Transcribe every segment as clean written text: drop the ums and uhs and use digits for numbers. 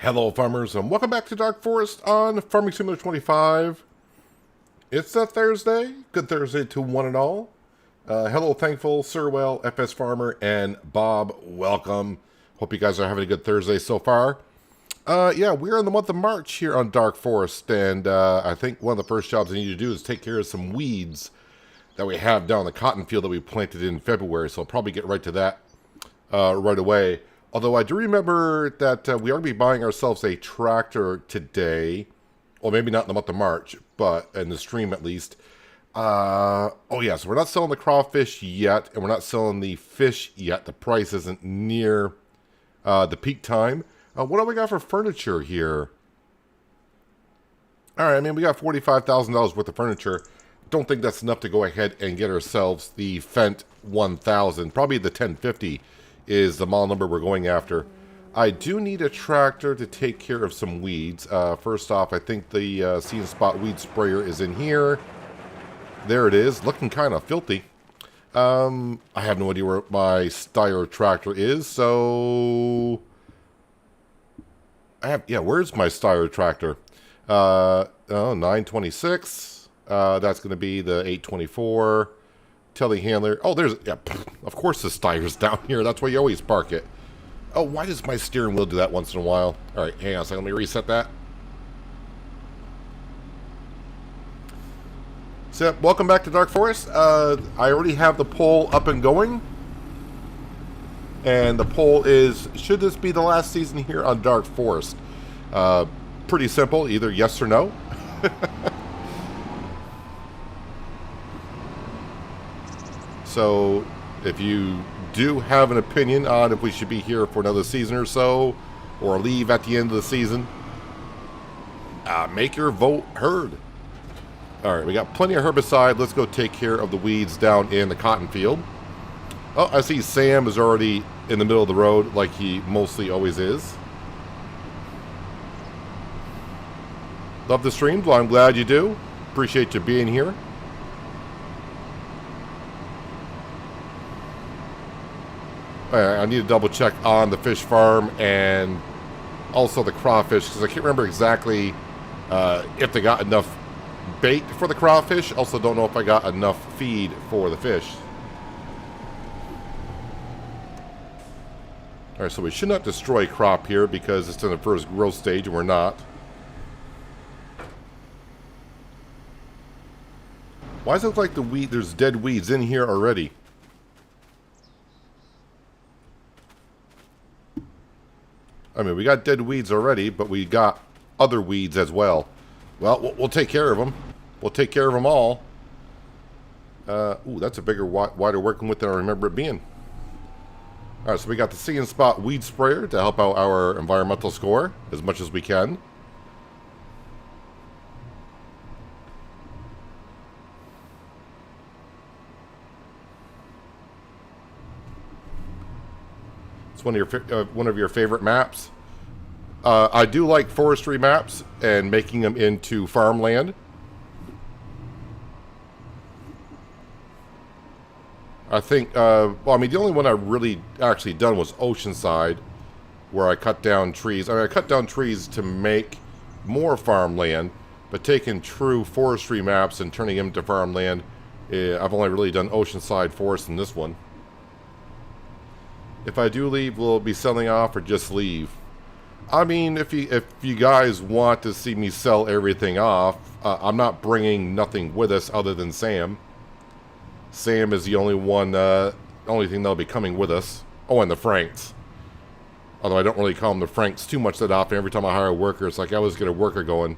Hello farmers and welcome back to Dark Forest on Farming Simulator 25. It's a Thursday. Good Thursday to one and all. Hello Thankful, Sirwell, FS Farmer, and Bob. Welcome. Hope you guys are having a good Thursday so far. Yeah, we're in the month of March here on Dark Forest, and I think one of the first jobs I need to do is take care of some weeds that we have down the cotton field that we planted in February, so I'll probably get right to that right away. Although I do remember that we are going to be buying ourselves a tractor today. Well, maybe not in the month of March, but in the stream at least. Oh yeah, so we're not selling the crawfish yet, and we're not selling the fish yet. The price isn't near the peak time. What do we got for furniture here? Alright, I mean, we got $45,000 worth of furniture. Don't think that's enough to go ahead and get ourselves the Fendt 1000. Probably the 1050 is the model number we're going after. I do need a tractor to take care of some weeds. First off, I think the See and Spot weed sprayer is in here. There it is, looking kind of filthy. I have no idea where my Steyr tractor is, so where's my Steyr tractor? 926. That's going to be the 824. Telehandler. Oh, there's, yeah, of course the Steyr's down here. That's where you always park it. Oh, why does my steering wheel do that once in a while? All right, hang on a second. Let me reset that. So, welcome back to Dark Forest. I already have the poll up and going. And the poll is, should this be the last season here on Dark Forest? Pretty simple, either yes or no. So, if you do have an opinion on if we should be here for another season or so, or leave at the end of the season, make your vote heard. Alright, we got plenty of herbicide. Let's go take care of the weeds down in the cotton field. Oh, I see Sam is already in the middle of the road like he mostly always is. Love the stream? Well, I'm glad you do. Appreciate you being here. I need to double check on the fish farm and also the crawfish, because I can't remember exactly if they got enough bait for the crawfish. Also don't know if I got enough feed for the fish. Alright, so we should not destroy crop here because it's in the first growth stage and we're not. Why does it look like there's dead weeds in here already? I mean, we got dead weeds already, but we got other weeds as well. Well, we'll take care of them. We'll take care of them all. Ooh, that's a bigger, wider working width than I remember it being. All right, so we got the See and Spot weed sprayer to help out our environmental score as much as we can. One of your favorite maps. I do like forestry maps and making them into farmland. I think, well, I mean, the only one I really actually done was Oceanside, where I cut down trees. I mean, I cut down trees to make more farmland, but taking true forestry maps and turning them into farmland, I've only really done Oceanside Forest in this one. If I do leave, will it be selling off or just leave? I mean, if you guys want to see me sell everything off, I'm not bringing nothing with us other than Sam. Sam is the only thing that'll be coming with us. Oh, and the Franks. Although I don't really call them the Franks too much that often. Every time I hire a worker, it's like I always get a worker going.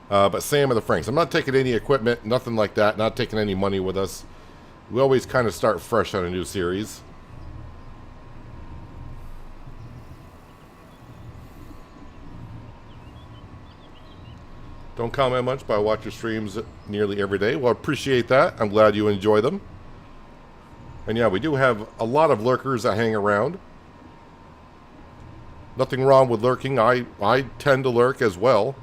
But Sam and the Franks. I'm not taking any equipment, nothing like that. Not taking any money with us. We always kind of start fresh on a new series. Don't comment much, but I watch your streams nearly every day. Well, I appreciate that. I'm glad you enjoy them. And yeah, we do have a lot of lurkers that hang around. Nothing wrong with lurking. I tend to lurk as well.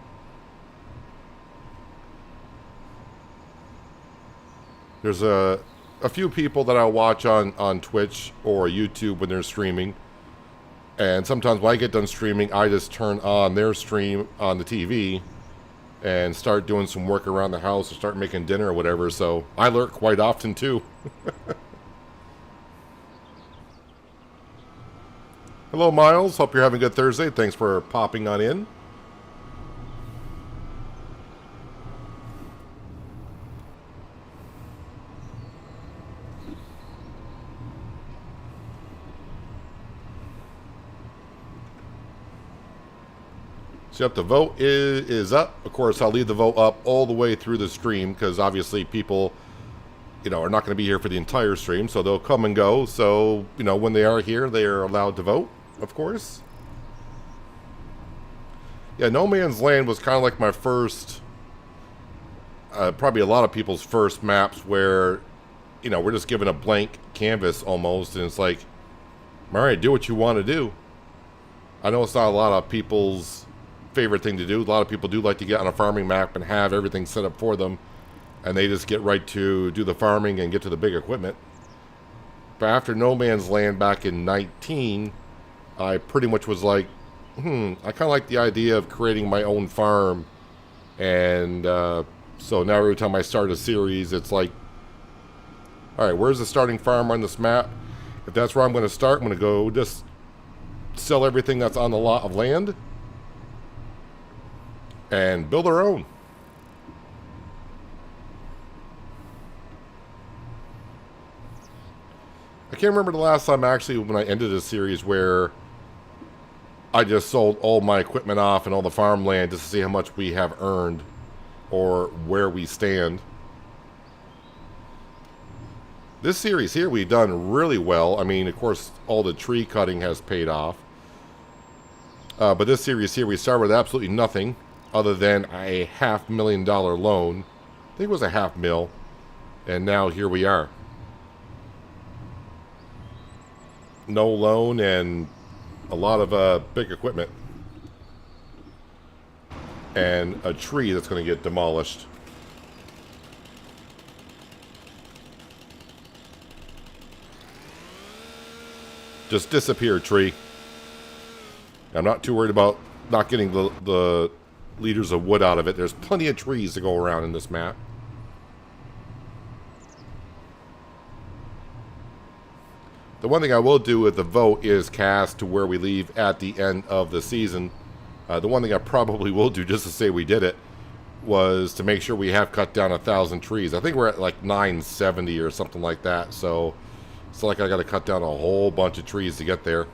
There's a few people that I watch on Twitch or YouTube when they're streaming And sometimes when I get done streaming, I just turn on their stream on the TV and start doing some work around the house or start making dinner or whatever. So I lurk quite often too. Hello, Miles. Hope you're having a good Thursday. Thanks for popping on in. So yep, the vote is up. Of course, I'll leave the vote up all the way through the stream because obviously people, are not going to be here for the entire stream, so they'll come and go. So, when they are here, they are allowed to vote, of course. Yeah, No Man's Land was kind of like my first, probably a lot of people's first maps where, we're just given a blank canvas almost, and it's like, all right, do what you want to do. I know it's not a lot of people's favorite thing to do. A lot of people do like to get on a farming map and have everything set up for them, and they just get right to do the farming and get to the big equipment. But after No Man's Land back in 19, I pretty much was like, I kind of like the idea of creating my own farm. And so now every time I start a series, it's like, all right, where's the starting farm on this map? If that's where I'm going to start, I'm going to go just sell everything that's on the lot of land and build our own. I can't remember the last time actually when I ended a series where I just sold all my equipment off and all the farmland just to see how much we have earned or where we stand. This series here we've done really well. I mean, of course, all the tree cutting has paid off. But this series here, we started with absolutely nothing other than a $500,000 loan. I think it was a $500,000. And now here we are. No loan and a lot of big equipment. And a tree that's going to get demolished. Just disappear, tree. I'm not too worried about not getting the liters of wood out of it. There's plenty of trees to go around in this map. The one thing I will do with the vote is cast to where we leave at the end of the season. The one thing I probably will do just to say we did it was to make sure we have cut down 1,000 trees. I think we're at like 970 or something like that. So it's like I got to cut down a whole bunch of trees to get there.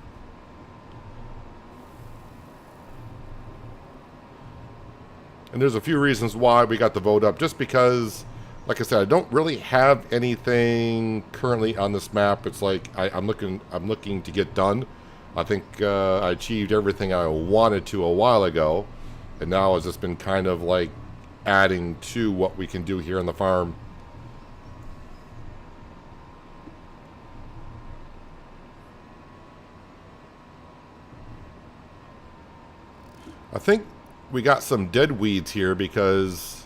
And there's a few reasons why we got the vote up. Just because, like I said, I don't really have anything currently on this map. It's like I'm looking to get done. I think I achieved everything I wanted to a while ago, and now it's just been kind of like adding to what we can do here on the farm. I think we got some dead weeds here because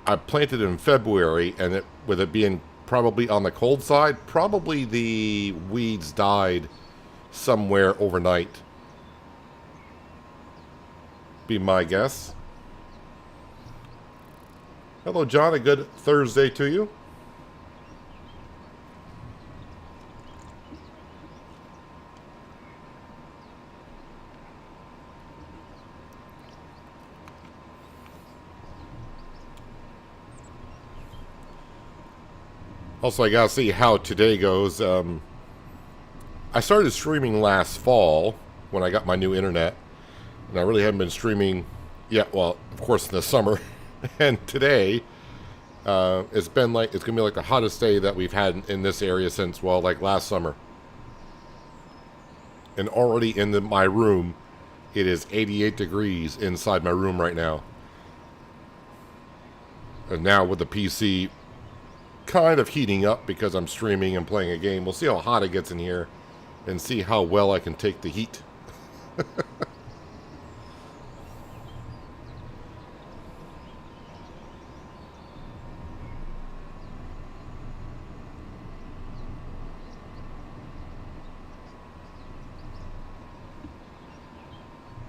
I planted in February, and with it being probably on the cold side, probably the weeds died somewhere overnight. Be my guess. Hello, John. A good Thursday to you. Also, I gotta see how today goes. I started streaming last fall when I got my new internet, and I really haven't been streaming yet. Well, of course, in the summer. And today, it's gonna be like the hottest day that we've had in this area since, well, like last summer. And already in my room, it is 88 degrees inside my room right now. And now with the PC kind of heating up because I'm streaming and playing a game. We'll see how hot it gets in here and see how well I can take the heat.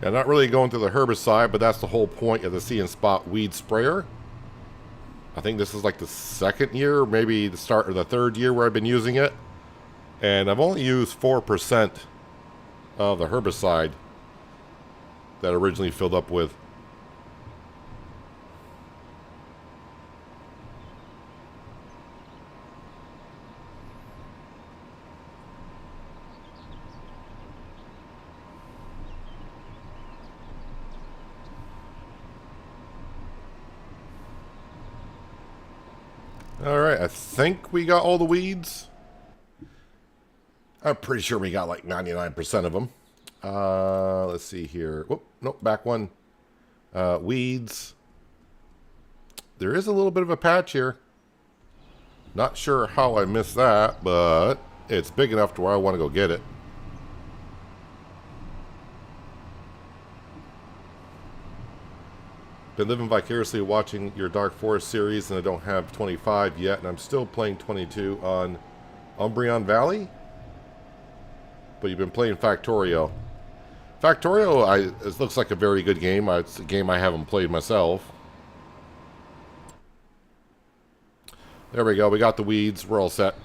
Yeah, not really going to the herbicide, but that's the whole point of the See and Spot weed sprayer. I think this is like the second year, maybe the start of the third year where I've been using it. And I've only used 4% of the herbicide that I originally filled up with. Alright, I think we got all the weeds. I'm pretty sure we got like 99% of them. Let's see here. Whoop, nope, back one. Weeds. There is a little bit of a patch here. Not sure how I missed that, but it's big enough to where I want to go get it. Been living vicariously watching your Dark Forest series, and I don't have 25 yet, and I'm still playing 22 on Umbreon Valley. But you've been playing Factorio. Factorio, it looks like a very good game. It's a game I haven't played myself. There we go. We got the weeds. We're all set.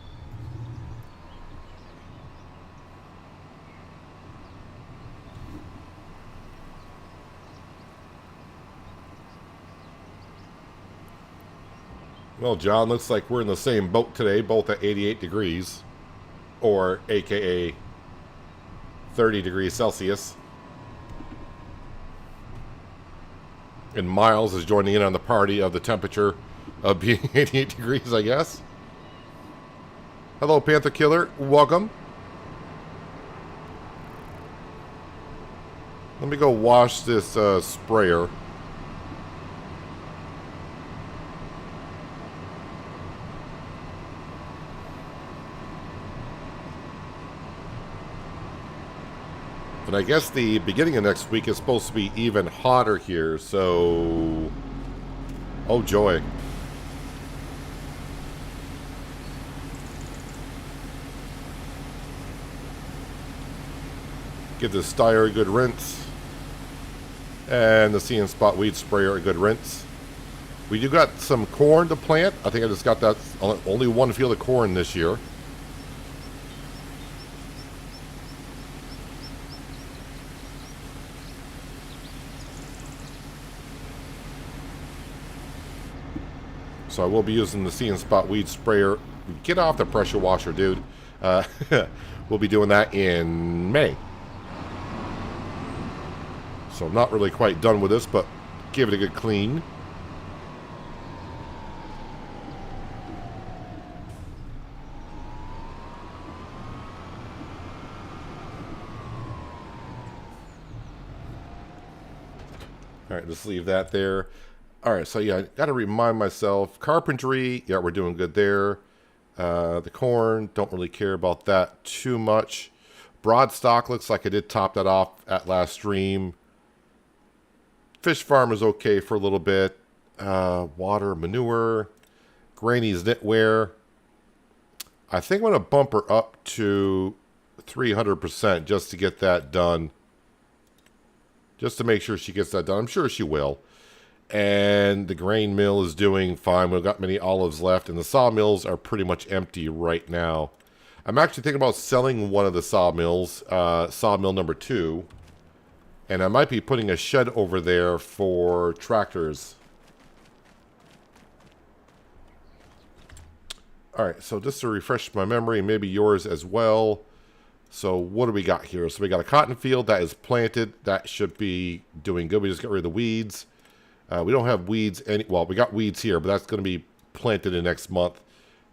Well, John, looks like we're in the same boat today, both at 88 degrees. Or, aka, 30 degrees Celsius. And Miles is joining in on the party of the temperature of being 88 degrees, I guess. Hello, Panther Killer. Welcome. Let me go wash this sprayer. And I guess the beginning of next week is supposed to be even hotter here, so... Oh, joy. Give the Steyr a good rinse. And the See and Spot weed sprayer a good rinse. We do got some corn to plant. I think I just got that, only one field of corn this year. So I will be using the See and Spot weed sprayer. Get off the pressure washer, dude. We'll be doing that in May. So I'm not really quite done with this, but give it a good clean. All right, just leave that there. All right, so yeah, I got to remind myself. Carpentry, yeah, we're doing good there. The corn, don't really care about that too much. Broadstock looks like I did top that off at last stream. Fish farm is okay for a little bit. Water, manure, Granny's knitwear. I think I'm going to bump her up to 300% just to get that done. Just to make sure she gets that done. I'm sure she will. And the grain mill is doing fine. We've got many olives left, and the sawmills are pretty much empty right now. I'm actually thinking about selling one of the sawmills, sawmill number 2. And I might be putting a shed over there for tractors. Alright, so just to refresh my memory, maybe yours as well. So what do we got here? So we got a cotton field that is planted. That should be doing good. We just got rid of the weeds. We don't have weeds well, we got weeds here, but that's going to be planted in next month.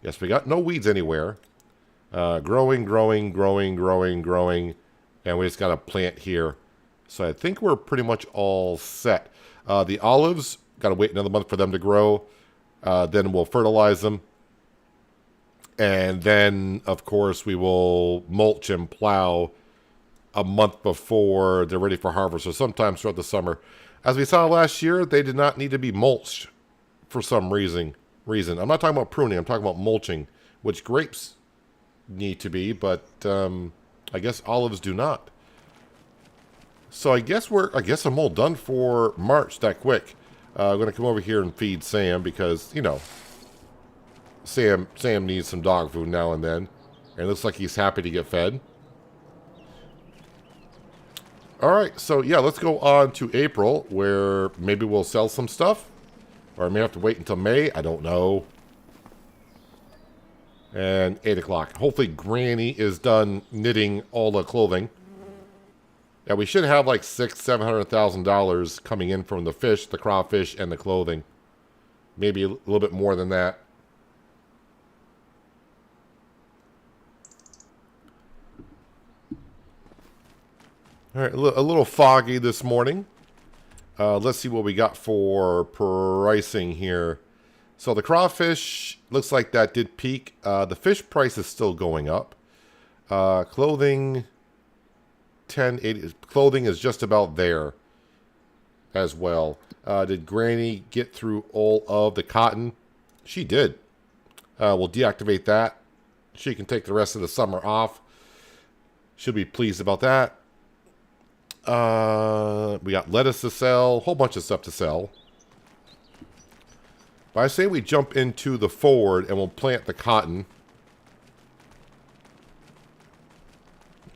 Yes, we got no weeds anywhere. Growing, growing, growing, growing, growing. And we just got a plant here. So I think we're pretty much all set. The olives, got to wait another month for them to grow. Then we'll fertilize them. And then, of course, we will mulch and plow a month before they're ready for harvest, or sometimes throughout the summer. As we saw last year, they did not need to be mulched for some reason. I'm not talking about pruning, I'm talking about mulching, which grapes need to be, but I guess olives do not. So I guess I'm all done for March that quick. I'm gonna come over here and feed Sam because, you know, Sam needs some dog food now and then. And it looks like he's happy to get fed. Alright, so yeah, let's go on to April, where maybe we'll sell some stuff. Or I may have to wait until May, I don't know. And 8 o'clock. Hopefully Granny is done knitting all the clothing. Yeah, we should have like $600,000-$700,000 coming in from the fish, the crawfish, and the clothing. Maybe a little bit more than that. All right, a little foggy this morning. Let's see what we got for pricing here. So the crawfish looks like that did peak. The fish price is still going up. Clothing, 10.80. Clothing is just about there as well. Did Granny get through all of the cotton? She did. We'll deactivate that. She can take the rest of the summer off. She'll be pleased about that. We got lettuce to sell. A whole bunch of stuff to sell. But I say we jump into the forward and we'll plant the cotton.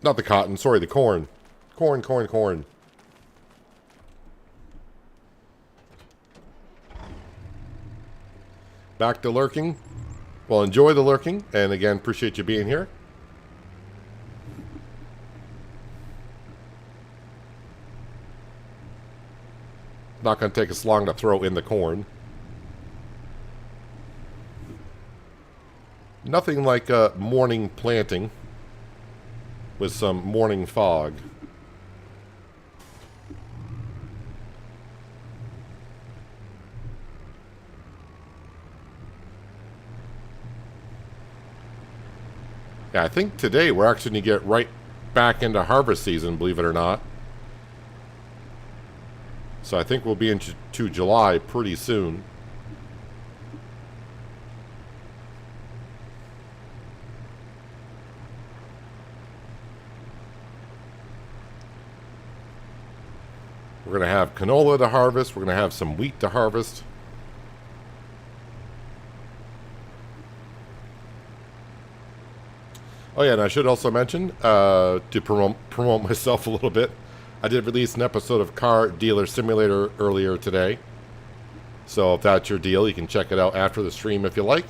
Not the cotton, sorry, the corn. Corn. Back to lurking. Well, enjoy the lurking. And again, appreciate you being here. Not going to take us long to throw in the corn. Nothing like morning planting with some morning fog. Yeah, I think today we're actually going to get right back into harvest season, believe it or not. So I think we'll be into July pretty soon. We're going to have canola to harvest. We're going to have some wheat to harvest. Oh yeah, and I should also mention, to promote myself a little bit, I did release an episode of Car Dealer Simulator earlier today. So if that's your deal, you can check it out after the stream if you like.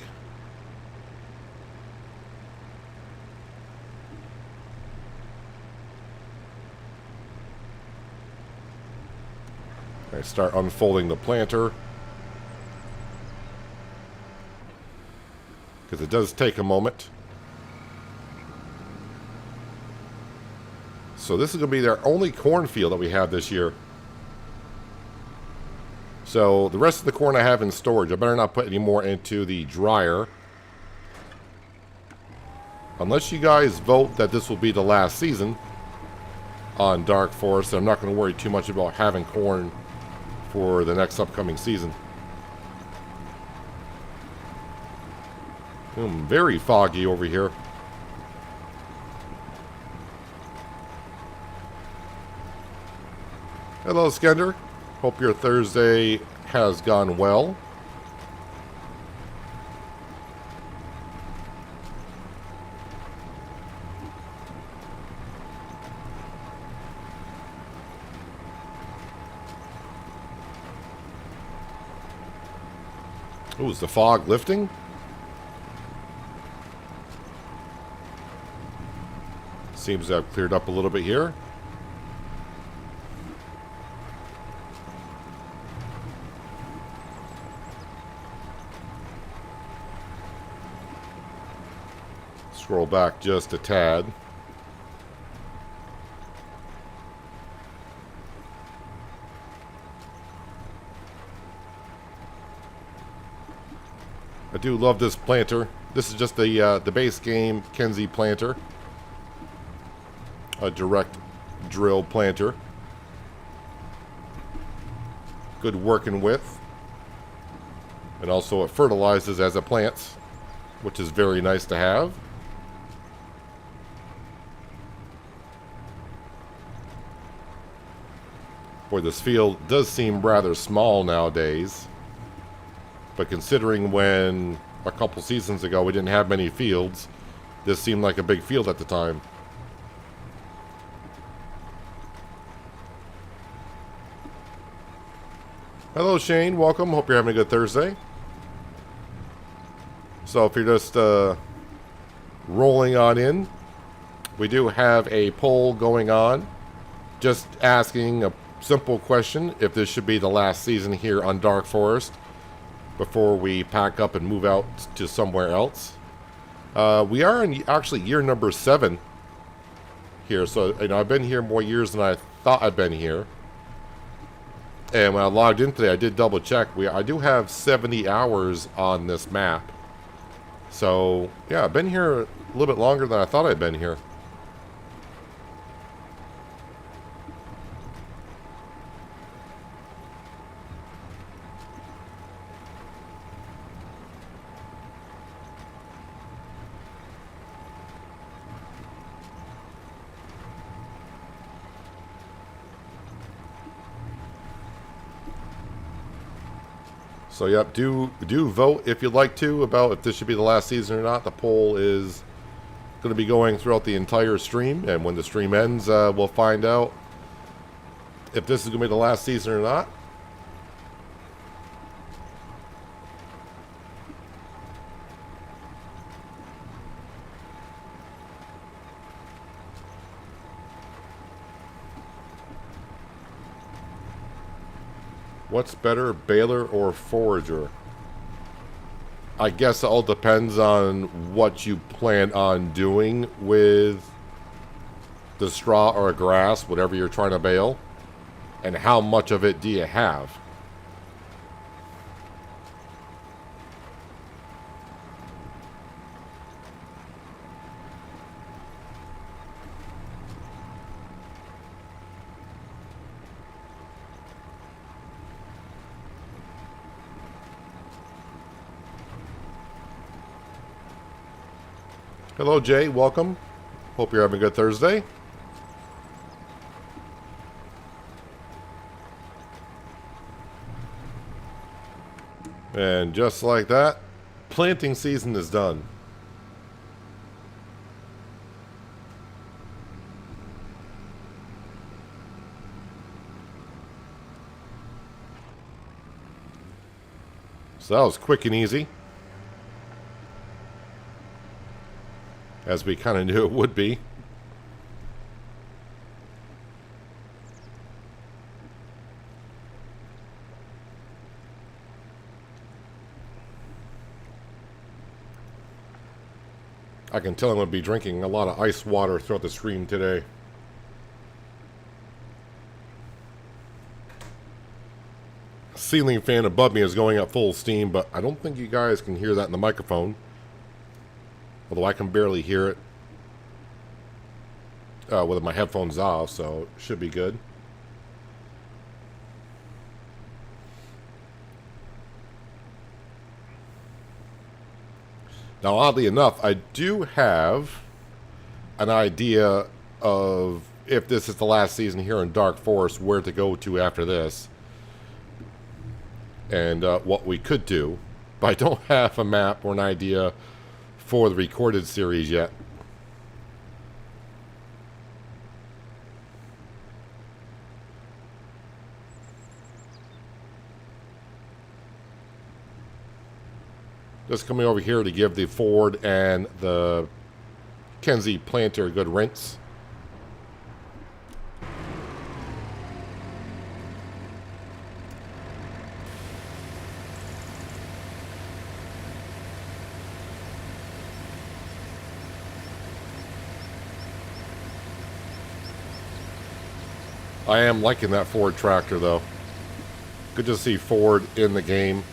I start unfolding the planter, because it does take a moment. So this is going to be their only cornfield that we have this year. So the rest of the corn I have in storage. I better not put any more into the dryer. Unless you guys vote that this will be the last season on Dark Forest, I'm not going to worry too much about having corn for the next upcoming season. Very foggy over here. Hello, Skender. Hope your Thursday has gone well. Oh, is the fog lifting? Seems to have cleared up a little bit here. Scroll back just a tad. I do love this planter. This is just the base game Kenzie planter. A direct drill planter. Good working with. And also it fertilizes as it plants, which is very nice to have. Boy, this field does seem rather small nowadays. But considering when a couple seasons ago we didn't have many fields, this seemed like a big field at the time. Hello, Shane. Welcome. Hope you're having a good Thursday. So if you're just rolling on in, we do have a poll going on. Just asking a simple question, if this should be the last season here on Dark Forest before we pack up and move out to somewhere else. We are in actually year number 7 here. So, I've been here more years than I thought I'd been here. And when I logged in today, I did double check. I do have 70 hours on this map. So, yeah, I've been here a little bit longer than I thought I'd been here. So, yep, do vote if you'd like to about if this should be the last season or not. The poll is going to be going throughout the entire stream, and when the stream ends, we'll find out if this is going to be the last season or not. What's better, baler or forager? I guess it all depends on what you plan on doing with the straw or grass, whatever you're trying to bale, and how much of it do you have. Hello, Jay. Welcome. Hope you're having a good Thursday. And just like that, planting season is done. So that was quick and easy, as we kind of knew it would be. I can tell I'm going to be drinking a lot of ice water throughout the stream today. Ceiling fan above me is going at full steam, but I don't think you guys can hear that in the microphone. Although I can barely hear it with my headphones off, so it should be good. Now, oddly enough, I do have an idea of, if this is the last season here in Dark Forest, where to go to after this. And what we could do. But I don't have a map or an idea for the recorded series yet. Just coming over here to give the Ford and the Kenzie planter a good rinse. I am liking that Ford tractor, though. Good to see Ford in the game.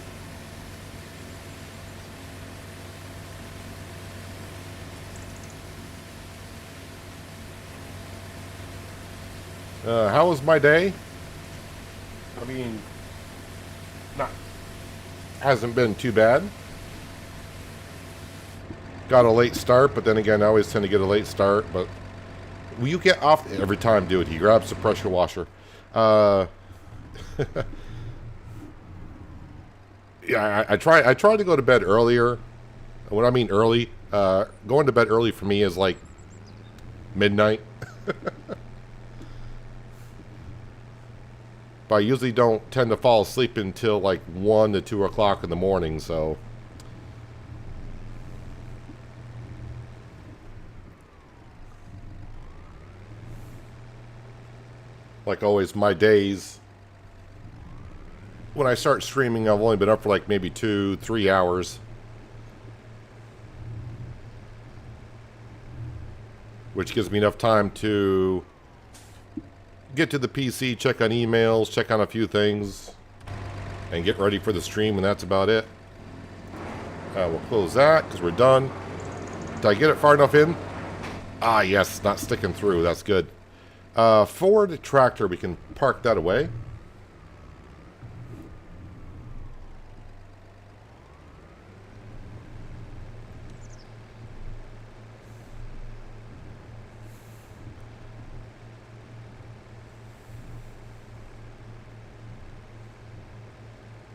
How was my day? I mean, hasn't been too bad. Got a late start, but then again, I always tend to get a late start. But will you get off every time, dude? He grabs the pressure washer. Yeah, I try to go to bed earlier. What I mean early, going to bed early for me is like midnight. But I usually don't tend to fall asleep until like 1 to 2 o'clock in the morning, so. Like always, my days, when I start streaming, I've only been up for like maybe 2, 3 hours. Which gives me enough time to get to the PC, check on emails, check on a few things, and get ready for the stream, and that's about it. We'll close that, because we're done. Did I get it far enough in? Ah, yes, not sticking through. That's good. Ford tractor, we can park that away.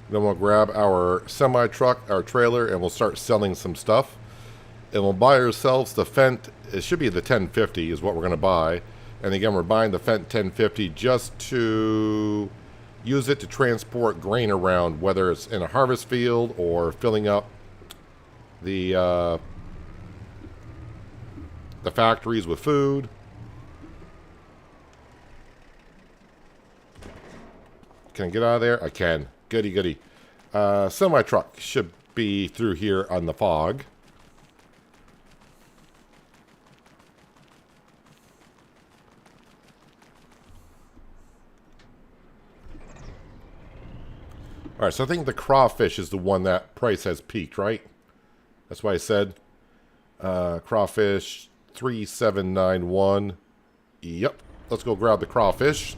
Then we'll grab our semi-truck, our trailer, and we'll start selling some stuff. And we'll buy ourselves the Fendt. It should be the 1050 is what we're going to buy. And again, we're buying the Fendt 1050 just to use it to transport grain around, whether it's in a harvest field or filling up the factories with food. Can I get out of there? I can. Goody, goody. Semi-truck should be through here on the fog. Alright, so I think the crawfish is the one that price has peaked, right? That's why I said. Crawfish 3791. Yep. Let's go grab the crawfish.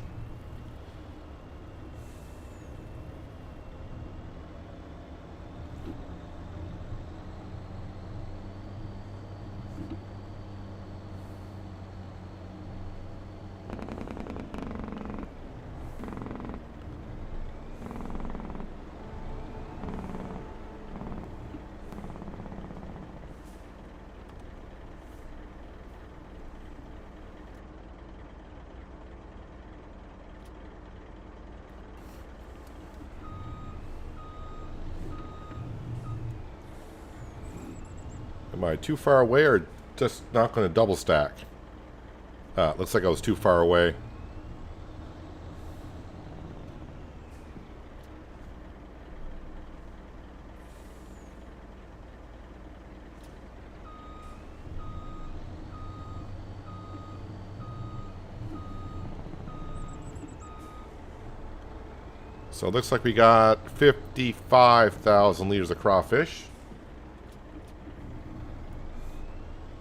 Am I too far away or just not going to double stack? Looks like I was too far away. So it looks like we got 55,000 liters of crawfish.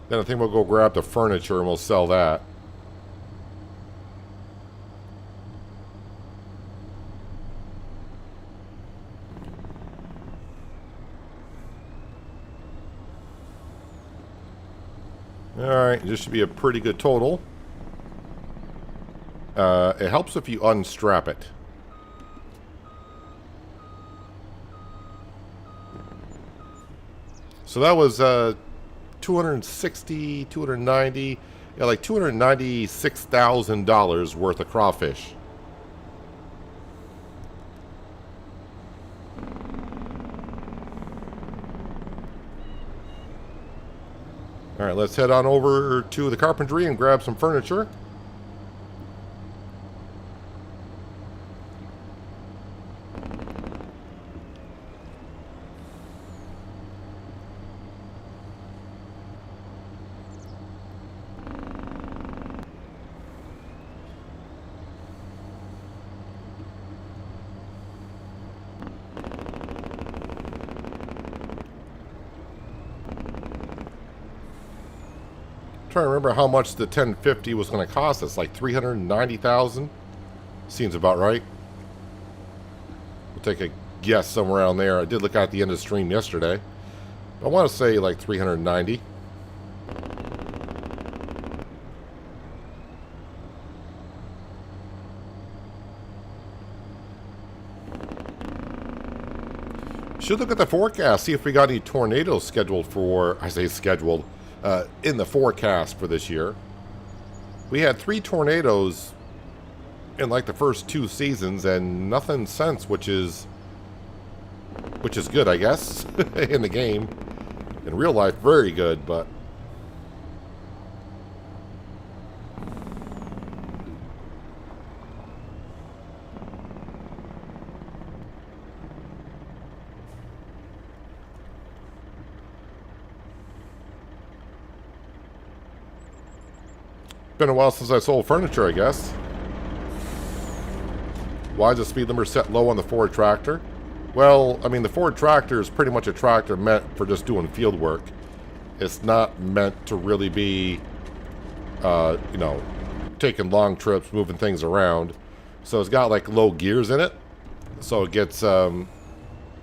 Then I think we'll go grab the furniture and we'll sell that. Alright, this should be a pretty good total. It helps if you unstrap it. So that was 260, 290, yeah, like $296,000 worth of crawfish. All right, let's head on over to the carpentry and grab some furniture. Trying to remember how much the 1050 was going to cost us, like 390,000. Seems about right. We'll take a guess somewhere around there. I did look at the end of the stream yesterday. I want to say like 390. Should look at the forecast, see if we got any tornadoes scheduled for, I say scheduled, in the forecast for this year. We had 3 tornadoes in like the first 2 seasons and nothing since, which is good, I guess, in the game. In real life, very good, but been a while since I sold furniture, I guess. Why is the speed limiter set low on the Ford tractor? Well, I mean, the Ford tractor is pretty much a tractor meant for just doing field work. It's not meant to really be, you know, taking long trips, moving things around. So it's got like low gears in it. So it gets, you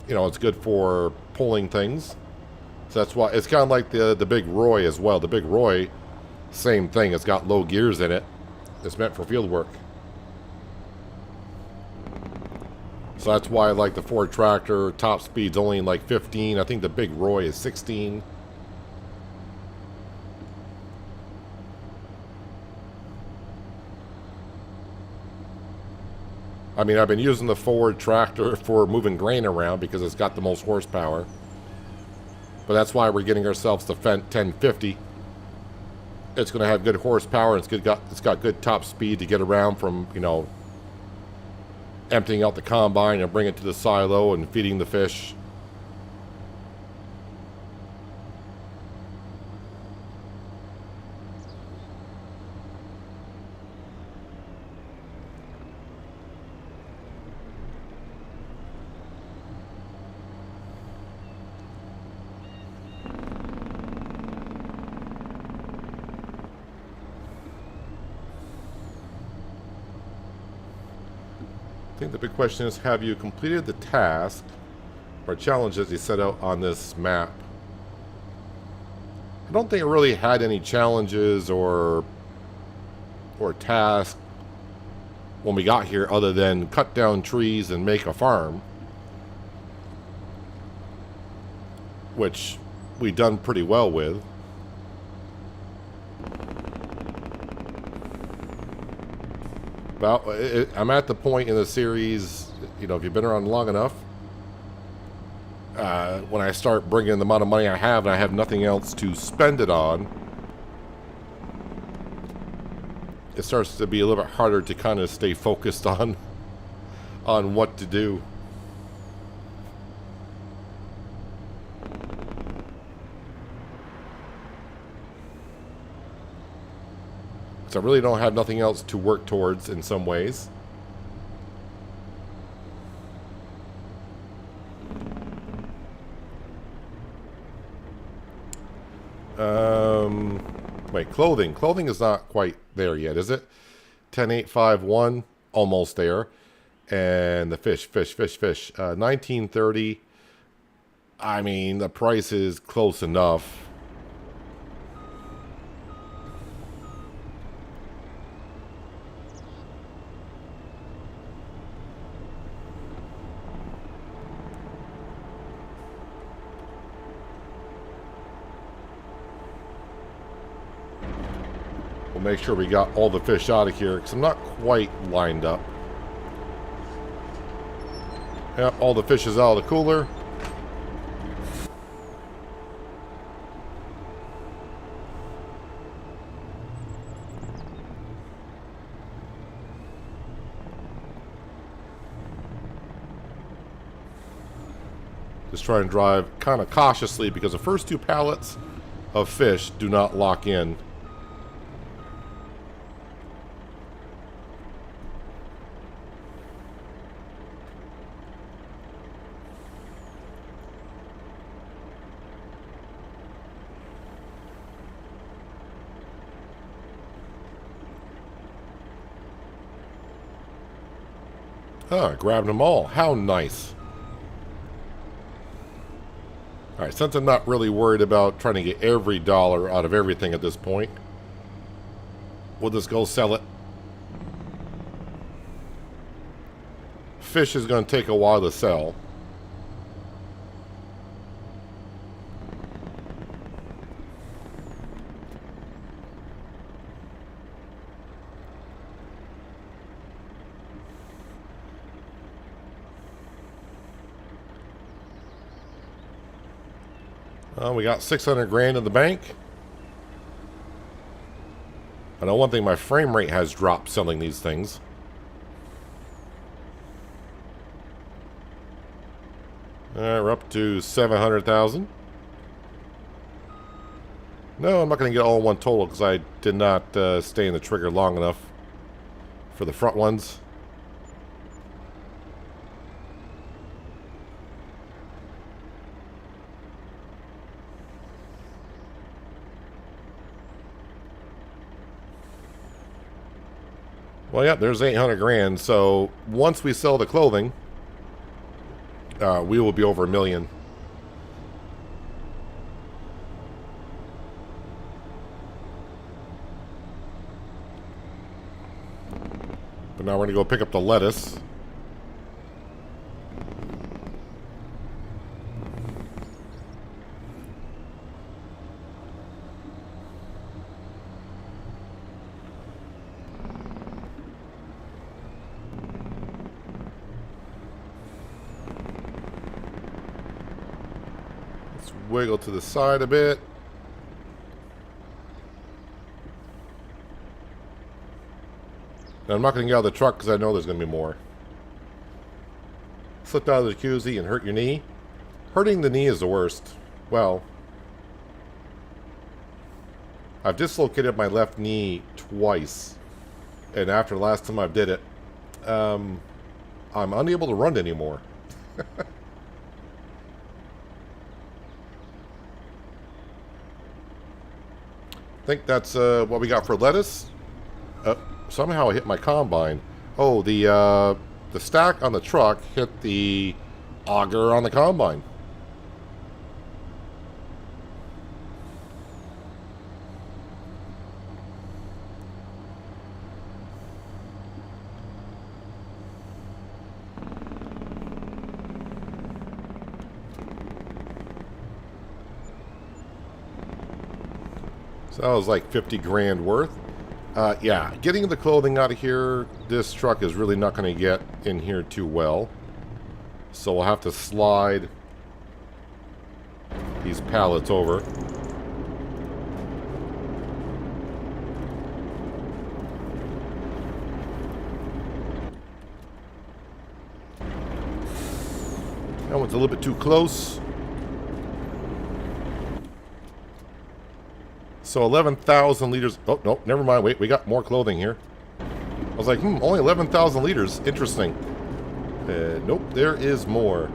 know, it's good for pulling things. So that's why it's kind of like the Big Roy as well. The Big Roy, same thing. It's got low gears in it. It's meant for field work. So that's why, like, the Ford tractor top speed's only like 15. I think the Big Roy is 16. I mean, I've been using the Ford tractor for moving grain around because it's got the most horsepower. But that's why we're getting ourselves the Fendt 1050. It's going to have good horsepower. And it's got good top speed to get around from, you know, emptying out the combine and bring it to the silo and feeding the fish. I think the big question is, have you completed the task or challenges you set out on this map? I don't think it really had any challenges or tasks when we got here other than cut down trees and make a farm, which we've done pretty well with. Well, I'm at the point in the series, you know, if you've been around long enough, when I start bringing the amount of money I have and I have nothing else to spend it on, it starts to be a little bit harder to kind of stay focused on what to do. So I really don't have nothing else to work towards in some ways. Wait, clothing. Clothing is not quite there yet, is it? 10851, almost there. And the fish. 1930. I mean, the price is close enough. Make sure we got all the fish out of here because I'm not quite lined up. Yep, all the fish is out of the cooler. Just try and drive kind of cautiously because the first 2 pallets of fish do not lock in. Huh, grabbed them all. How nice. Alright, since I'm not really worried about trying to get every dollar out of everything at this point, we'll just go sell it. Fish is going to take a while to sell. We got 600 grand in the bank. I know one thing, my frame rate has dropped selling these things. Alright, we're up to 700,000. No, I'm not going to get all in one total because I did not stay in the trigger long enough for the front ones. Well, yeah, there's 800 grand. So once we sell the clothing, we will be over $1 million. But now we're going to go pick up the lettuce. Let's wiggle to the side a bit. Now, I'm not going to get out of the truck because I know there's going to be more. Slipped out of the jacuzzi and hurt your knee. Hurting the knee is the worst. Well, I've dislocated my left knee twice. And after the last time I did it, I'm unable to run anymore. I think that's what we got for lettuce. Somehow I hit my combine. Oh, the stack on the truck hit the auger on the combine. So that was like 50 grand worth. Yeah, getting the clothing out of here, this truck is really not going to get in here too well. So we'll have to slide these pallets over. That one's a little bit too close. So 11,000 liters. Oh, no, never mind. Wait, we got more clothing here. I was like, only 11,000 liters. Interesting. Nope, there is more.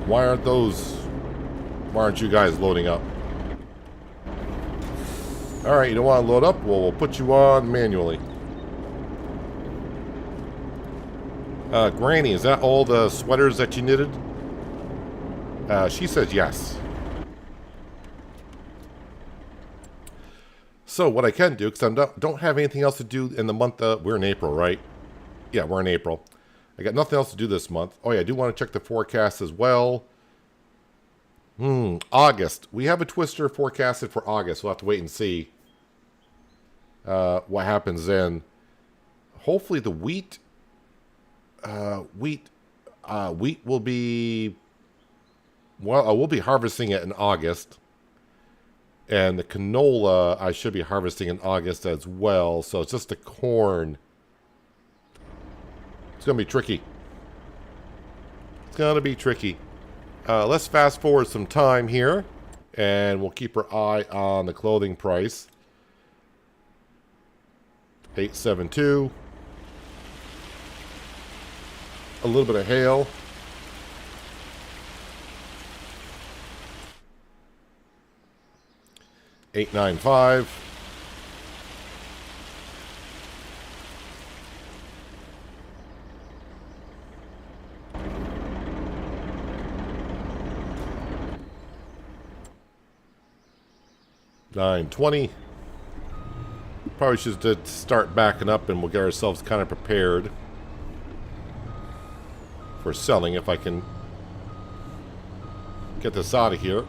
Why aren't you guys loading up? Alright, you don't want to load up? Well, we'll put you on manually. Granny, is that all the sweaters that you knitted? She says yes. So what I can do, because I don't have anything else to do in the month, we're in April, right? Yeah, we're in April. I got nothing else to do this month. Oh yeah, I do want to check the forecast as well. August. We have a twister forecasted for August. We'll have to wait and see what happens then. Hopefully the wheat will be... Well, I will be harvesting it in August. And the canola, I should be harvesting in August as well. So it's just the corn. It's going to be tricky. It's going to be tricky. Let's fast forward some time here. And we'll keep our eye on the clothing price. 872. A little bit of hail. 895. $920. Probably should start backing up and we'll get ourselves kind of prepared for selling if I can get this out of here.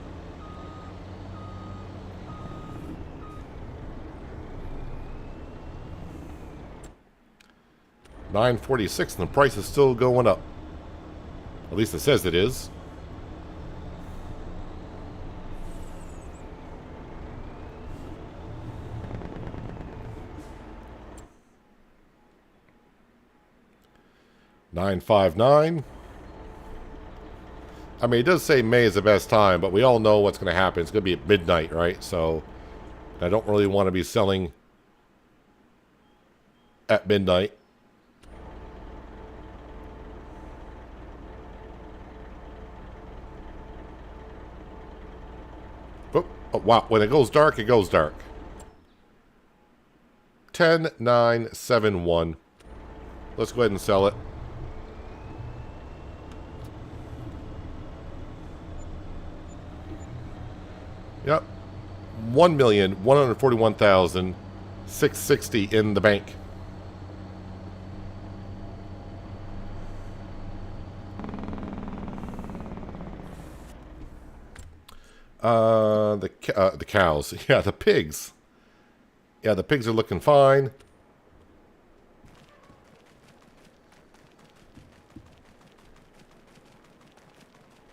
$946 and the price is still going up. At least it says it is. $9.59. I mean, it does say May is the best time, but we all know what's going to happen. It's going to be at midnight, right? So I don't really want to be selling at midnight. Oh, wow. When it goes dark, it goes dark. 10,971. Let's go ahead and sell it. Yep. 1,141,660 in the bank. The cows. Yeah, the pigs. Yeah, the pigs are looking fine.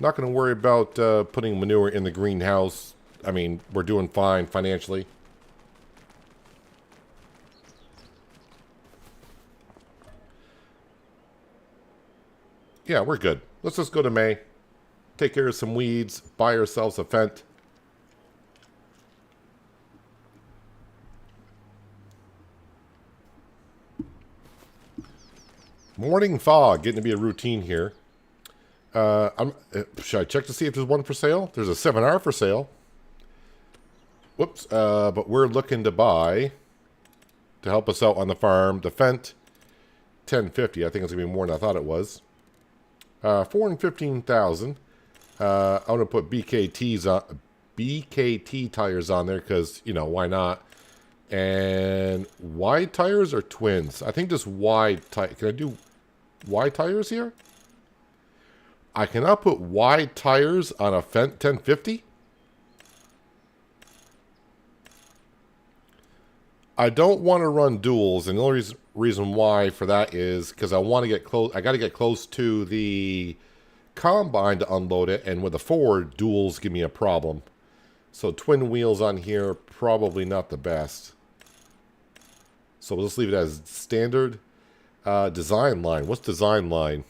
Not going to worry about putting manure in the greenhouse. I mean, we're doing fine financially. Yeah, we're good. Let's just go to May. Take care of some weeds. Buy ourselves a Fendt. Morning fog. Getting to be a routine here. Should I check to see if there's one for sale? There's a 7R for sale. Whoops. But we're looking to buy, to help us out on the farm, the Fendt 1050. I think it's going to be more than I thought it was. 415,000. I'm going to put BKT tires on there because, you know, why not? And wide tires or twins? I think just wide tires. Can I do wide tires here? I cannot put wide tires on a Fendt 1050. I don't want to run duals, and the only reason why for that is because I want to get close. I got to get close to the combine to unload it, and with a Ford, duals give me a problem. So twin wheels on here, probably not the best. So we'll just leave it as standard. Design line. What's design line?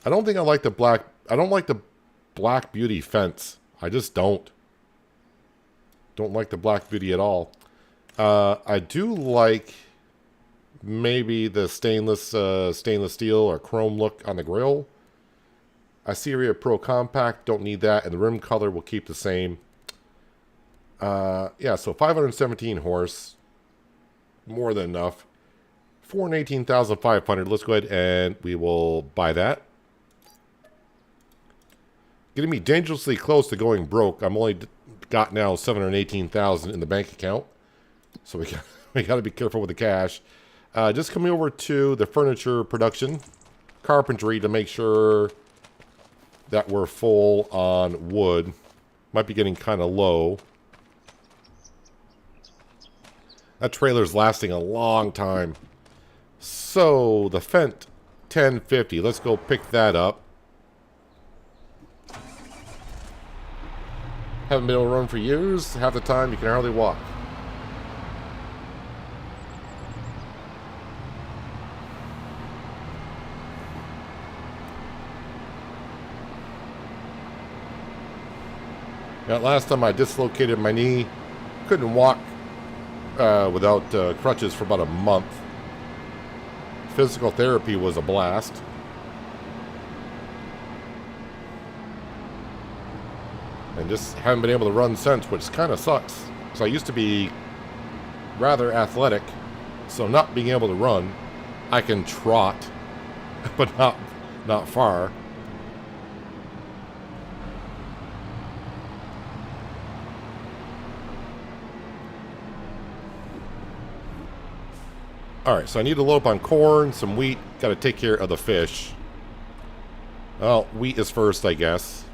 I don't think I like the black. I don't like the Black Beauty fence. I just don't. Don't like the Black Beauty at all. I do like maybe the stainless steel or chrome look on the grill. Iseria Pro Compact, don't need that, and the rim color will keep the same. Yeah, so 517 horse, more than enough. 418,500. Let's go ahead and we will buy that. Getting me dangerously close to going broke. I'm only got now 718,000 in the bank account, so we got to be careful with the cash. Just coming over to the furniture production, carpentry, to make sure that we're full on wood. Might be getting kind of low. That trailer's lasting a long time. So the Fendt 1050. Let's go pick that up. Haven't been able to run for years. Half the time you can hardly walk. Now, last time I dislocated my knee. Couldn't walk without crutches for about a month. Physical therapy was a blast. And just haven't been able to run since, which kind of sucks. So I used to be rather athletic, so not being able to run, I can trot, but not far. Alright, so I need to load up on corn, some wheat, got to take care of the fish. Well, wheat is first, I guess.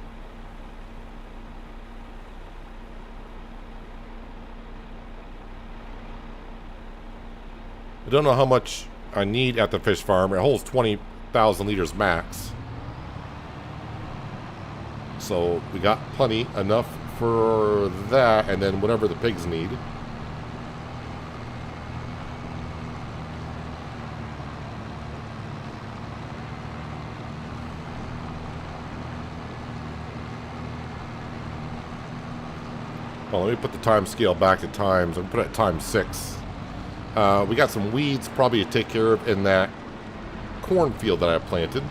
I don't know how much I need at the fish farm. It holds 20,000 liters max. So we got plenty, enough for that, and then whatever the pigs need. Well, let me put the time scale back to times. I'm going to put it at times 6. We got some weeds probably to take care of in that cornfield that I planted.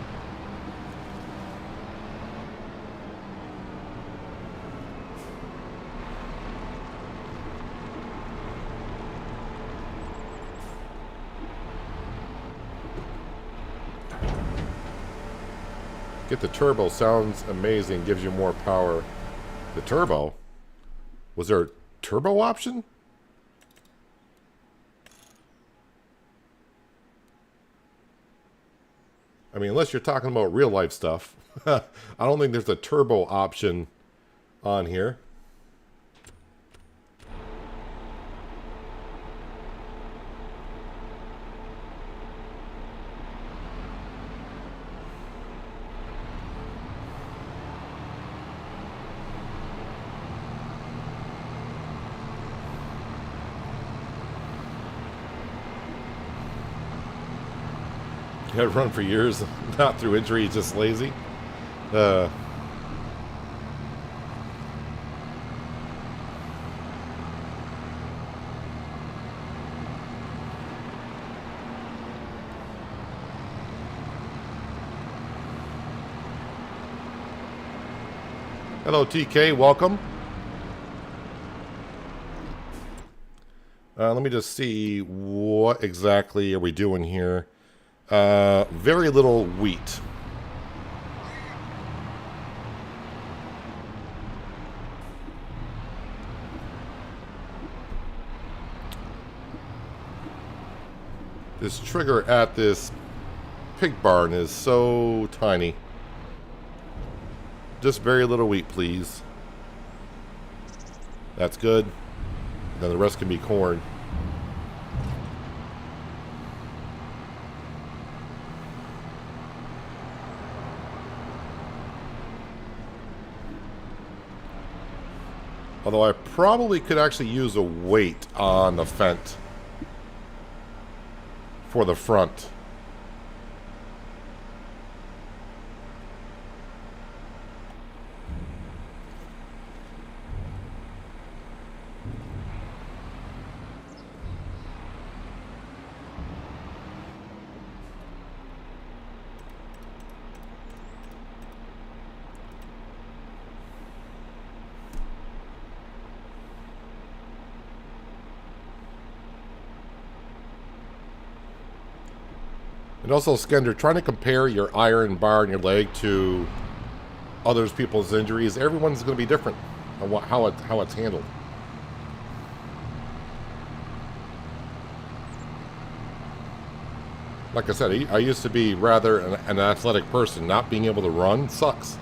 Get the turbo. Sounds amazing. Gives you more power. The turbo? Was there a turbo option? I mean, unless you're talking about real life stuff. I don't think there's a turbo option on here. Had run for years, not through injury, just lazy. Hello, TK. Welcome. Let me just see what exactly are we doing here. Very little wheat. This trigger at this pig barn is so tiny. Just very little wheat, please. That's good. Then the rest can be corn. Although I probably could actually use a weight on the Fendt for the front. And also, Skender, trying to compare your iron bar in your leg to others people's injuries, everyone's going to be different on how it's handled. Like I said, I used to be rather an athletic person. Not being able to run sucks.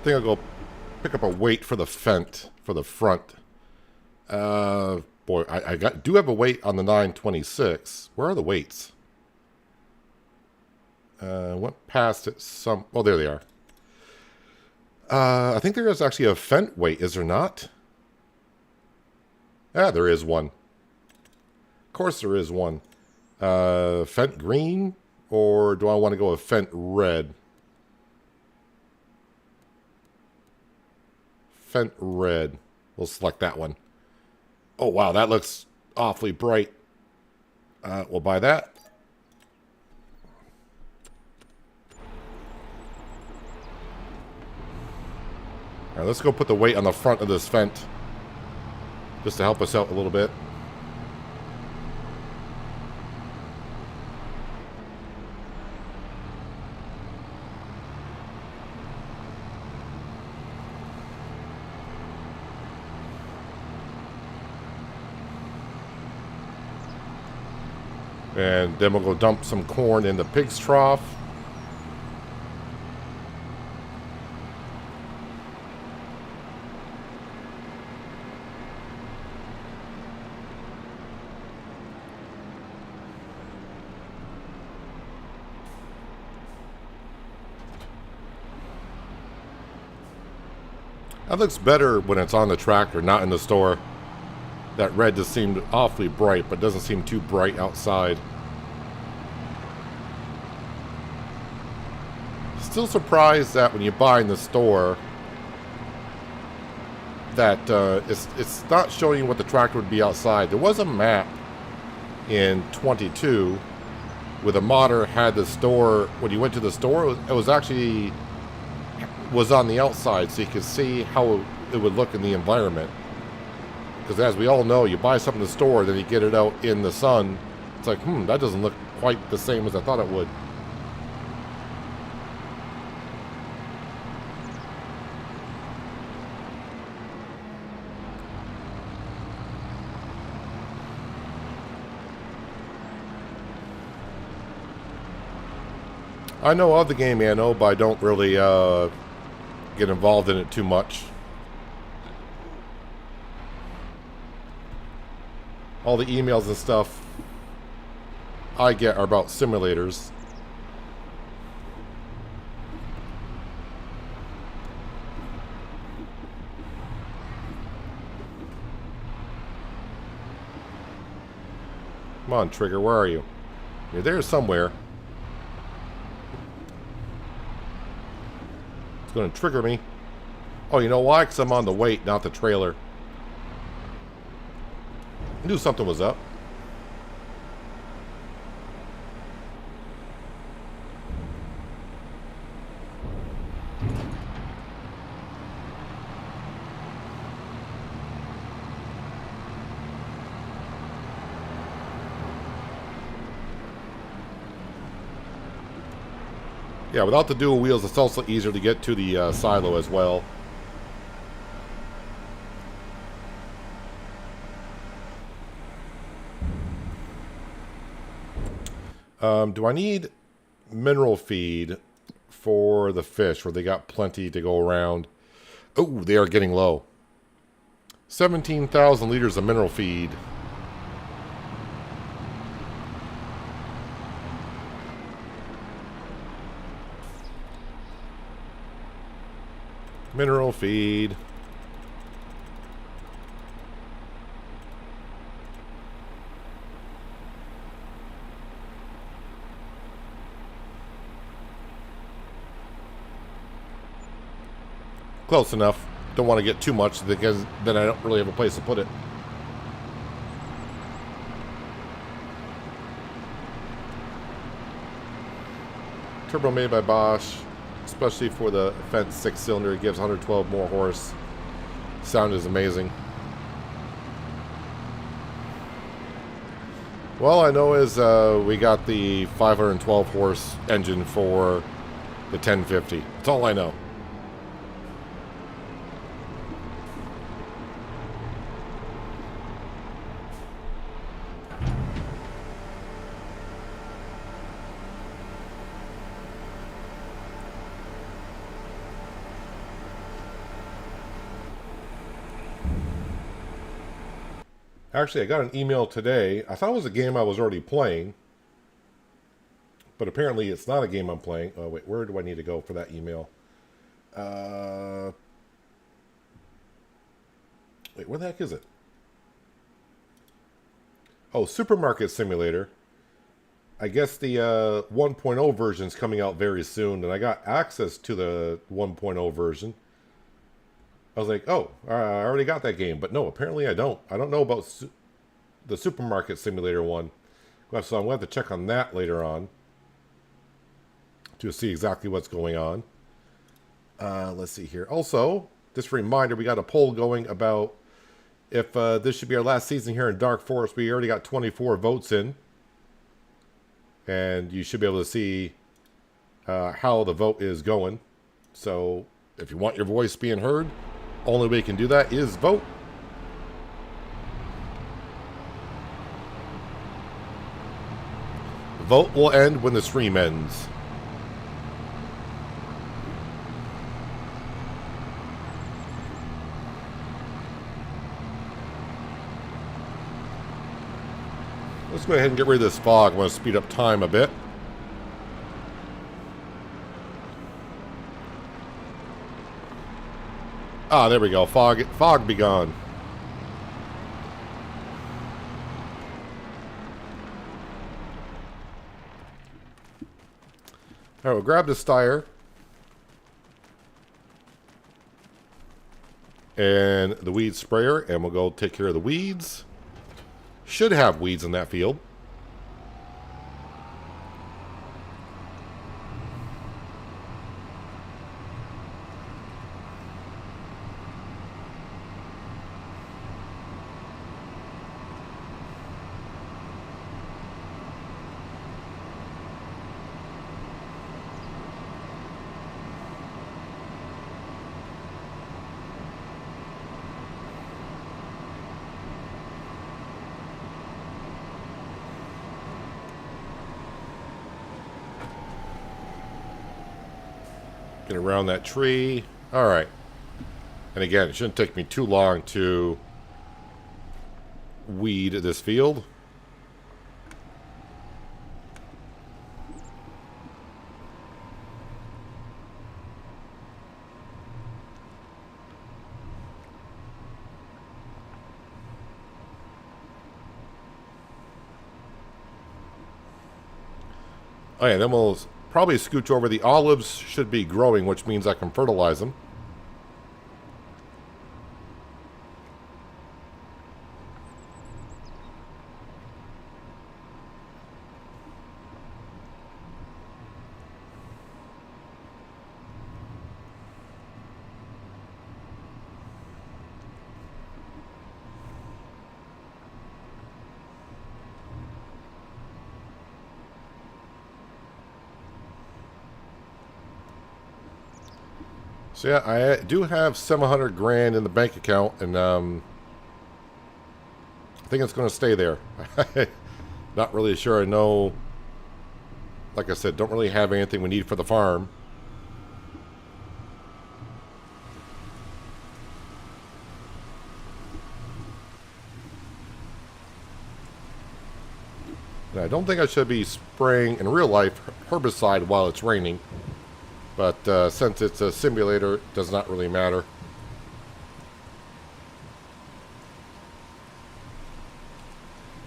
I think I'll go pick up a weight for the Fendt for the front. Boy, I do have a weight on the 926. Where are the weights? Went past it some. Oh, there they are. I think there is actually a Fendt weight, is there not? Ah, there is one. Of course there is one. Fendt green, or do I want to go with Fendt red? Fendt red. We'll select that one. Oh, wow, that looks awfully bright. We'll buy that. All right, let's go put the weight on the front of this Fendt, just to help us out a little bit. And then we'll go dump some corn in the pig's trough. That looks better when it's on the tractor, not in the store. That red just seemed awfully bright, but doesn't seem too bright outside. Still surprised that when you buy in the store, that it's not showing you what the tractor would be outside. There was a map in 22 where the modder had the store, when you went to the store, it was actually was on the outside, so you could see how it would look in the environment. Because as we all know, you buy something in the store, then you get it out in the sun, it's like, that doesn't look quite the same as I thought it would. I know of the game, but I don't really get involved in it too much. All the emails and stuff I get are about simulators. Come on, Trigger, where are you? You're there somewhere. It's going to trigger me. Oh, you know why? Because I'm on the weight, not the trailer. I knew something was up. Yeah, without the dual wheels, it's also easier to get to the silo as well. Do I need mineral feed for the fish, where they got plenty to go around? Oh, they are getting low. 17,000 liters of mineral feed. Mineral feed. Close enough. Don't want to get too much because then I don't really have a place to put it. Turbo made by Bosch, especially for the Fendt 6-cylinder. It gives 112 more horse. Sound is amazing. Well, I know is we got the 512 horse engine for the 1050. That's all I know. Actually, I got an email today. I thought it was a game I was already playing, but apparently it's not a game I'm playing. Oh, wait, where do I need to go for that email? Wait, where the heck is it? Oh, Supermarket Simulator. I guess the 1.0 version is coming out very soon, and I got access to the 1.0 version. I was like, oh, I already got that game. But no, apparently I don't. I don't know about the Supermarket Simulator one. So I'm going to have to check on that later on to see exactly what's going on. Let's see here. Also, just a reminder, we got a poll going about if this should be our last season here in Dark Forest. We already got 24 votes in. And you should be able to see how the vote is going. So if you want your voice being heard, only way you can do that is vote. Vote will end when the stream ends. Let's go ahead and get rid of this fog. I'm going to speed up time a bit. Ah, there we go. Fog be gone. All right, we'll grab this tire. And the weed sprayer, and we'll go take care of the weeds. Should have weeds in that field. Get around that tree. All right. And again, it shouldn't take me too long to weed this field. Oh yeah, then we'll probably scooch over. The olives should be growing, which means I can fertilize them. So yeah, I do have 700 grand in the bank account, and I think it's going to stay there. Not really sure. I know, like I said, don't really have anything we need for the farm. And I don't think I should be spraying in real life herbicide while it's raining. But since it's a simulator, it does not really matter.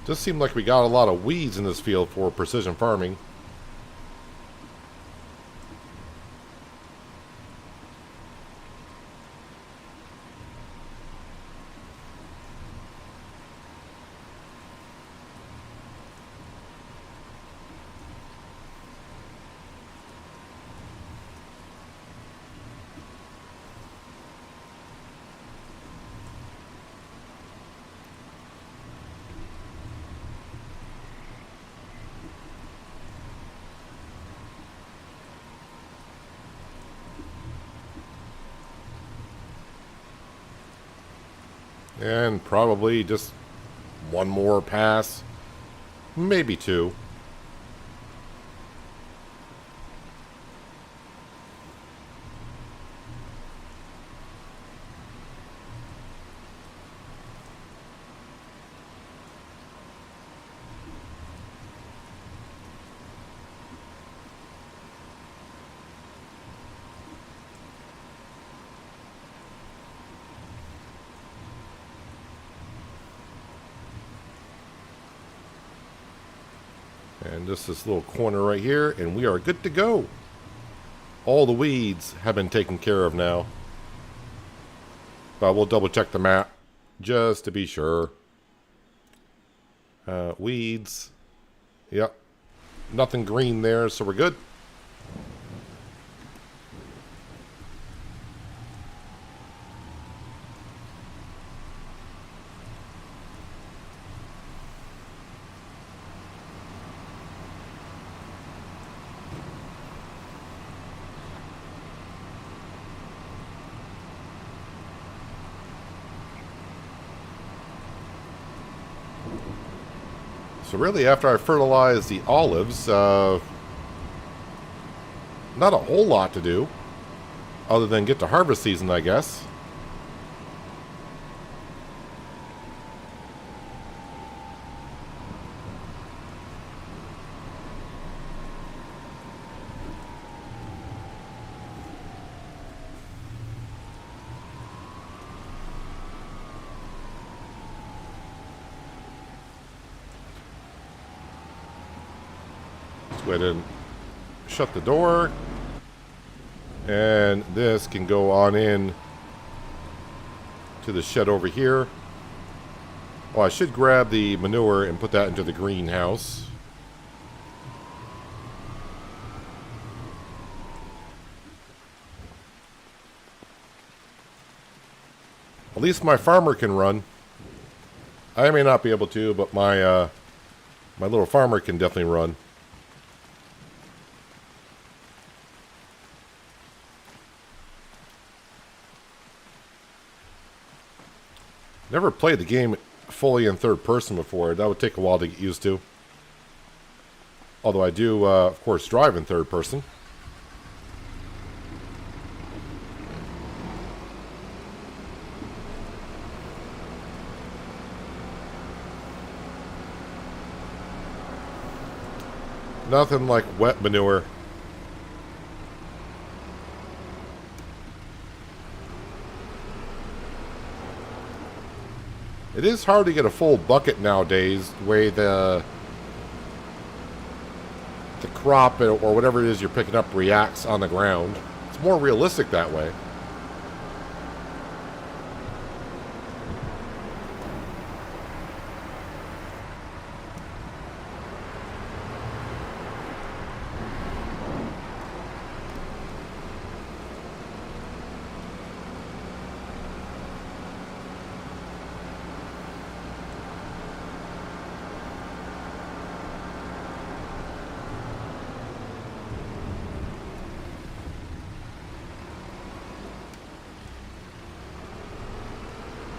Just seemed like we got a lot of weeds in this field for precision farming. And probably just one more pass. Maybe two. And just this little corner right here, and we are good to go. All the weeds have been taken care of now. But we'll double check the map just to be sure. Weeds. Yep. Nothing green there, so we're good. So really, after I fertilize the olives, not a whole lot to do, other than get to harvest season, I guess. Let's go ahead and shut the door. And this can go on in to the shed over here. Oh, I should grab the manure and put that into the greenhouse. At least my farmer can run. I may not be able to, but my my little farmer can definitely run. Never played the game fully in third person before. That would take a while to get used to. Although I do, of course, drive in third person. Nothing like wet manure. It is hard to get a full bucket nowadays, the way the crop or whatever it is you're picking up reacts on the ground. It's more realistic that way.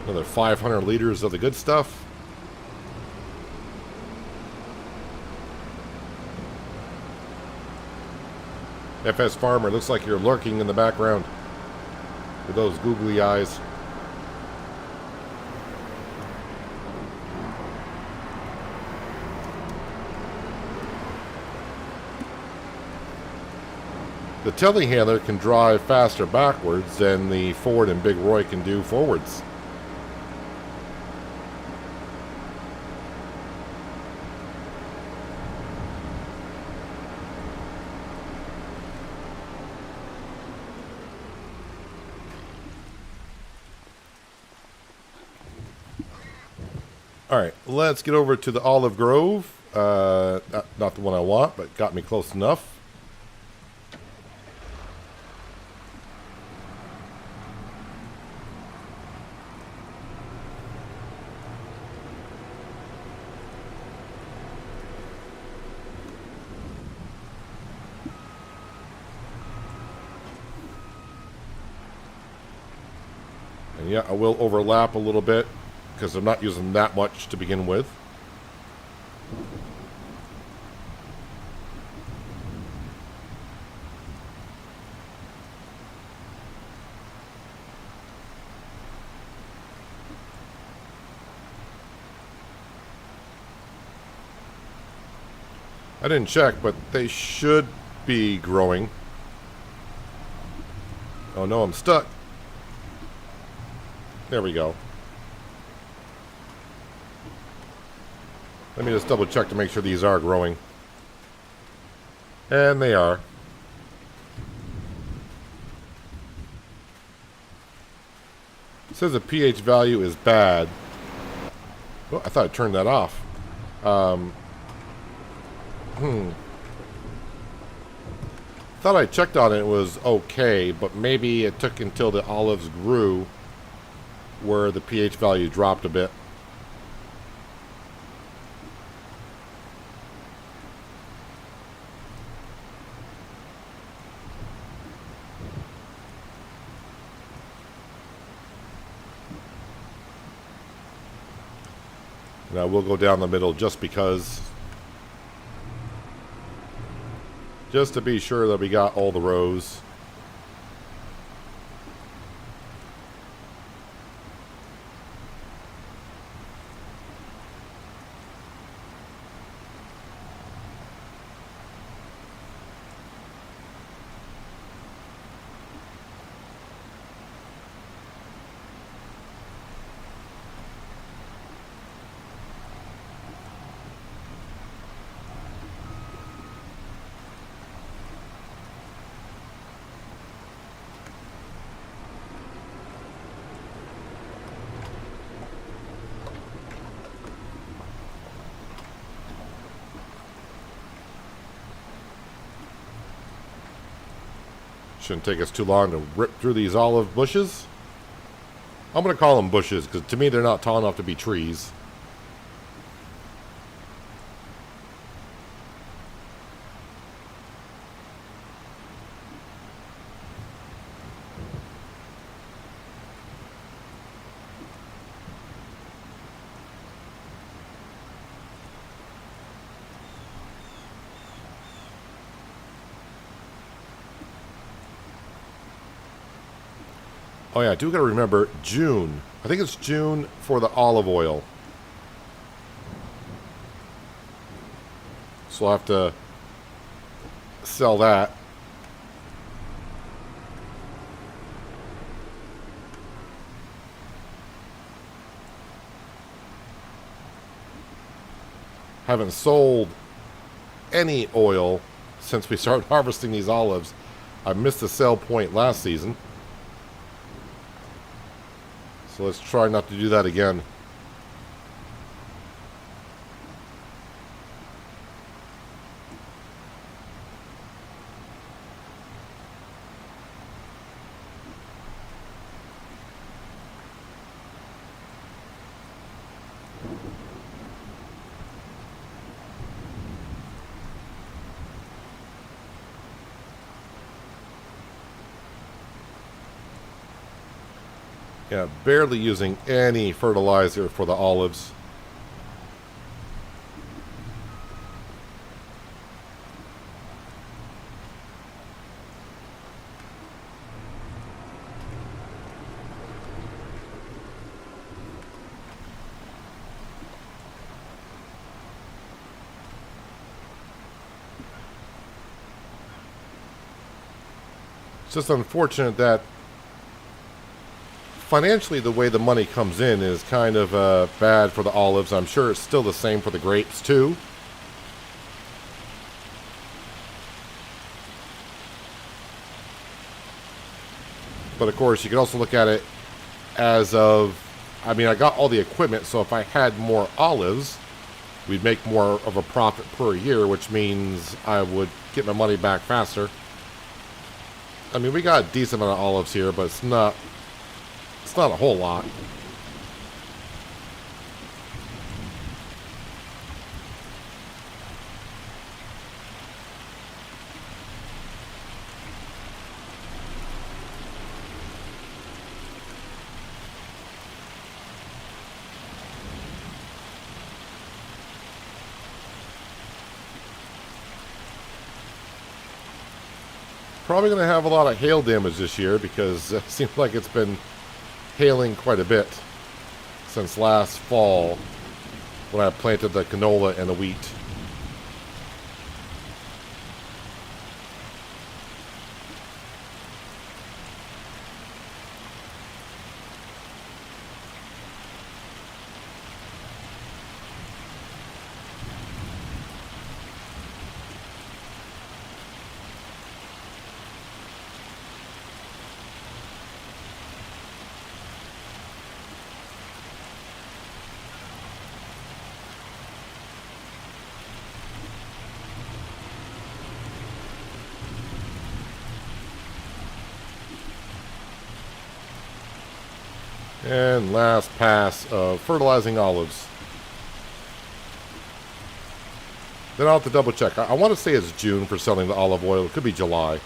Another 500 liters of the good stuff. FS Farmer, looks like you're lurking in the background with those googly eyes. The telehandler can drive faster backwards than the Ford and Big Roy can do forwards. Alright, let's get over to the olive grove. Not the one I want, but got me close enough. And yeah, I will overlap a little bit, because I'm not using that much to begin with. I didn't check, but they should be growing. Oh no, I'm stuck. There we go. Let me just double check to make sure these are growing. And they are. It says the pH value is bad. Oh, I thought I turned that off. Thought I checked on it, it was okay, but maybe it took until the olives grew where the pH value dropped a bit. And I will go down the middle just because. Just to be sure that we got all the rows. Shouldn't take us too long to rip through these olive bushes. I'm going to call them bushes because to me they're not tall enough to be trees. Oh yeah, I do got to remember June. I think it's June for the olive oil. So I'll have to sell that. Haven't sold any oil since we started harvesting these olives. I missed the sell point last season. So let's try not to do that again. Yeah, barely using any fertilizer for the olives. It's just unfortunate that financially, the way the money comes in is kind of bad for the olives. I'm sure it's still the same for the grapes, too. But, of course, you can also look at it as of... I mean, I got all the equipment, so if I had more olives, we'd make more of a profit per year, which means I would get my money back faster. I mean, we got a decent amount of olives here, but it's not a whole lot. Probably going to have a lot of hail damage this year because it seems like it's been hailing quite a bit since last fall when I planted the canola and the wheat. And last pass of fertilizing olives. Then I'll have to double check. I want to say it's June for selling the olive oil. It could be July.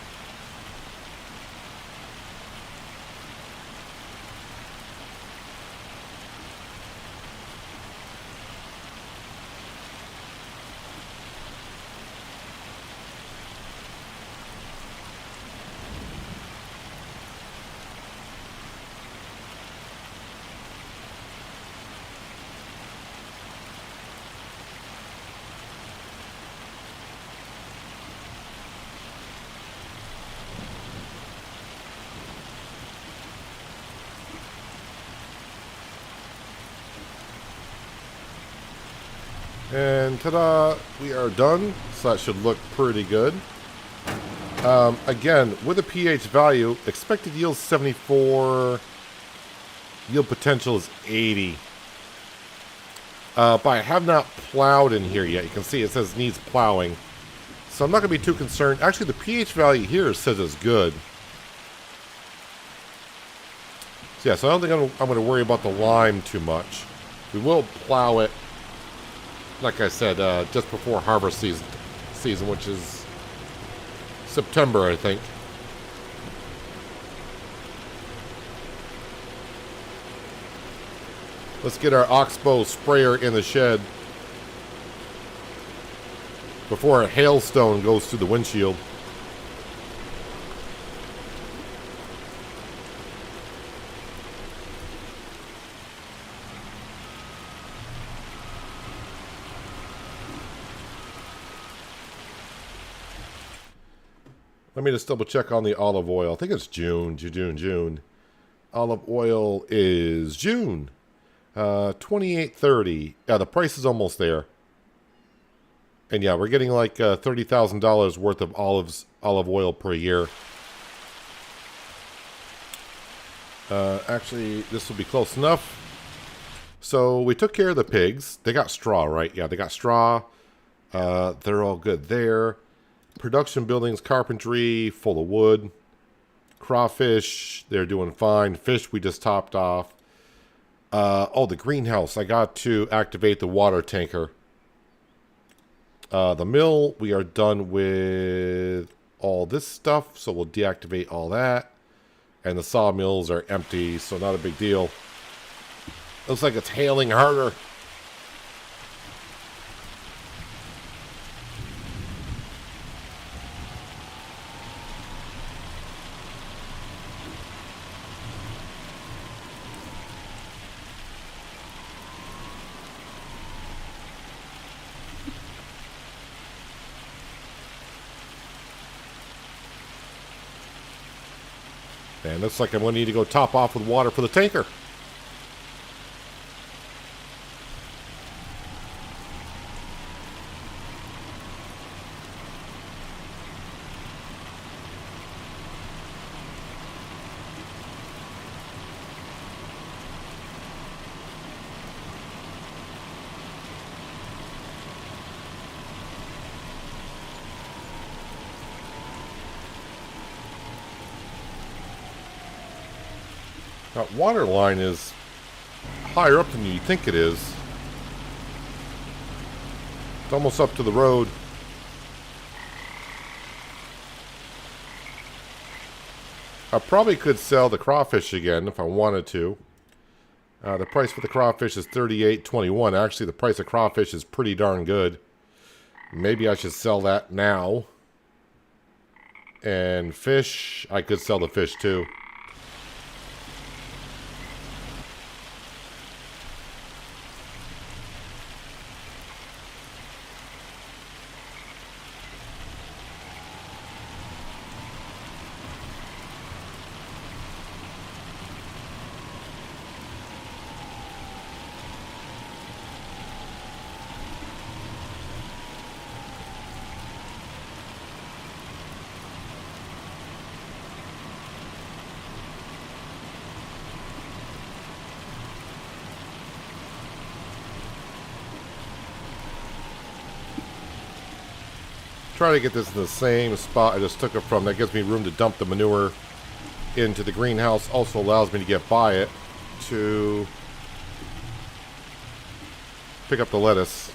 And ta-da, we are done. So that should look pretty good. Again, with a pH value, expected yield is 74, yield potential is 80. But I have not plowed in here yet. You can see it says needs plowing. So I'm not going to be too concerned. Actually, the pH value here says it's good. So yeah, so I don't think I'm going to worry about the lime too much. We will plow it, like I said, just before harvest season, which is September, I think. Let's get our Oxbow sprayer in the shed before a hailstone goes through the windshield. Let me just double check on the olive oil. I think it's June. Olive oil is June. 28.30. Yeah, the price is almost there. And yeah, we're getting like $30,000 worth of olive oil per year. Actually, this will be close enough. So we took care of the pigs. They got straw, right? Yeah, they got straw. They're all good there. Production buildings, carpentry, full of wood. Crawfish, they're doing fine. Fish, we just topped off. Oh, the greenhouse. I got to activate the water tanker. The mill, we are done with all this stuff, so we'll deactivate all that. And the sawmills are empty, so not a big deal. Looks like it's hailing harder. And looks like I'm going to need to go top off with water for the tanker. That water line is higher up than you think it is. It's almost up to the road. I probably could sell the crawfish again if I wanted to. The price for the crawfish is $38.21. Actually, the price of crawfish is pretty darn good. Maybe I should sell that now. And fish, I could sell the fish too. Try to get this in the same spot I just took it from. That gives me room to dump the manure into the greenhouse. Also allows me to get by it to pick up the lettuce.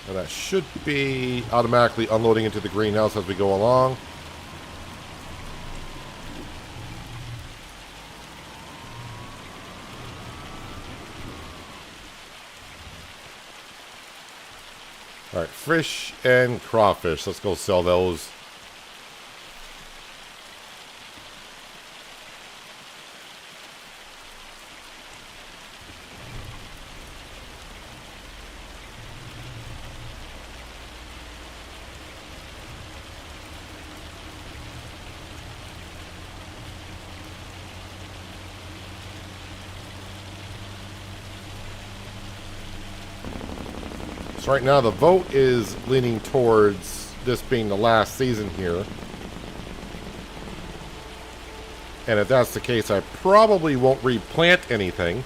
And that should be automatically unloading into the greenhouse as we go along. Alright, fish and crawfish. Let's go sell those. So right now the vote is leaning towards this being the last season here. And if that's the case, I probably won't replant anything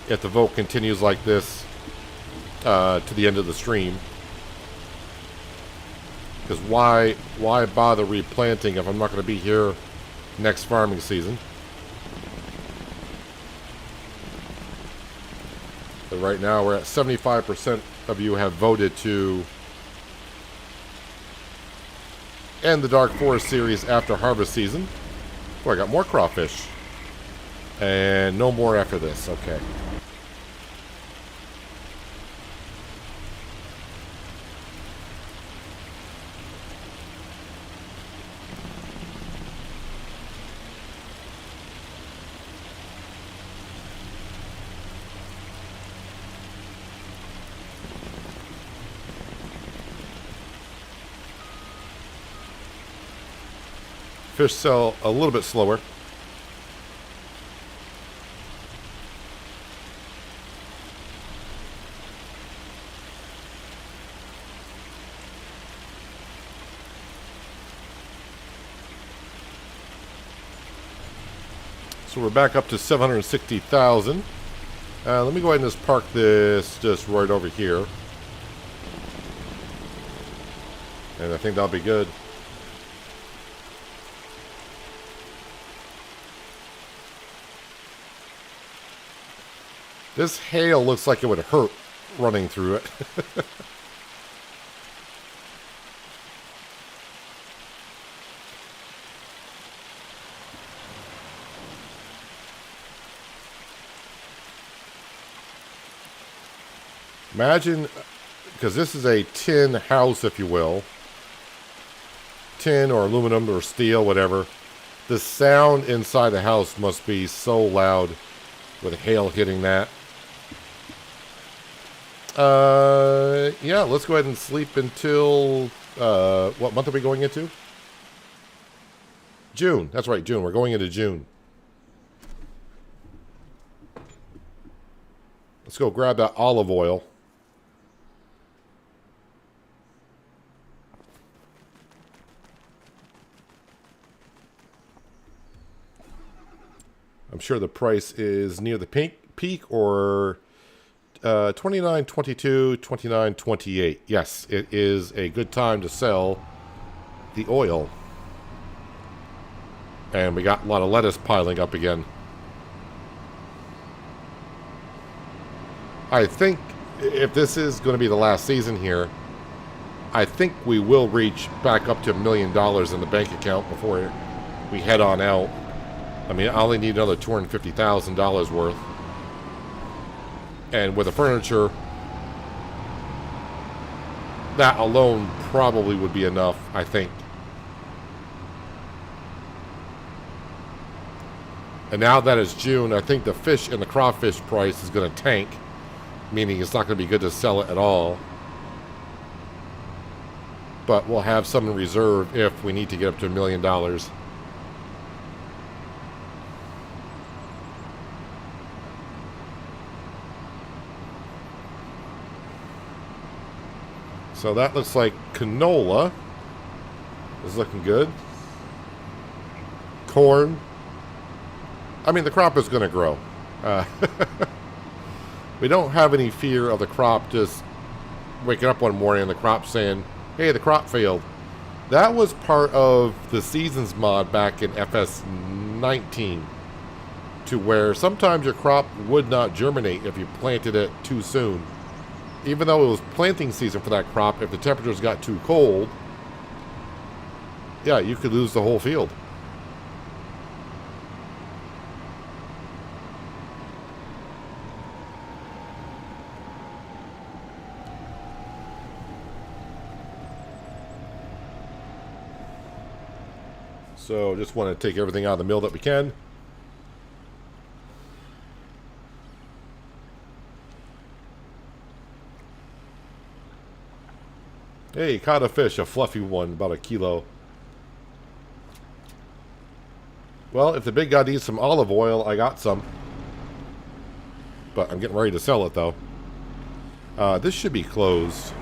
if the vote continues like this to the end of the stream. Because why bother replanting if I'm not going to be here next farming season? But right now we're at 75% of you have voted to end the Dark Forest series after harvest season. Oh, I got more crawfish. And no more after this. Okay. Fish sell a little bit slower. So we're back up to 760,000. Let me go ahead and just park this just right over here. And I think that'll be good. This hail looks like it would hurt running through it. Imagine, because this is a tin house, if you will. Tin or aluminum or steel, whatever. The sound inside the house must be so loud with hail hitting that. Yeah, let's go ahead and sleep until, what month are we going into? June. That's right, June. We're going into June. Let's go grab that olive oil. I'm sure the price is near the peak or 29.22, 29.28. Yes, it is a good time to sell the oil. And we got a lot of lettuce piling up again. I think if this is going to be the last season here, I think we will reach back up to $1 million in the bank account before we head on out. I mean, I only need another $250,000 worth. And with the furniture, that alone probably would be enough, I think. And now that it's June, I think the fish and the crawfish price is going to tank, meaning it's not going to be good to sell it at all. But we'll have some in reserve if we need to get up to $1 million. So that looks like canola is looking good. Corn. I mean, the crop is going to grow. We don't have any fear of the crop just waking up one morning and the crop saying, hey, the crop failed. That was part of the seasons mod back in FS19, to where sometimes your crop would not germinate if you planted it too soon. Even though it was planting season for that crop, if the temperatures got too cold, yeah, you could lose the whole field. So just want to take everything out of the mill that we can. Hey, caught a fish, a fluffy one, about 1 kilo. Well, if the big guy needs some olive oil, I got some. But I'm getting ready to sell it, though. This should be closed.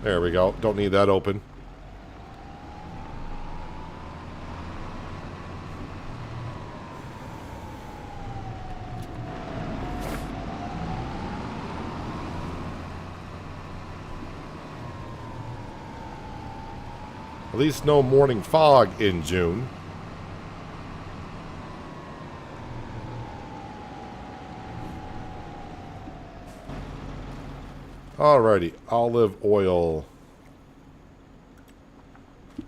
There we go. Don't need that open. At least no morning fog in June. Alrighty, olive oil.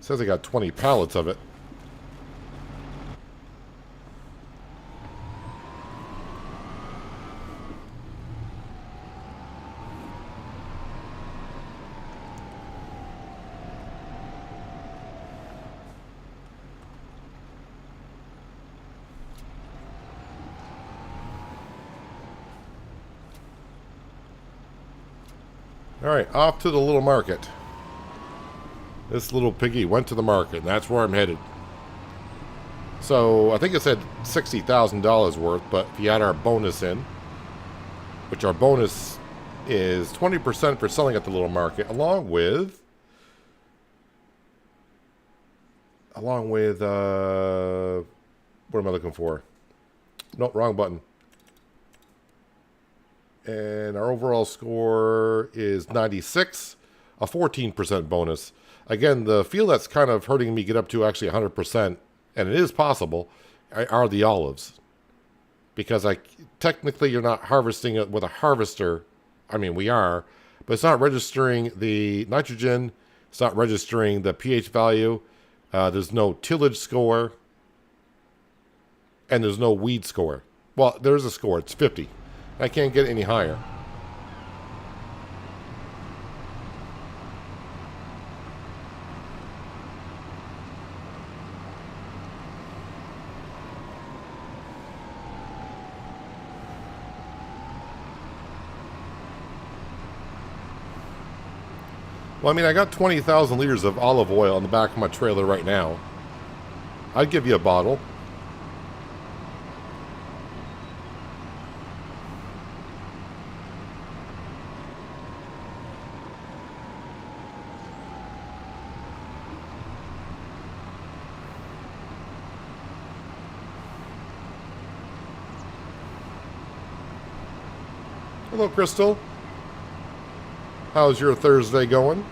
Says I got 20 pallets of it. Alright, off to the little market. This little piggy went to the market, and that's where I'm headed. So, I think it said $60,000 worth, but if you add our bonus in, which our bonus is 20% for selling at the little market, along with, what am I looking for? Nope, wrong button. And our overall score is 96, a 14% bonus. Again, the field that's kind of hurting me get up to actually 100%, and it is possible, are the olives. Because technically you're not harvesting it with a harvester. I mean, we are, but it's not registering the nitrogen. It's not registering the pH value. There's no tillage score. And there's no weed score. Well, there's a score. It's 50. I can't get any higher. Well, I mean, I got 20,000 liters of olive oil on the back of my trailer right now. I'd give you a bottle. Hello, Crystal. How's your Thursday going?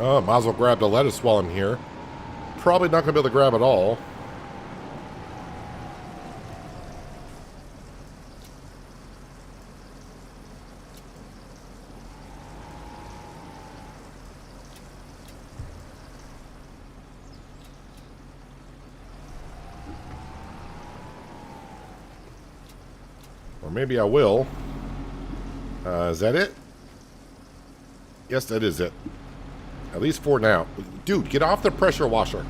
Oh, might as well grab the lettuce while I'm here. Probably not going to be able to grab it all. Or maybe I will. Is that it? Yes, that is it. At least for now. Dude, get off the pressure washer.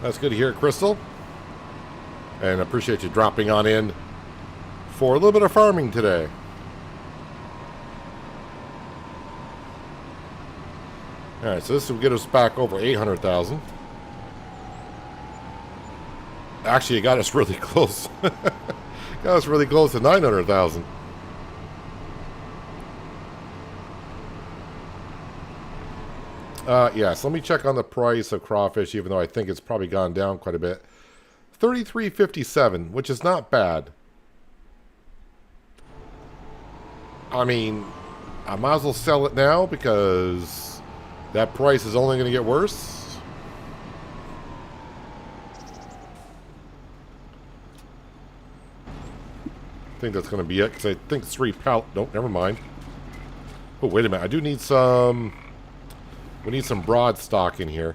That's good to hear, Crystal. And I appreciate you dropping on in for a little bit of farming today. Alright, so this will get us back over 800,000. Actually, it got us really close. Got us really close to 900,000. Yeah, so let me check on the price of crawfish, even though I think it's probably gone down quite a bit. $33.57, which is not bad. I mean, I might as well sell it now because that price is only going to get worse. I think that's going to be it because I think 3 pallet. Nope, never mind. Oh, wait a minute. I do need some. We need some broad stock in here.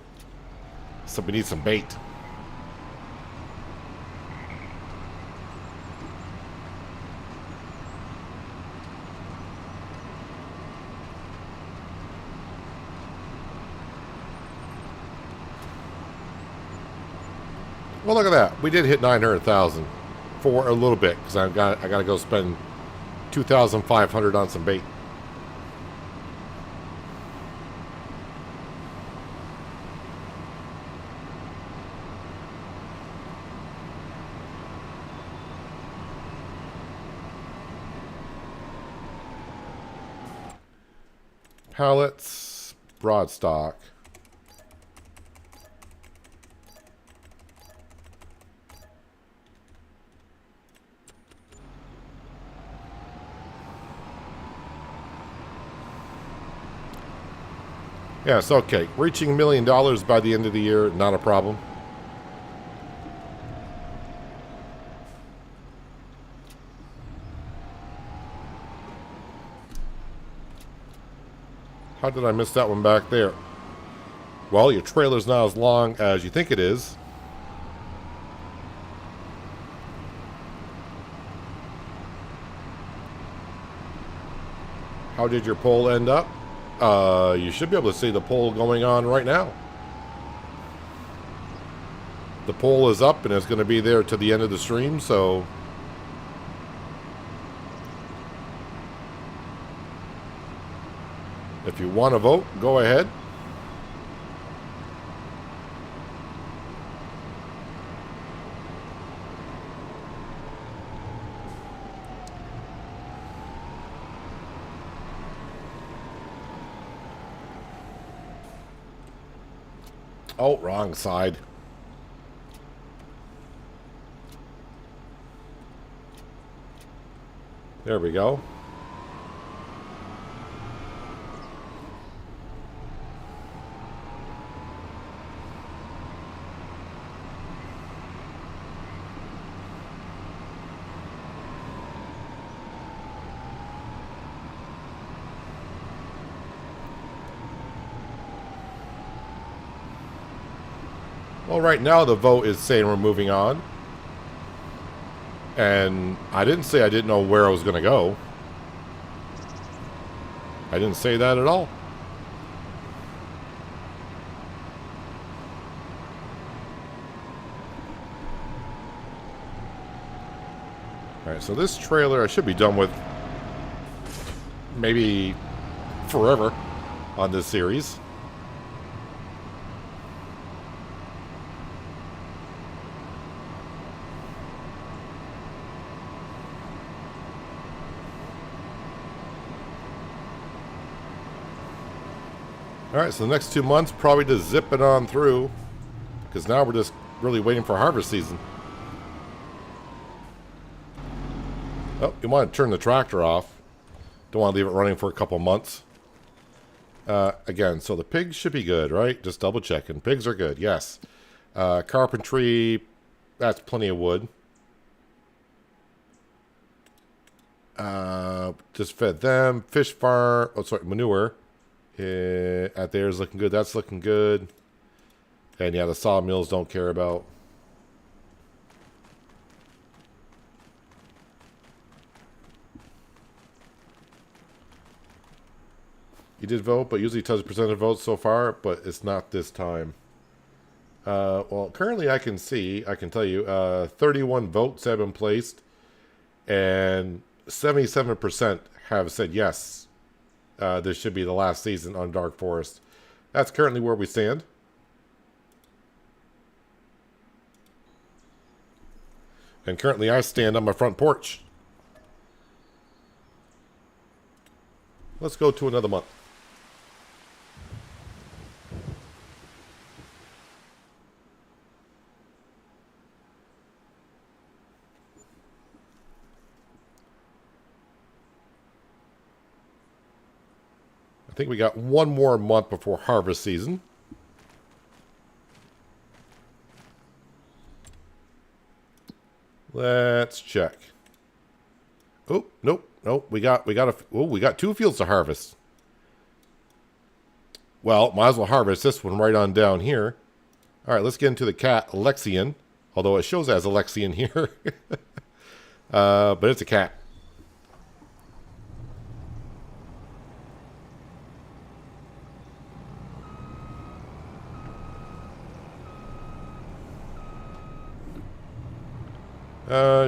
So we need some bait. Well, look at that. We did hit 900,000 for a little bit because I got to go spend 2,500 on some bait. Pallets, broadstock. Yes, okay. Reaching $1 million by the end of the year, not a problem. How did I miss that one back there? Well, your trailer's not as long as you think it is. How did your poll end up? You should be able to see the poll going on right now. The poll is up and it's going to be there to the end of the stream, so... if you want to vote, go ahead. Oh, wrong side. There we go. Well, right now the vote is saying we're moving on. And I didn't say I didn't know where I was going to go. I didn't say that at all. Alright, so this trailer I should be done with maybe forever on this series. Alright, so the next 2 months, probably just zip it on through. Because now we're just really waiting for harvest season. Oh, you want to turn the tractor off. Don't want to leave it running for a couple months. Again, so the pigs should be good, right? Just double checking. Pigs are good, yes. Carpentry, that's plenty of wood. Just fed them. Fish farm, oh sorry, manure. At there's looking good. That's looking good. And yeah, the sawmills don't care about. You did vote, but usually tells percentage of votes so far, but it's not this time. Well, currently I can tell you, 31 votes have been placed, and 77% have said yes. This should be the last season on Dark Forest. That's currently where we stand. And currently I stand on my front porch. Let's go to another month. I think we got one more month before harvest season. Let's check. Oh, nope. We got 2 fields to harvest. Well, might as well harvest this one right on down here. All right, let's get into the cat Alexian, although it shows as Alexian here. But it's a cat.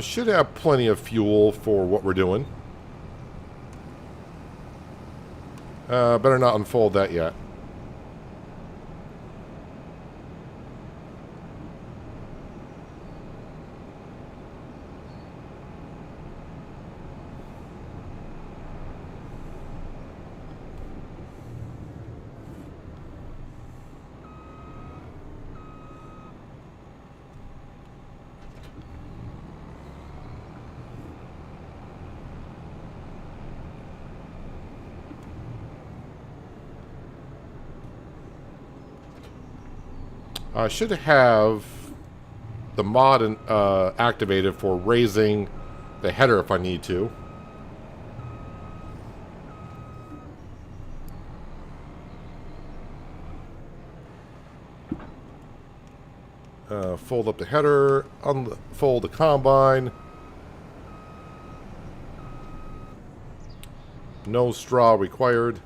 Should have plenty of fuel for what we're doing. Better not unfold that yet. I should have the mod activated for raising the header if I need to. Fold up the header, unfold the combine. No straw required.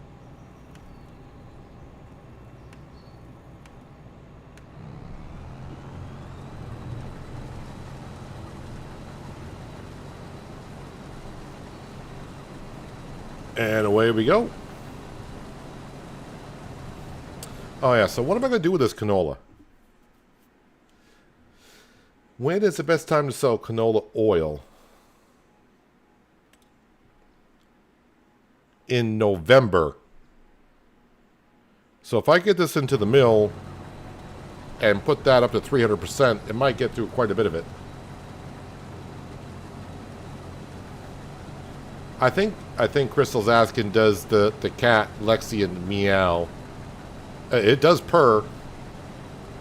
And away we go. Oh yeah, so what am I going to do with this canola? When is the best time to sell canola oil? In November. So if I get this into the mill and put that up to 300%, it might get through quite a bit of it. I think Crystal's asking, does the cat Lexian meow? It does purr.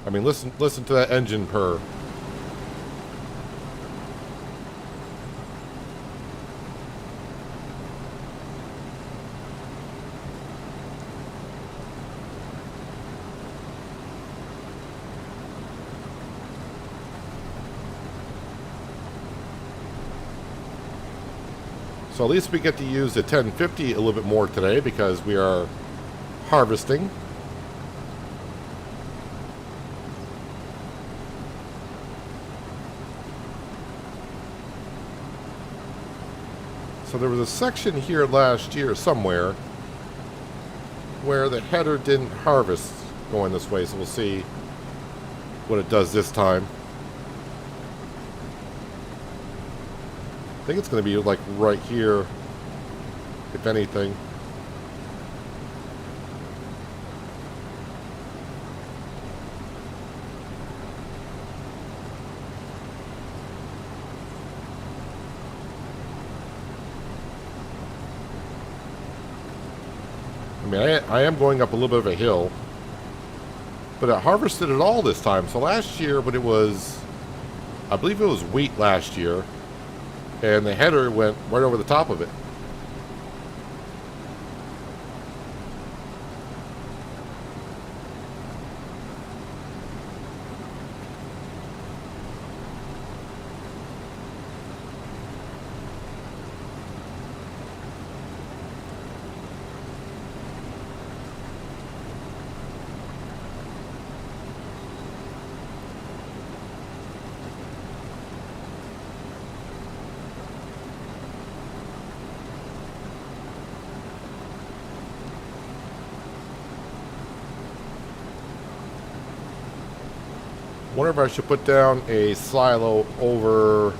I mean, listen to that engine purr. So at least we get to use the 1050 a little bit more today because we are harvesting. So there was a section here last year somewhere where the header didn't harvest going this way, so we'll see what it does this time. I think it's going to be like right here, if anything. I mean, I am going up a little bit of a hill, but it harvested it all this time. So last year, when it was, I believe it was wheat last year, and the header went right over the top of it. Wonder if I should put down a silo over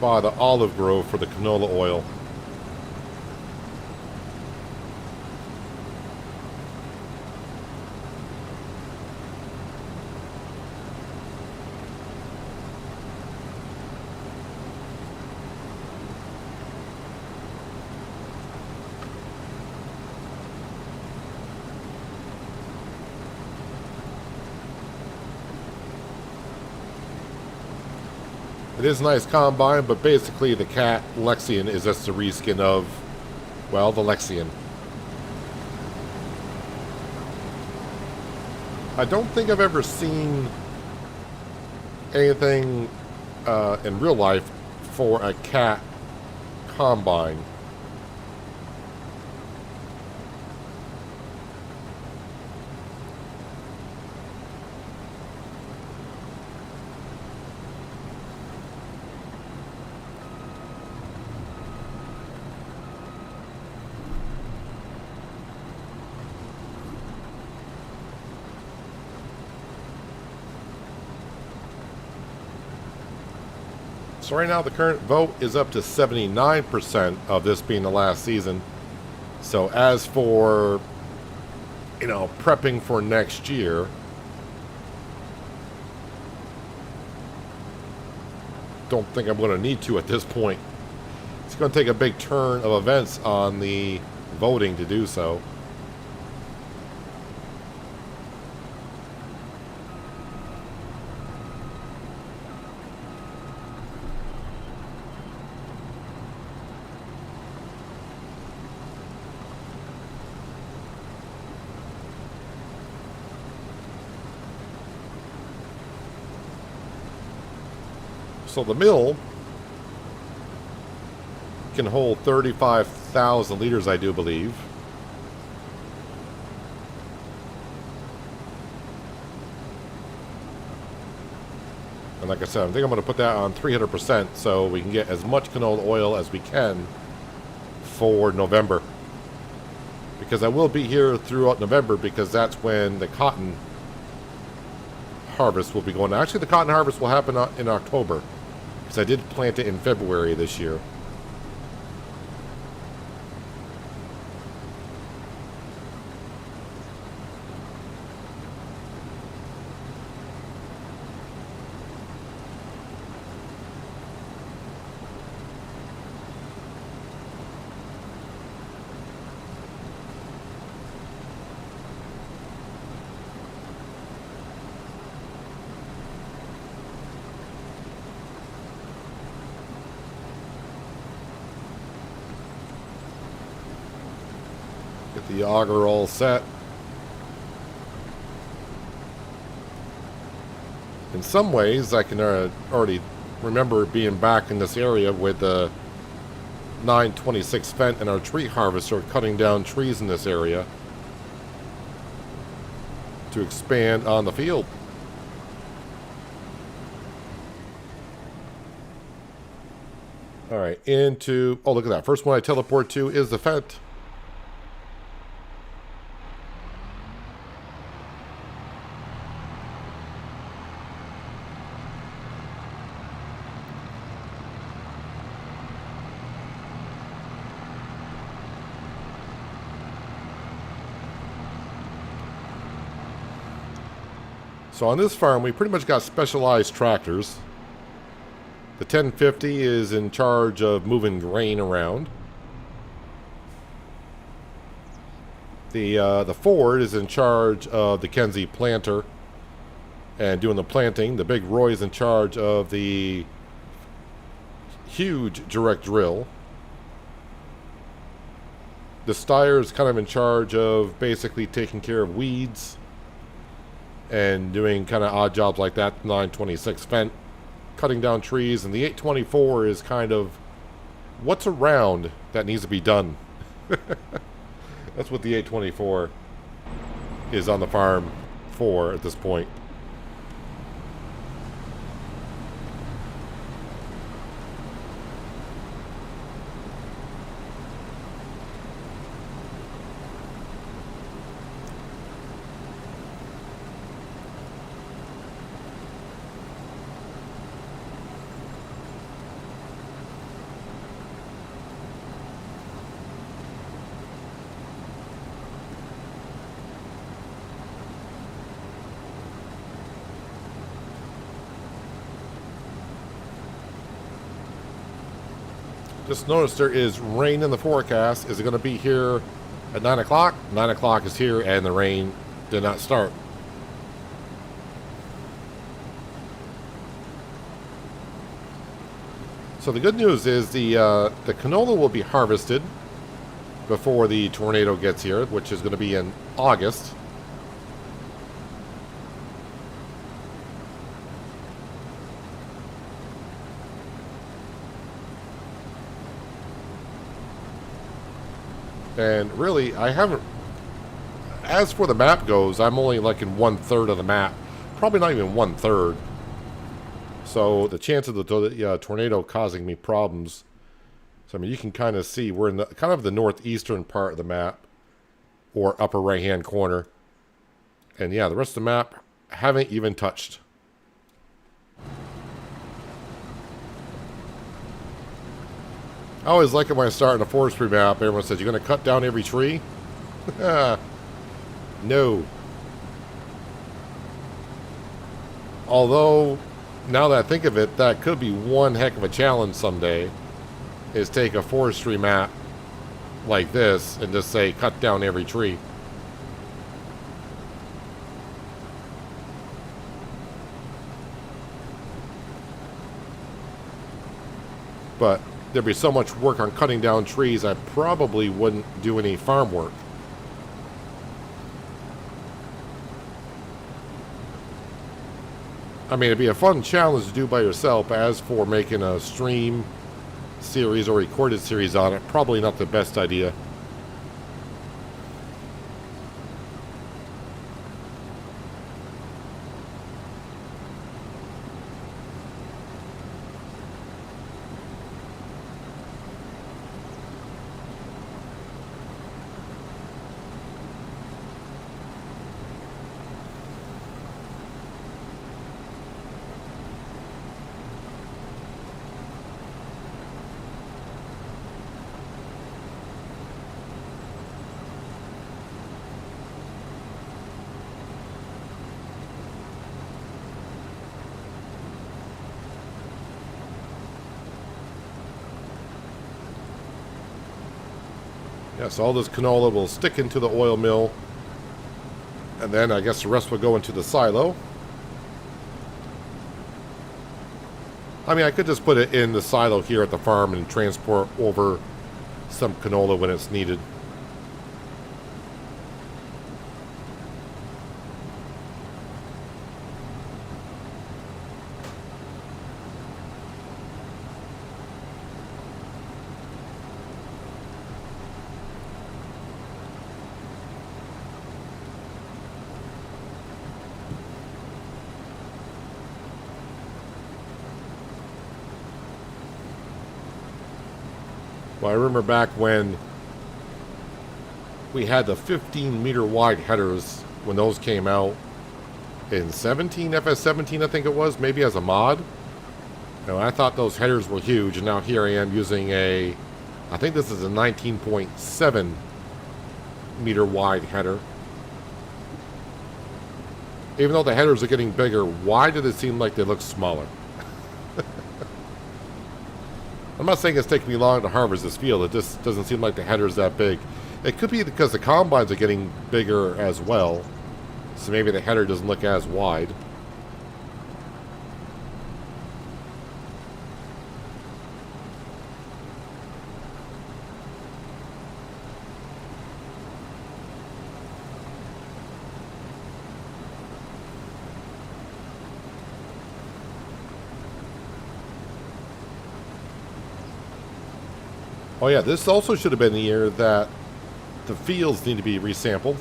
by the olive grove for the canola oil. It is a nice combine, but basically the cat Lexian is just a reskin of, well, the Lexian. I don't think I've ever seen anything in real life for a cat combine. So right now the current vote is up to 79% of this being the last season. So as for, prepping for next year, don't think I'm going to need to at this point. It's going to take a big turn of events on the voting to do so. So the mill can hold 35,000 liters, I do believe. And like I said, I think I'm going to put that on 300% so we can get as much canola oil as we can for November. Because I will be here throughout November because that's when the cotton harvest will be going. Actually, the cotton harvest will happen in October because I did plant it in February this year. Get the auger all set. In some ways, I can already remember being back in this area with the 926 Fendt and our tree harvester cutting down trees in this area to expand on the field. All right, oh, look at that. First one I teleport to is the Fendt. So on this farm, we pretty much got specialized tractors. The 1050 is in charge of moving grain around. The Ford is in charge of the Kenzie planter and doing the planting. The Big Roy is in charge of the huge direct drill. The Steyr is kind of in charge of basically taking care of weeds and doing kind of odd jobs like that. 926 Fendt, cutting down trees, and the 824 is kind of what's around that needs to be done. That's what the 824 is on the farm for at this point. Just notice there is rain in the forecast. Is it going to be here at 9 o'clock? 9 o'clock is here and the rain did not start. So the good news is the canola will be harvested before the tornado gets here, which is going to be in August. And really, I haven't... As for the map goes, I'm only like in 1/3 of the map. Probably not even 1/3. So the chance of the tornado causing me problems... So, I mean, you can kind of see we're in the kind of the northeastern part of the map. Or upper right-hand corner. And yeah, the rest of the map haven't even touched. I always like it when I start in a forestry map. Everyone says, you're going to cut down every tree? No. Although, now that I think of it, that could be one heck of a challenge someday, is take a forestry map like this and just say, cut down every tree. But there'd be so much work on cutting down trees, I probably wouldn't do any farm work. I mean, it'd be a fun challenge to do by yourself. As for making a stream series or recorded series on it, probably not the best idea. Yes, all this canola will stick into the oil mill, and then I guess the rest will go into the silo. I mean, I could just put it in the silo here at the farm and transport over some canola when it's needed. Well, I remember back when we had the 15-meter wide headers, when those came out in 17, FS17 I think it was, maybe as a mod. I thought those headers were huge, and now here I am using I think this is a 19.7 meter wide header. Even though the headers are getting bigger, why did it seem like they look smaller? I'm not saying it's taking me long to harvest this field. It just doesn't seem like the header's that big. It could be because the combines are getting bigger as well, so maybe the header doesn't look as wide. Oh yeah, this also should have been the year that the fields need to be resampled.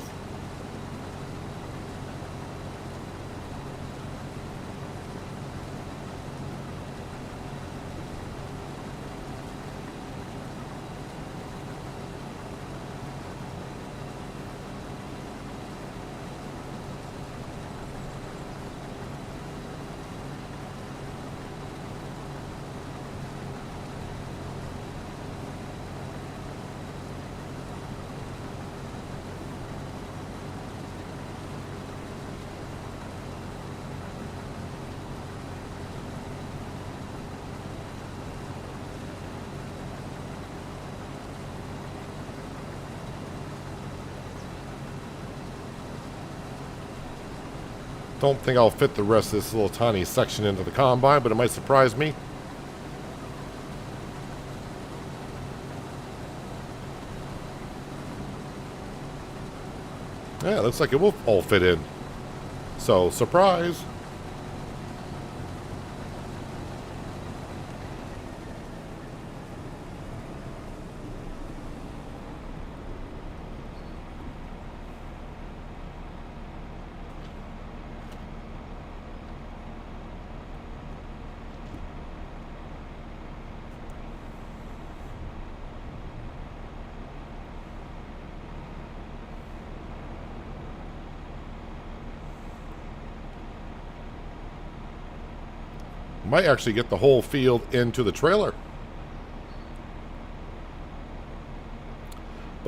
Don't think I'll fit the rest of this little tiny section into the combine, but it might surprise me. Yeah, looks like it will all fit in. So, surprise! Might actually get the whole field into the trailer.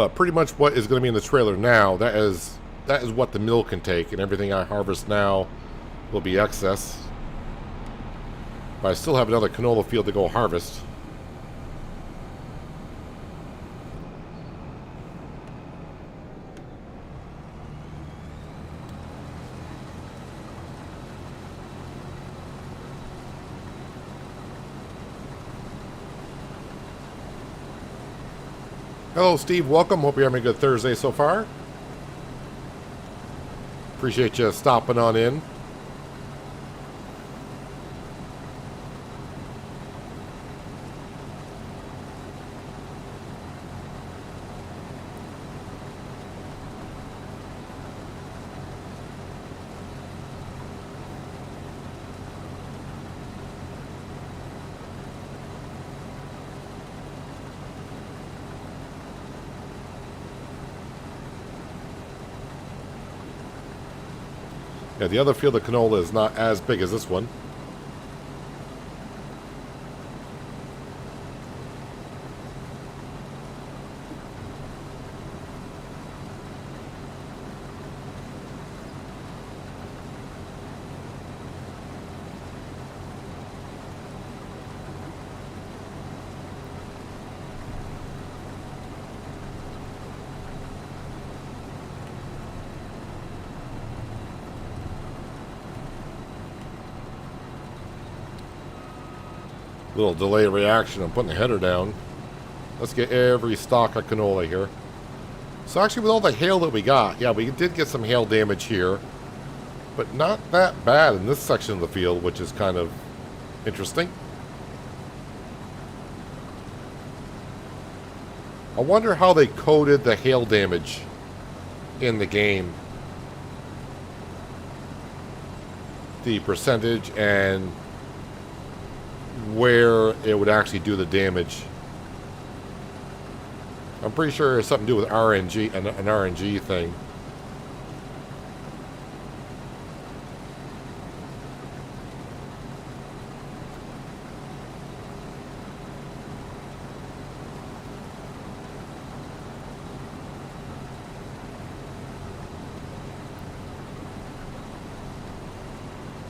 But pretty much what is going to be in the trailer now, that is what the mill can take, and everything I harvest now will be excess. But I still have another canola field to go harvest. Hello, Steve. Welcome. Hope you're having a good Thursday so far. Appreciate you stopping on in. Yeah, the other field of canola is not as big as this one. Little delay reaction. I'm putting the header down. Let's get every stalk of canola here. So actually, with all the hail that we got, yeah, we did get some hail damage here, but not that bad in this section of the field, which is kind of interesting. I wonder how they coded the hail damage in the game. The percentage and where it would actually do the damage. I'm pretty sure it's something to do with RNG, an RNG thing.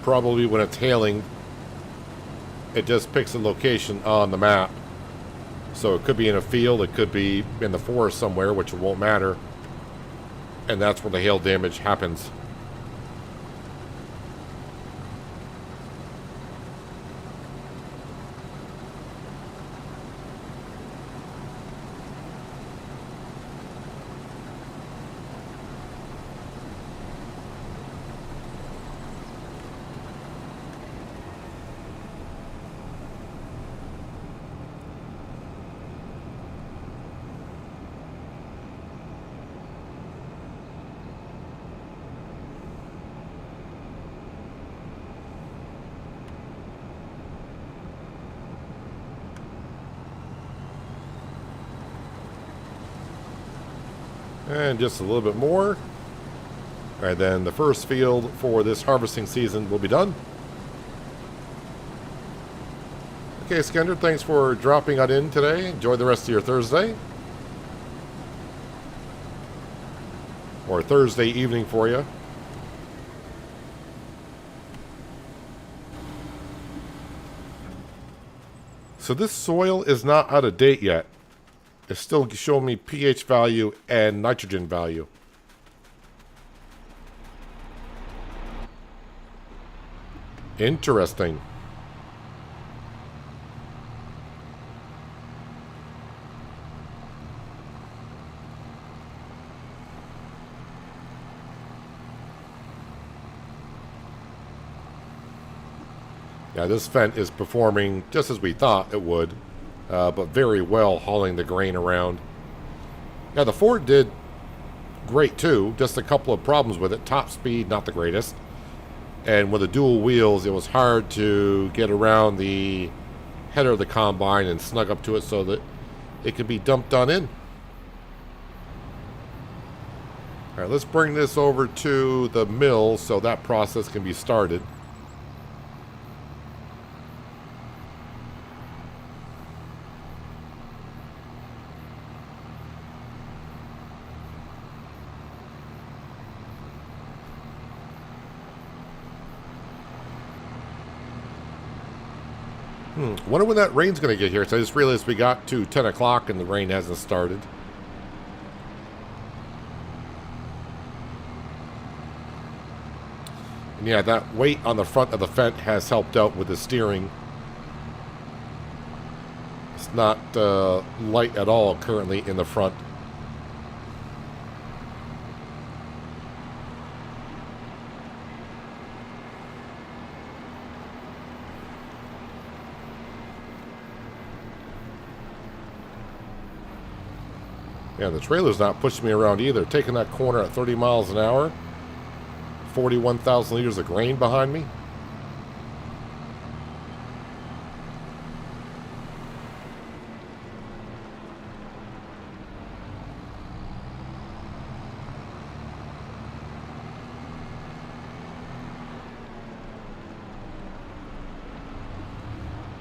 Probably when it's hailing, it just picks a location on the map. So it could be in a field, it could be in the forest somewhere, which won't matter. And that's where the hail damage happens. And just a little bit more. Alright, then the first field for this harvesting season will be done. Okay, Skender, thanks for dropping on in today. Enjoy the rest of your Thursday. Or Thursday evening for you. So this soil is not out of date yet. It's still showing me pH value and nitrogen value. Interesting. Yeah, this Fendt is performing just as we thought it would. But very well hauling the grain around. Now the Ford did great too, just a couple of problems with it. Top speed, not the greatest. And with the dual wheels, it was hard to get around the header of the combine and snug up to it so that it could be dumped on in. Alright, let's bring this over to the mill so that process can be started. Wonder when that rain's going to get here. So I just realized we got to 10 o'clock and the rain hasn't started. And yeah, that weight on the front of the Fendt has helped out with the steering. It's not light at all currently in the front. Yeah, the trailer's not pushing me around either. Taking that corner at 30 miles an hour. 41,000 liters of grain behind me.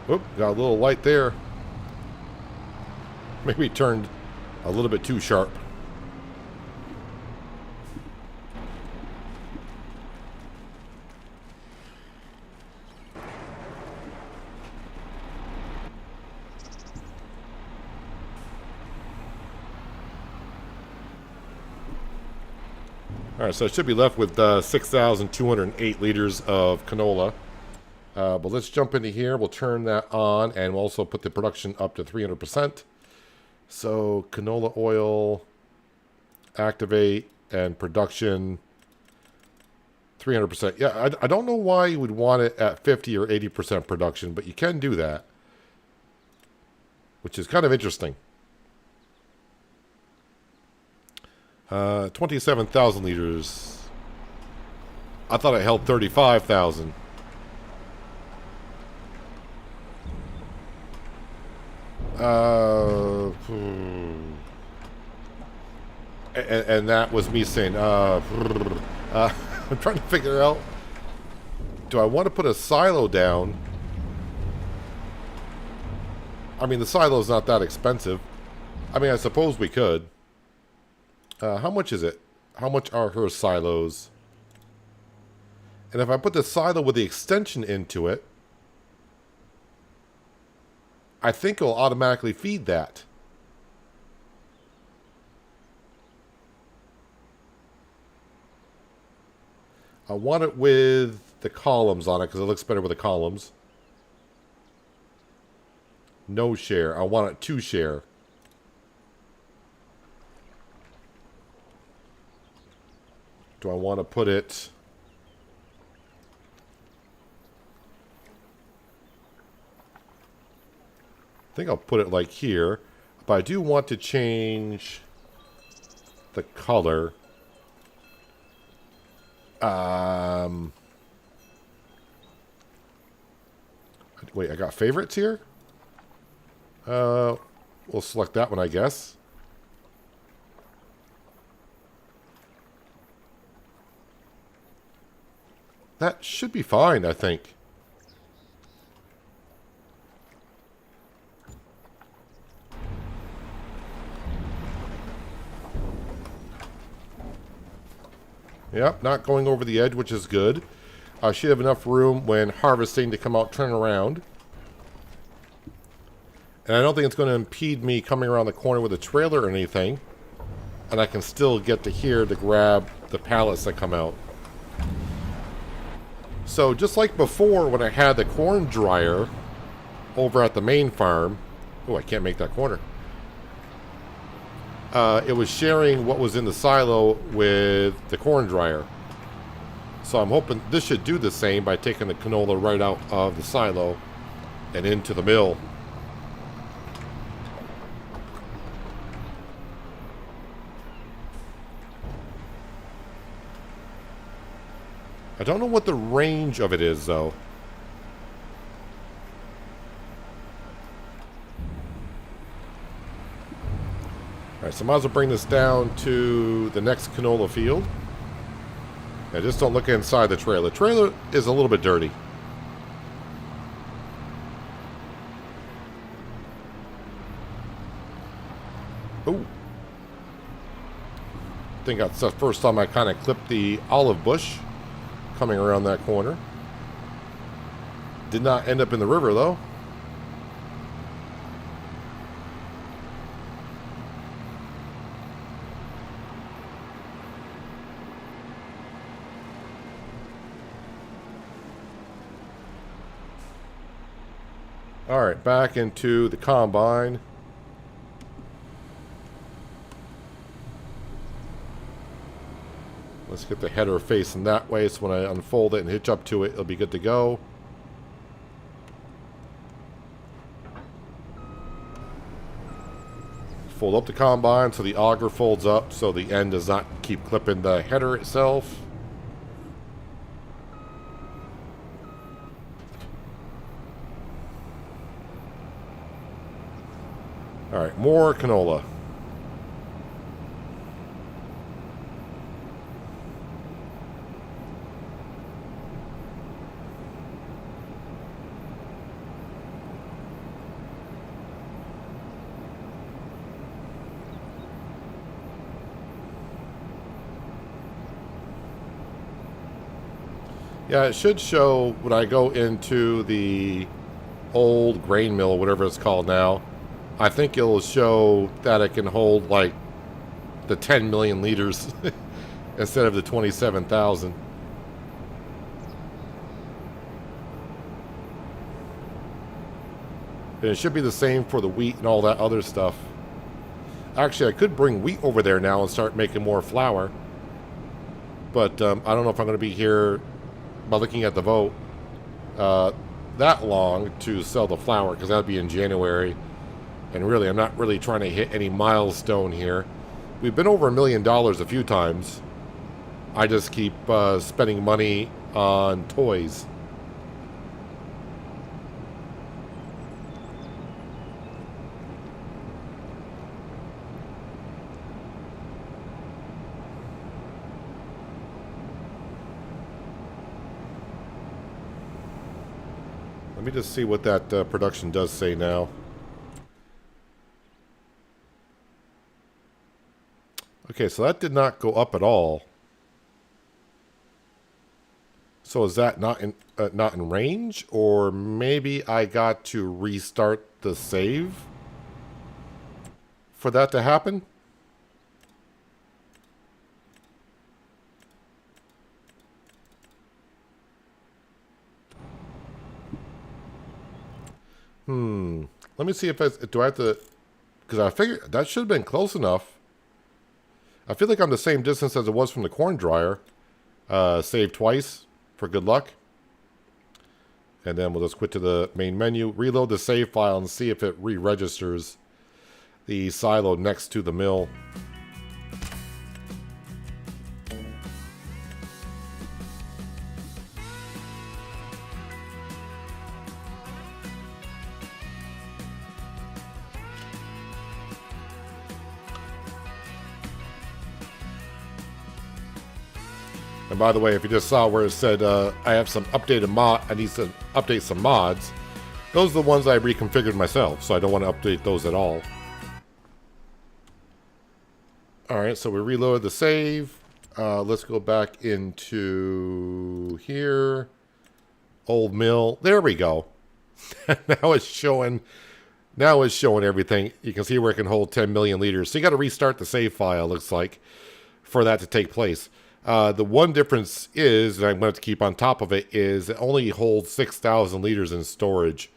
Oop, got a little light there. Maybe turned a little bit too sharp. All right, so I should be left with 6,208 liters of canola. But let's jump into here. We'll turn that on, and we'll also put the production up to 300%. So canola oil, activate, and production 300%. Yeah, I don't know why you would want it at 50 or 80% production, but you can do that, which is kind of interesting. 27,000 liters. I thought it held 35,000. And that was me saying, I'm trying to figure out, do I want to put a silo down? I mean, the silo's not that expensive. I mean, I suppose we could. How much is it? How much are her silos? And if I put the silo with the extension into it, I think it'll automatically feed that. I want it with the columns on it because it looks better with the columns. No share. I want it to share. Do I want to put it... I think I'll put it like here, but I do want to change the color. Wait, I got favorites here? We'll select that one, I guess. That should be fine, I think. Yep, not going over the edge, which is good. I should have enough room when harvesting to come out, turn around. And I don't think it's going to impede me coming around the corner with a trailer or anything. And I can still get to here to grab the pallets that come out. So just like before when I had the corn dryer over at the main farm. Oh, I can't make that corner. It was sharing what was in the silo with the corn dryer. So I'm hoping this should do the same by taking the canola right out of the silo and into the mill. I don't know what the range of it is, though. Alright, so I might as well bring this down to the next canola field. Now, just don't look inside the trailer. The trailer is a little bit dirty. Oh. I think that's the first time I kind of clipped the olive bush coming around that corner. Did not end up in the river, though. Alright, back into the combine. Let's get the header facing that way so when I unfold it and hitch up to it, it'll be good to go. Fold up the combine so the auger folds up so the end does not keep clipping the header itself. Alright, more canola. Yeah, it should show when I go into the old grain mill, whatever it's called now. I think it'll show that it can hold like the 10 million liters instead of the 27,000. And it should be the same for the wheat and all that other stuff. Actually, I could bring wheat over there now and start making more flour. But I don't know if I'm going to be here, by looking at the vote, that long to sell the flour, because that would be in January. And really, I'm not really trying to hit any milestone here. We've been over $1 million a few times. I just keep spending money on toys. Let me just see what that production does say now. Okay, so that did not go up at all. So is that not in range, or maybe I got to restart the save for that to happen? Let me see if do I have to, because I figured that should have been close enough. I feel like I'm the same distance as it was from the corn dryer. Save twice for good luck. And then we'll just quit to the main menu, reload the save file, and see if it re-registers the silo next to the mill. And by the way, if you just saw where it said I have some updated I need to update some mods, those are the ones I reconfigured myself, so I don't want to update those at all. Alright, so we reload the save. Let's go back into here. Old mill. There we go. Now it's showing everything. You can see where it can hold 10 million liters. So you got to restart the save file, looks like, for that to take place. The one difference is, and I'm going to have to keep on top of it, is it only holds 6,000 liters in storage.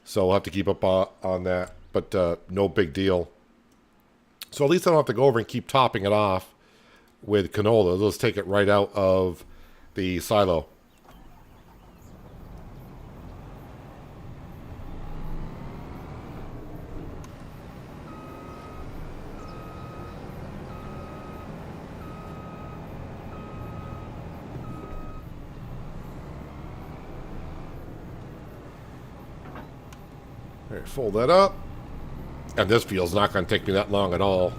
So I'll have to keep up on that, but no big deal. So at least I don't have to go over and keep topping it off with canola. Let's take it right out of the silo. All right, fold that up. And this field's not going to take me that long at all.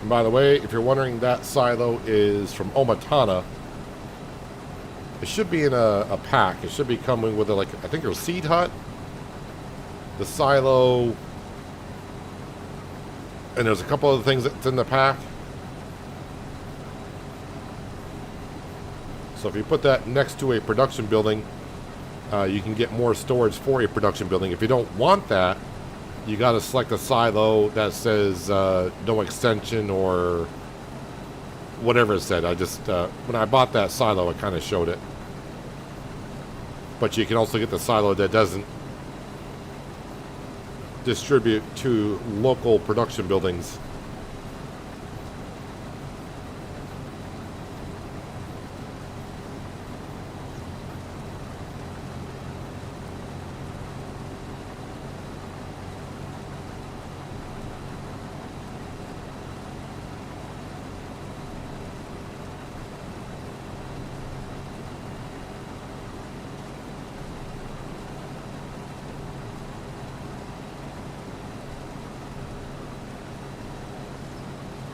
And by the way, if you're wondering, that silo is from Omatana. It should be in a pack. It should be coming with I think there's a seed hut, the silo, and there's a couple other things that's in the pack. So if you put that next to a production building, you can get more storage for a production building. If you don't want that, you got to select a silo that says no extension or whatever it said. I just when I bought that silo, it kind of showed it. But you can also get the silo that doesn't distribute to local production buildings.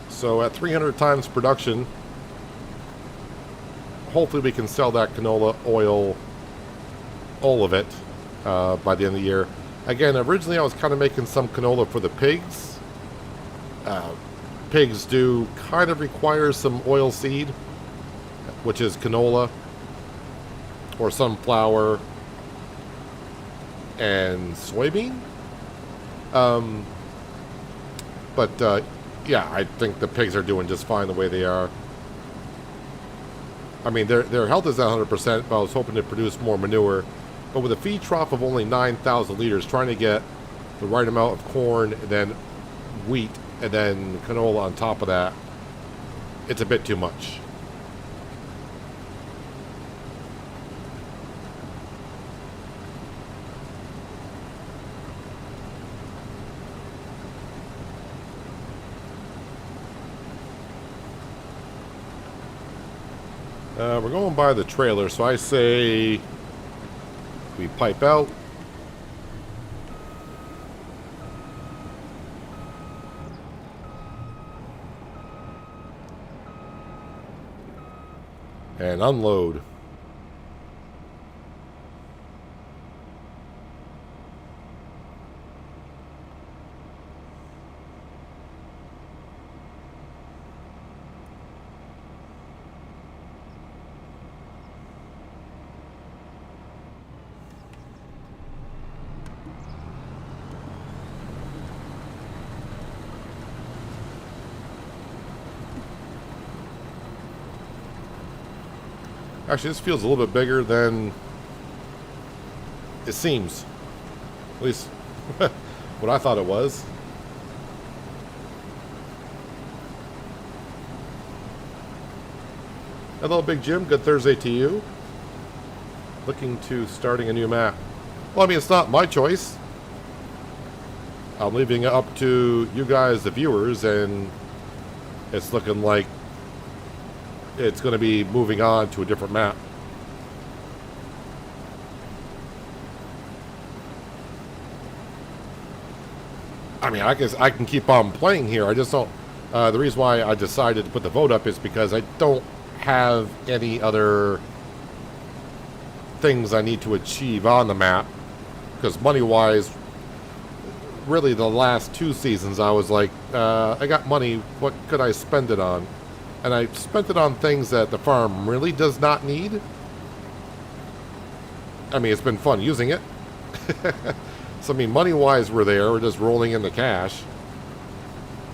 So at 300 times production, hopefully we can sell that canola oil, all of it, by the end of the year. Again, originally I was kind of making some canola for the pigs. Pigs do kind of require some oil seed, which is canola or sunflower and soybean. But yeah, I think the pigs are doing just fine the way they are. I mean, their health is at 100%, but I was hoping to produce more manure. But with a feed trough of only 9,000 liters, trying to get the right amount of corn, and then wheat, and then canola on top of that, it's a bit too much. We're going by the trailer, so I say we pipe out. And unload. Actually, this feels a little bit bigger than it seems. At least what I thought it was. Hello, Big Jim. Good Thursday to you. Looking to starting a new map. Well, I mean, it's not my choice. I'm leaving it up to you guys, the viewers, and it's looking like it's going to be moving on to a different map. I mean, I guess I can keep on playing here. I just don't. The reason why I decided to put the vote up is because I don't have any other things I need to achieve on the map. Because money-wise, really the last 2 seasons, I was like, I got money. What could I spend it on? And I spent it on things that the farm really does not need. I mean, it's been fun using it. So, I mean, money-wise, we're there. We're just rolling in the cash.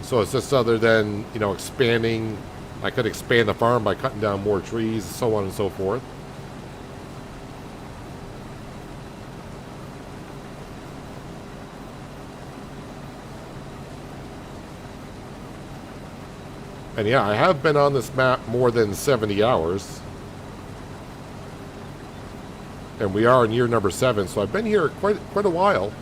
So it's just other than, you know, expanding. I could expand the farm by cutting down more trees, so on and so forth. And yeah, I have been on this map more than 70 hours. And we are in year number 7, so I've been here quite a while.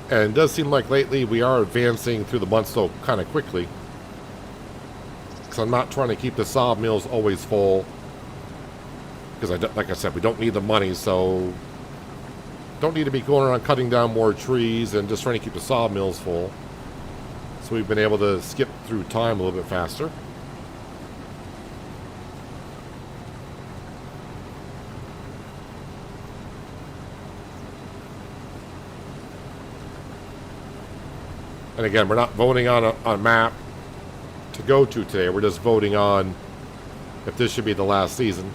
And it does seem like lately we are advancing through the months so kind of quickly. Because I'm not trying to keep the sawmills always full. Because, like I said, we don't need the money, so don't need to be going around cutting down more trees and just trying to keep the sawmills full. So we've been able to skip through time a little bit faster. And again, we're not voting on a map to go to today. We're just voting on if this should be the last season.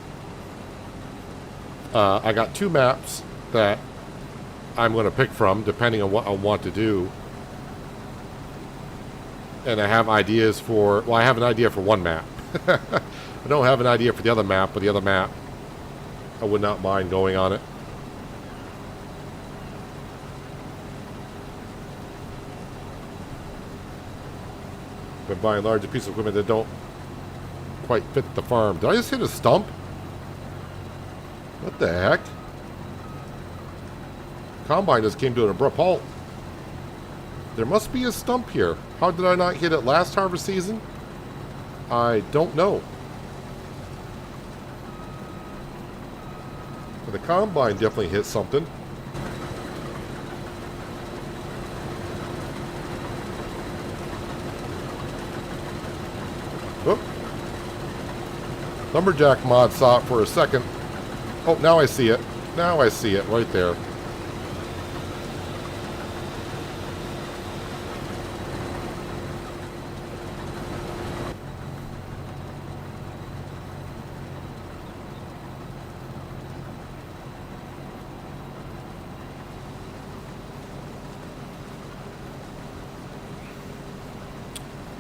I got 2 maps that I'm going to pick from, depending on what I want to do. And I have ideas for... Well, I have an idea for one map. I don't have an idea for the other map, but the other map, I would not mind going on it. But by and large, a piece of equipment that don't quite fit the farm. Did I just hit a stump? What the heck? Combine just came to an abrupt halt. There must be a stump here. How did I not hit it last harvest season? I don't know. But the combine definitely hit something. Oop. Lumberjack mod saw it for a second. Oh, now I see it. Now I see it right there.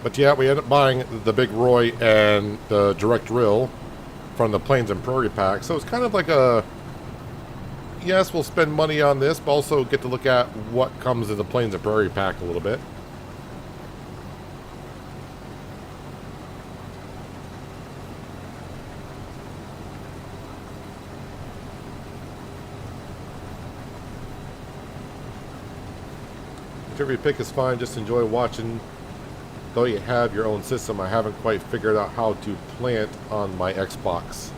But yeah, we ended up buying the Big Roy and the direct drill from the Plains and Prairie pack. So it's kind of like a, yes, we'll spend money on this, but also get to look at what comes in the Plains and Prairie pack a little bit. Whichever you pick is fine, just enjoy watching. Though you have your own system, I haven't quite figured out how to plant on my Xbox.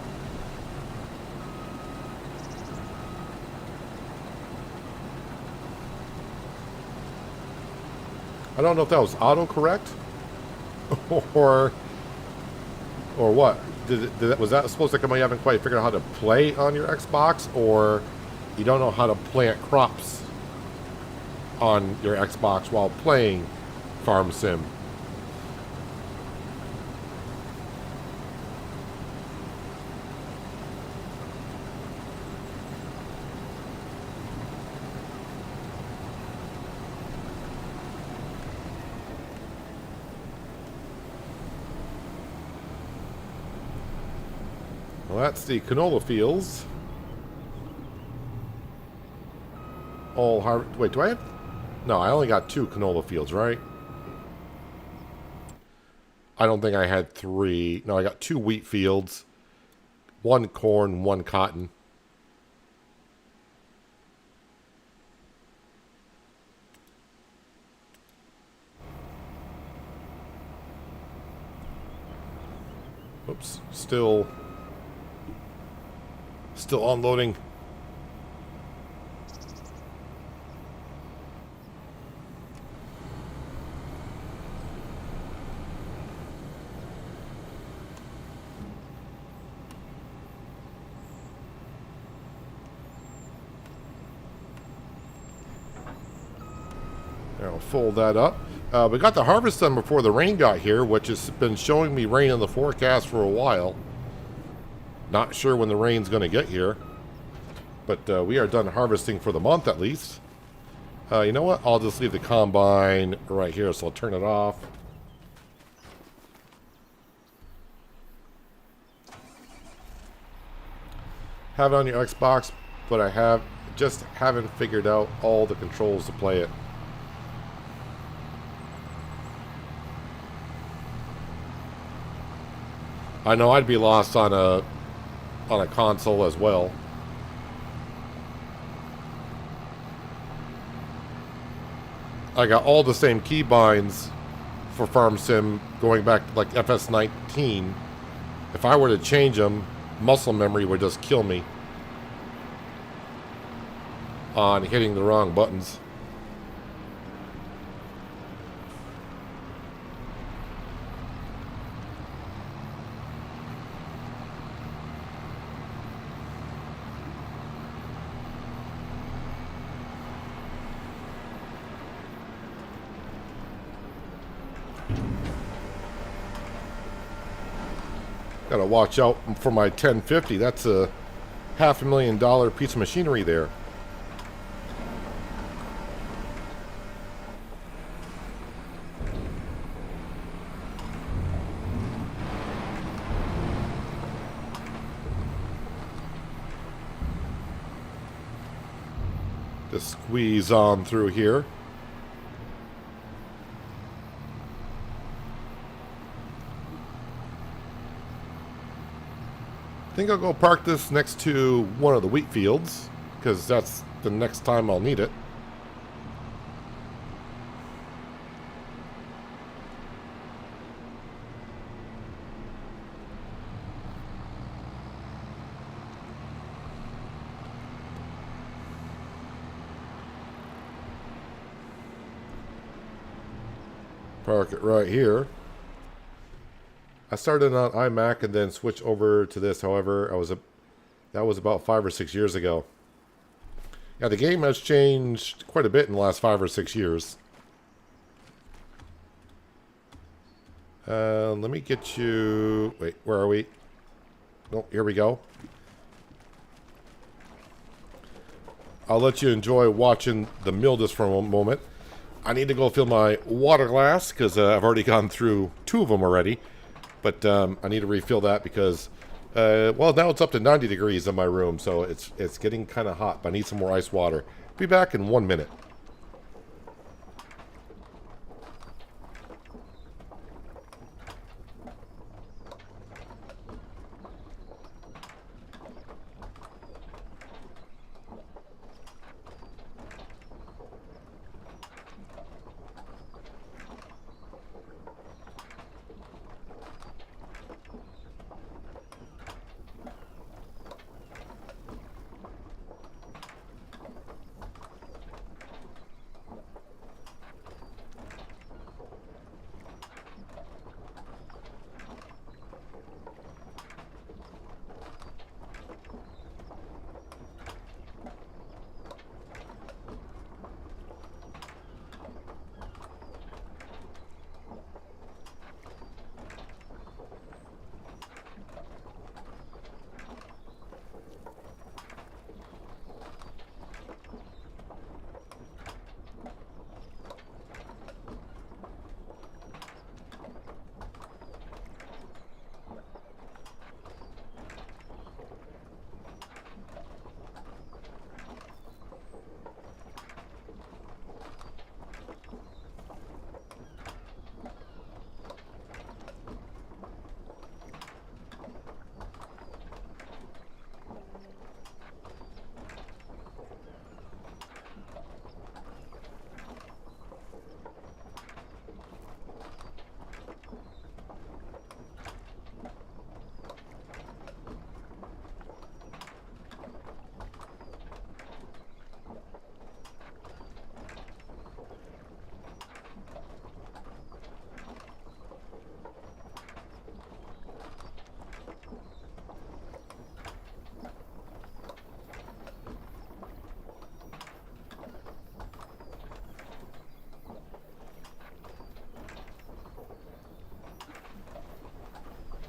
I don't know if that was autocorrect or what. Was that supposed to come out you haven't quite figured out how to play on your Xbox, or you don't know how to plant crops on your Xbox while playing Farm Sim? Well, that's the canola fields. All harvest. Wait, do I have? No, I only got 2 canola fields, right? I don't think I had 3. No, I got 2 wheat fields, 1 corn, 1 cotton. Oops, still unloading. I'll fold that up. We got the harvest done before the rain got here, which has been showing me rain in the forecast for a while. Not sure when the rain's going to get here, but we are done harvesting for the month at least. You know what? I'll just leave the combine right here, so I'll turn it off. Have it on your Xbox, but I haven't figured out all the controls to play it. I know I'd be lost on a console as well. I got all the same keybinds for Farm Sim going back to like FS19. If I were to change them, muscle memory would just kill me on hitting the wrong buttons. Gotta watch out for my 1050. That's a $500,000 piece of machinery there. Just squeeze on through here. I think I'll go park this next to one of the wheat fields, because that's the next time I'll need it. Park it right here. I started on iMac and then switched over to this. However, that was about 5 or 6 years ago. Yeah, the game has changed quite a bit in the last 5 or 6 years. Let me get you... Wait, where are we? Oh, here we go. I'll let you enjoy watching the mill just for a moment. I need to go fill my water glass because I've already gone through 2 of them already. But I need to refill that because, well, now it's up to 90 degrees in my room, so it's getting kind of hot. But I need some more ice water. Be back in 1 minute.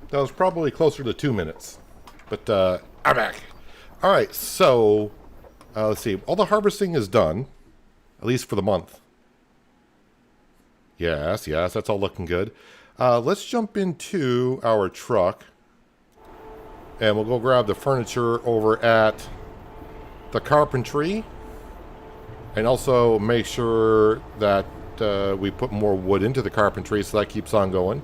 That was probably closer to 2 minutes. But I'm back. All right, so let's see. All the harvesting is done, at least for the month. Yes, that's all looking good. Let's jump into our truck. And we'll go grab the furniture over at the carpentry. And also make sure that we put more wood into the carpentry so that keeps on going.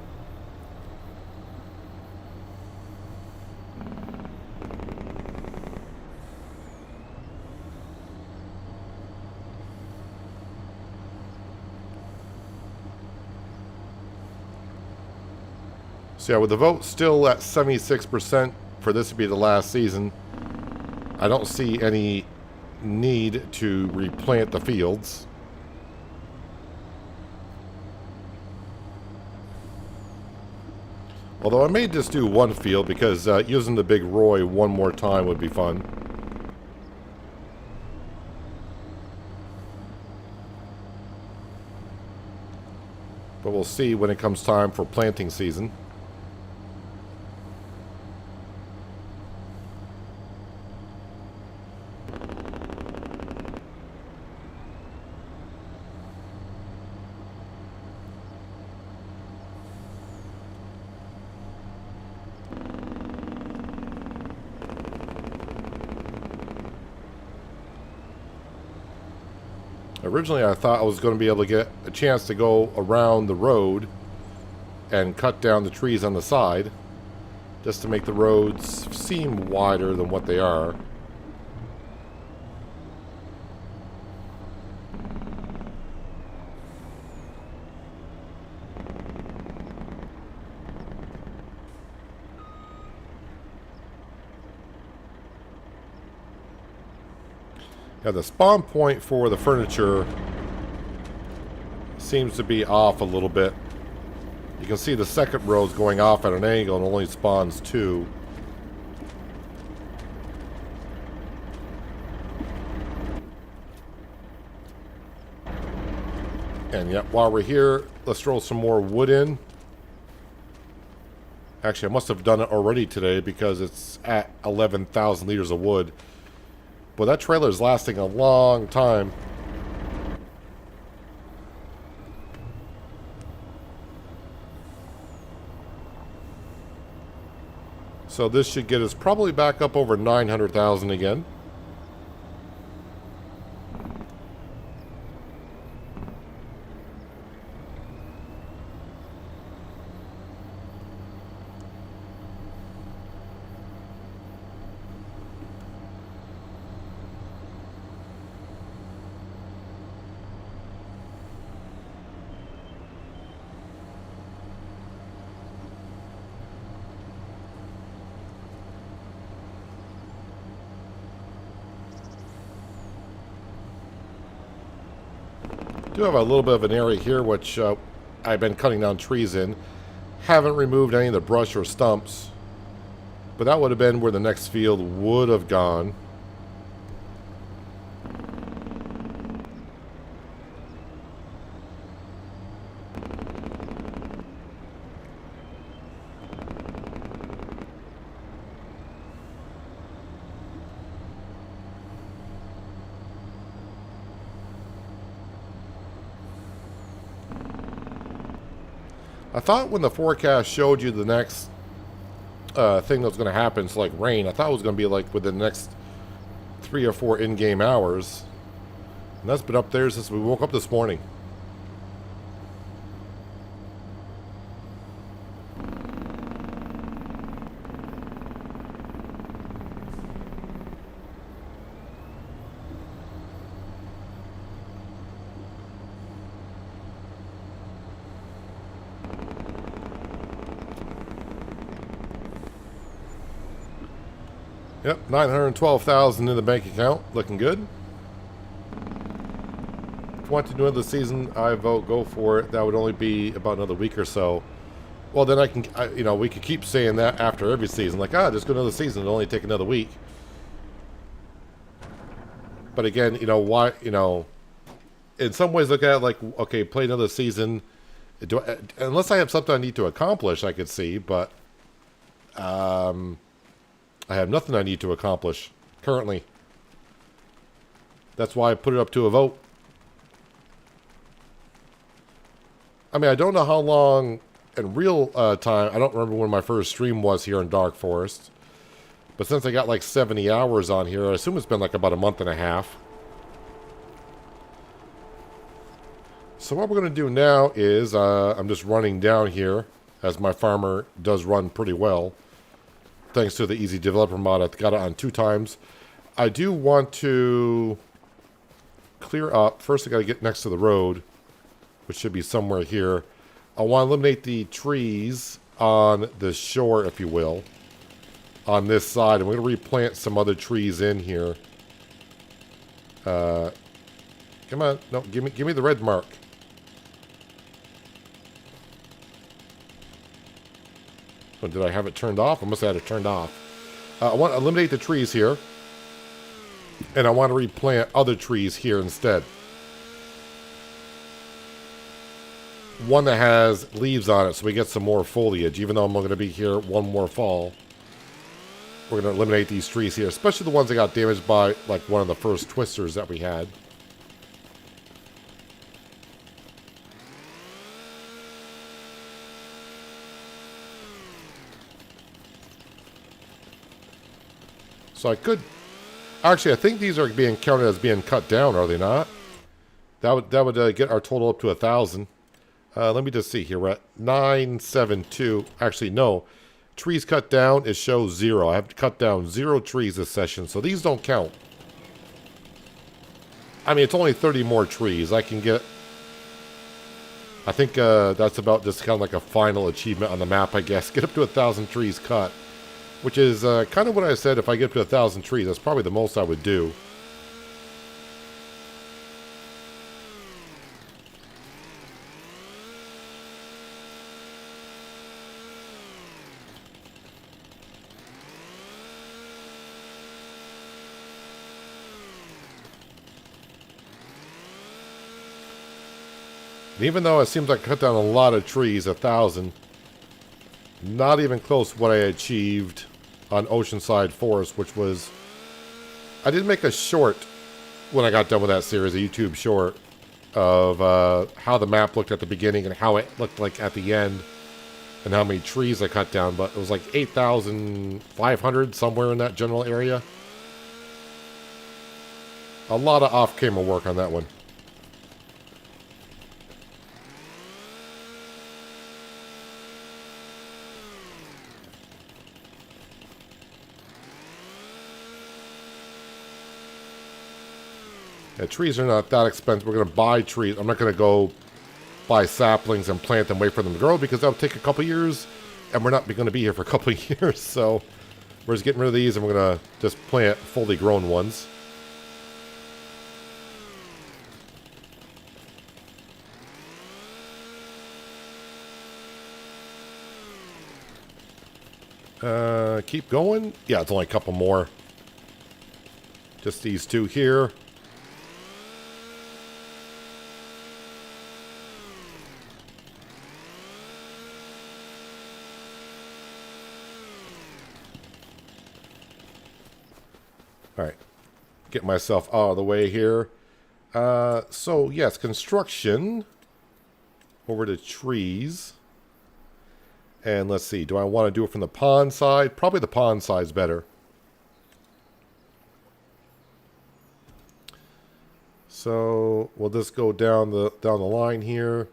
So yeah, with the vote still at 76% for this to be the last season, I don't see any need to replant the fields. Although I may just do one field because using the big Roy one more time would be fun. But we'll see when it comes time for planting season. Originally, I thought I was going to be able to get a chance to go around the road and cut down the trees on the side, just to make the roads seem wider than what they are. Yeah, the spawn point for the furniture seems to be off a little bit. You can see the second row is going off at an angle and only spawns 2. And yet, while we're here, let's throw some more wood in. Actually, I must have done it already today because it's at 11,000 liters of wood. But that trailer is lasting a long time. So this should get us probably back up over 900,000 again. Do have a little bit of an area here which I've been cutting down trees in. Haven't removed any of the brush or stumps, but that would have been where the next field would have gone. I thought when the forecast showed you the next thing that was going to happen, it's like rain, I thought it was going to be like within the next 3 or 4 in-game hours. And that's been up there since we woke up this morning. Yep, 912,000 in the bank account, looking good. If you want to do another season, I vote go for it. That would only be about another week or so. Well, then we could keep saying that after every season, like, just go another season. It'll only take another week. But again, why? In some ways, look at it like, okay, play another season. Unless I have something I need to accomplish, I could see, but I have nothing I need to accomplish currently. That's why I put it up to a vote. I mean, I don't know how long in real time. I don't remember when my first stream was here in Dark Forest. But since I got like 70 hours on here, I assume it's been like about a month and a half. So what we're going to do now is I'm just running down here, as my farmer does run pretty well. Thanks to the easy developer mod, I've got it on 2 times. I do want to clear up. First, I got to get next to the road, which should be somewhere here. I want to eliminate the trees on the shore, if you will, on this side. And we're going to replant some other trees in here. Come on, no, give me the red mark. Oh, did I have it turned off? I must have had it turned off. I want to eliminate the trees here. And I want to replant other trees here instead. One that has leaves on it so we get some more foliage. Even though I'm going to be here one more fall. We're going to eliminate these trees here. Especially the ones that got damaged by like one of the first twisters that we had. So I could... Actually, I think these are being counted as being cut down, are they not? That would get our total up to 1,000. Let me just see here. We're at 972. Actually, no. Trees cut down, it shows 0. I have to cut down 0 trees this session, so these don't count. I mean, it's only 30 more trees. I can get... I think that's about just kind of like a final achievement on the map, I guess. Get up to 1,000 trees cut. Which is kind of what I said, if I get up to 1,000 trees, that's probably the most I would do. Even though it seems like I cut down a lot of trees, 1,000, not even close to what I achieved on Oceanside Forest, which was... I did make a short when I got done with that series, a YouTube short, of how the map looked at the beginning and how it looked like at the end, and how many trees I cut down, but it was like 8,500, somewhere in that general area. A lot of off-camera work on that one. Yeah, trees are not that expensive. We're going to buy trees. I'm not going to go buy saplings and plant them, wait for them to grow, because that'll take a couple years, and we're not going to be here for a couple of years. So we're just getting rid of these, and we're going to just plant fully grown ones. Keep going. Yeah, it's only a couple more. Just these two here. Alright, get myself out of the way here. So, yes, construction. Over to trees. And let's see, do I want to do it from the pond side? Probably the pond side's better. So, we'll just go down the line here.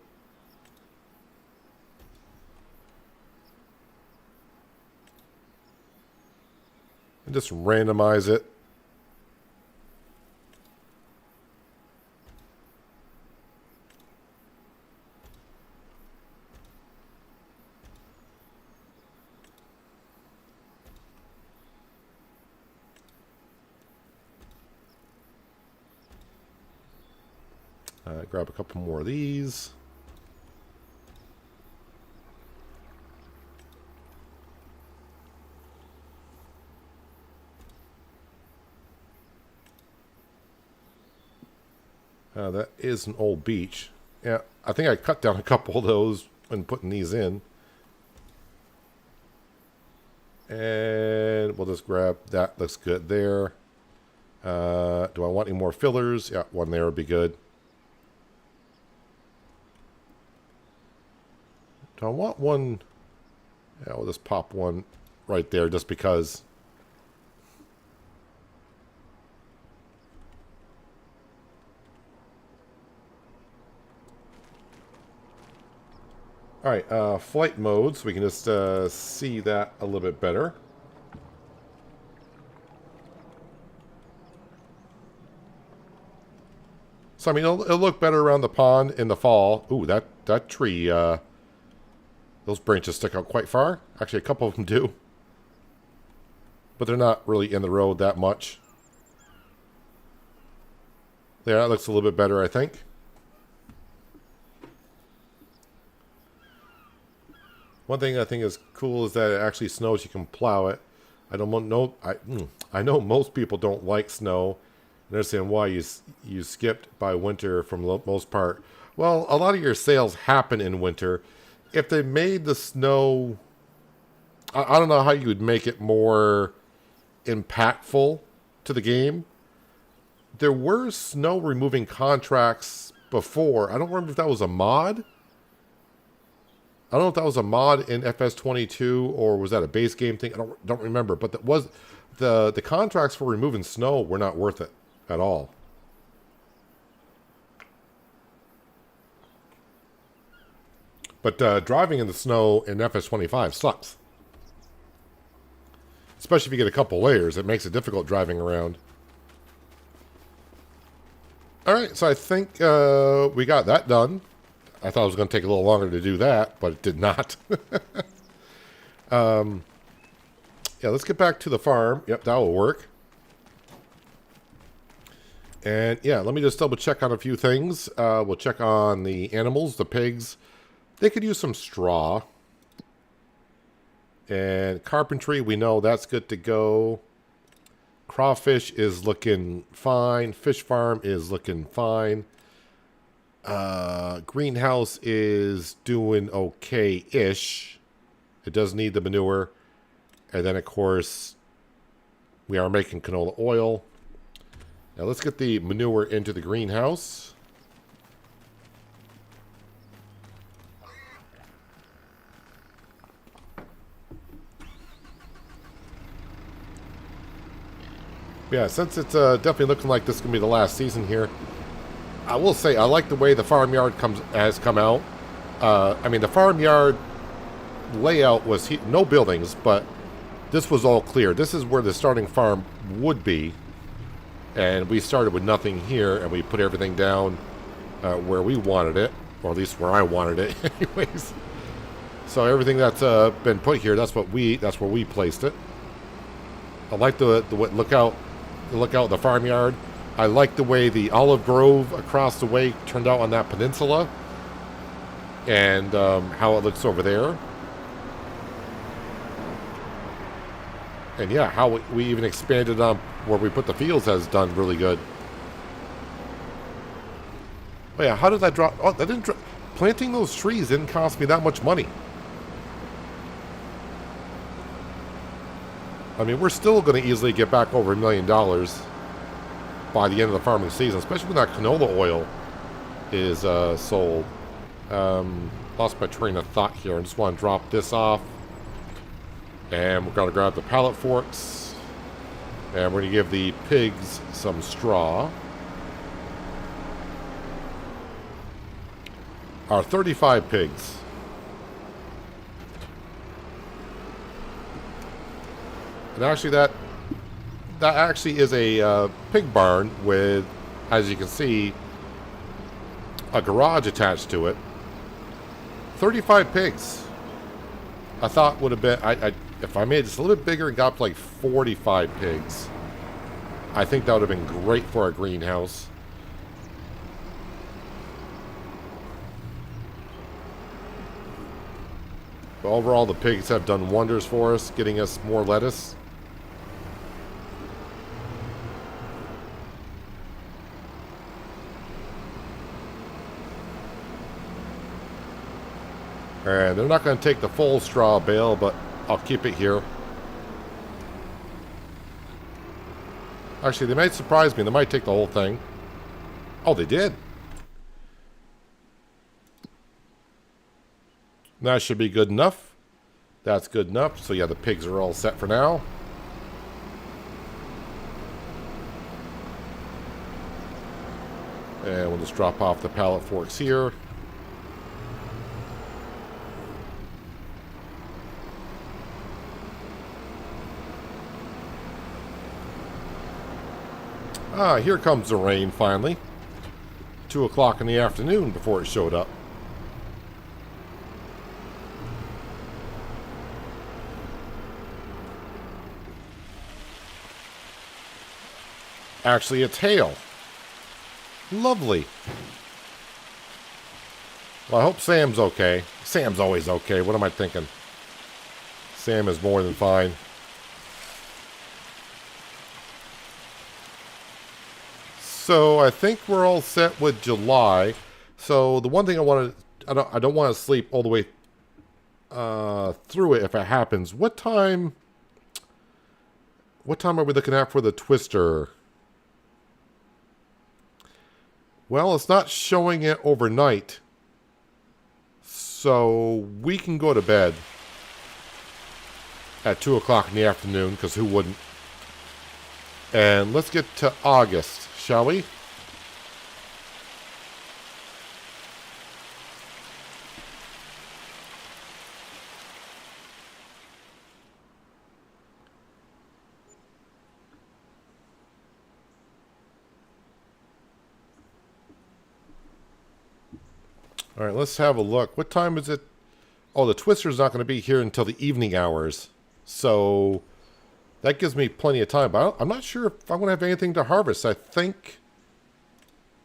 And just randomize it. Grab a couple more of these. That is an old beach. Yeah, I think I cut down a couple of those when putting these in. And we'll just grab that. Looks good there. Do I want any more fillers? Yeah, one there would be good. Do I want one? Yeah, we'll just pop one right there just because. Alright, flight mode, so we can just see that a little bit better. So, I mean, it'll look better around the pond in the fall. Ooh, that tree, those branches stick out quite far. Actually, a couple of them do. But they're not really in the road that much. There, that looks a little bit better, I think. One thing I think is cool is that it actually snows. You can plow it. I know most people don't like snow. I understand why you skipped by winter from most part. Well, a lot of your sales happen in winter. If they made the snow, I don't know how you would make it more impactful to the game. There were snow removing contracts before. I don't remember if that was a mod. I don't know if that was a mod in FS22 or was that a base game thing. I don't remember, but that was the contracts for removing snow were not worth it at all. But driving in the snow in FS25 sucks. Especially if you get a couple layers. It makes it difficult driving around. Alright, so I think we got that done. I thought it was going to take a little longer to do that, but it did not. Yeah, let's get back to the farm. Yep, that will work. And yeah, let me just double check on a few things. We'll check on the animals, the pigs. They could use some straw. And carpentry, we know that's good to go. Crawfish is looking fine. Fish farm is looking fine. Greenhouse is doing okay-ish. It does need the manure. And then, of course, we are making canola oil. Now, let's get the manure into the greenhouse. Yeah, since it's definitely looking like this is going to be the last season here, I will say I like the way the farmyard has come out. I mean, the farmyard layout was no buildings, but this was all clear. This is where the starting farm would be. And we started with nothing here, and we put everything down where we wanted it, or at least where I wanted it, anyways. So everything that's been put here, that's where we placed it. I like the look out the farmyard. I like the way the olive grove across the way turned out on that peninsula, and how it looks over there. And yeah, how we even expanded on where we put the fields has done really good. Oh yeah, how did that drop? Oh, that didn't drop. Planting those trees didn't cost me that much money. I mean, we're still going to easily get back over $1 million by the end of the farming season, especially when that canola oil is sold. Lost my train of thought here. I just want to drop this off. And we're going to grab the pallet forks. And we're going to give the pigs some straw. Our 35 pigs. And actually that actually is a pig barn with, as you can see, a garage attached to it. 35 pigs. I thought would have been, if I made this a little bit bigger and got up to like 45 pigs, I think that would have been great for a greenhouse. But overall, the pigs have done wonders for us, getting us more lettuce. And they're not going to take the full straw bale, but I'll keep it here. Actually, they might surprise me. They might take the whole thing. Oh, they did. That should be good enough. That's good enough. So yeah, the pigs are all set for now. And we'll just drop off the pallet forks here. Ah, here comes the rain finally. 2 o'clock in the afternoon before it showed up. Actually, it's hail. Lovely. Well, I hope Sam's okay. Sam's always okay. What am I thinking? Sam is more than fine. So I think we're all set with July. So the one thing I don't want to sleep all the way through it if it happens. What time are we looking at for the twister? Well, it's not showing it overnight. So we can go to bed at 2 o'clock in the afternoon, because who wouldn't? And let's get to August, shall we? All right, let's have a look. What time is it? Oh, the twister's not going to be here until the evening hours. So that gives me plenty of time. But I'm not sure if I'm going to have anything to harvest. I think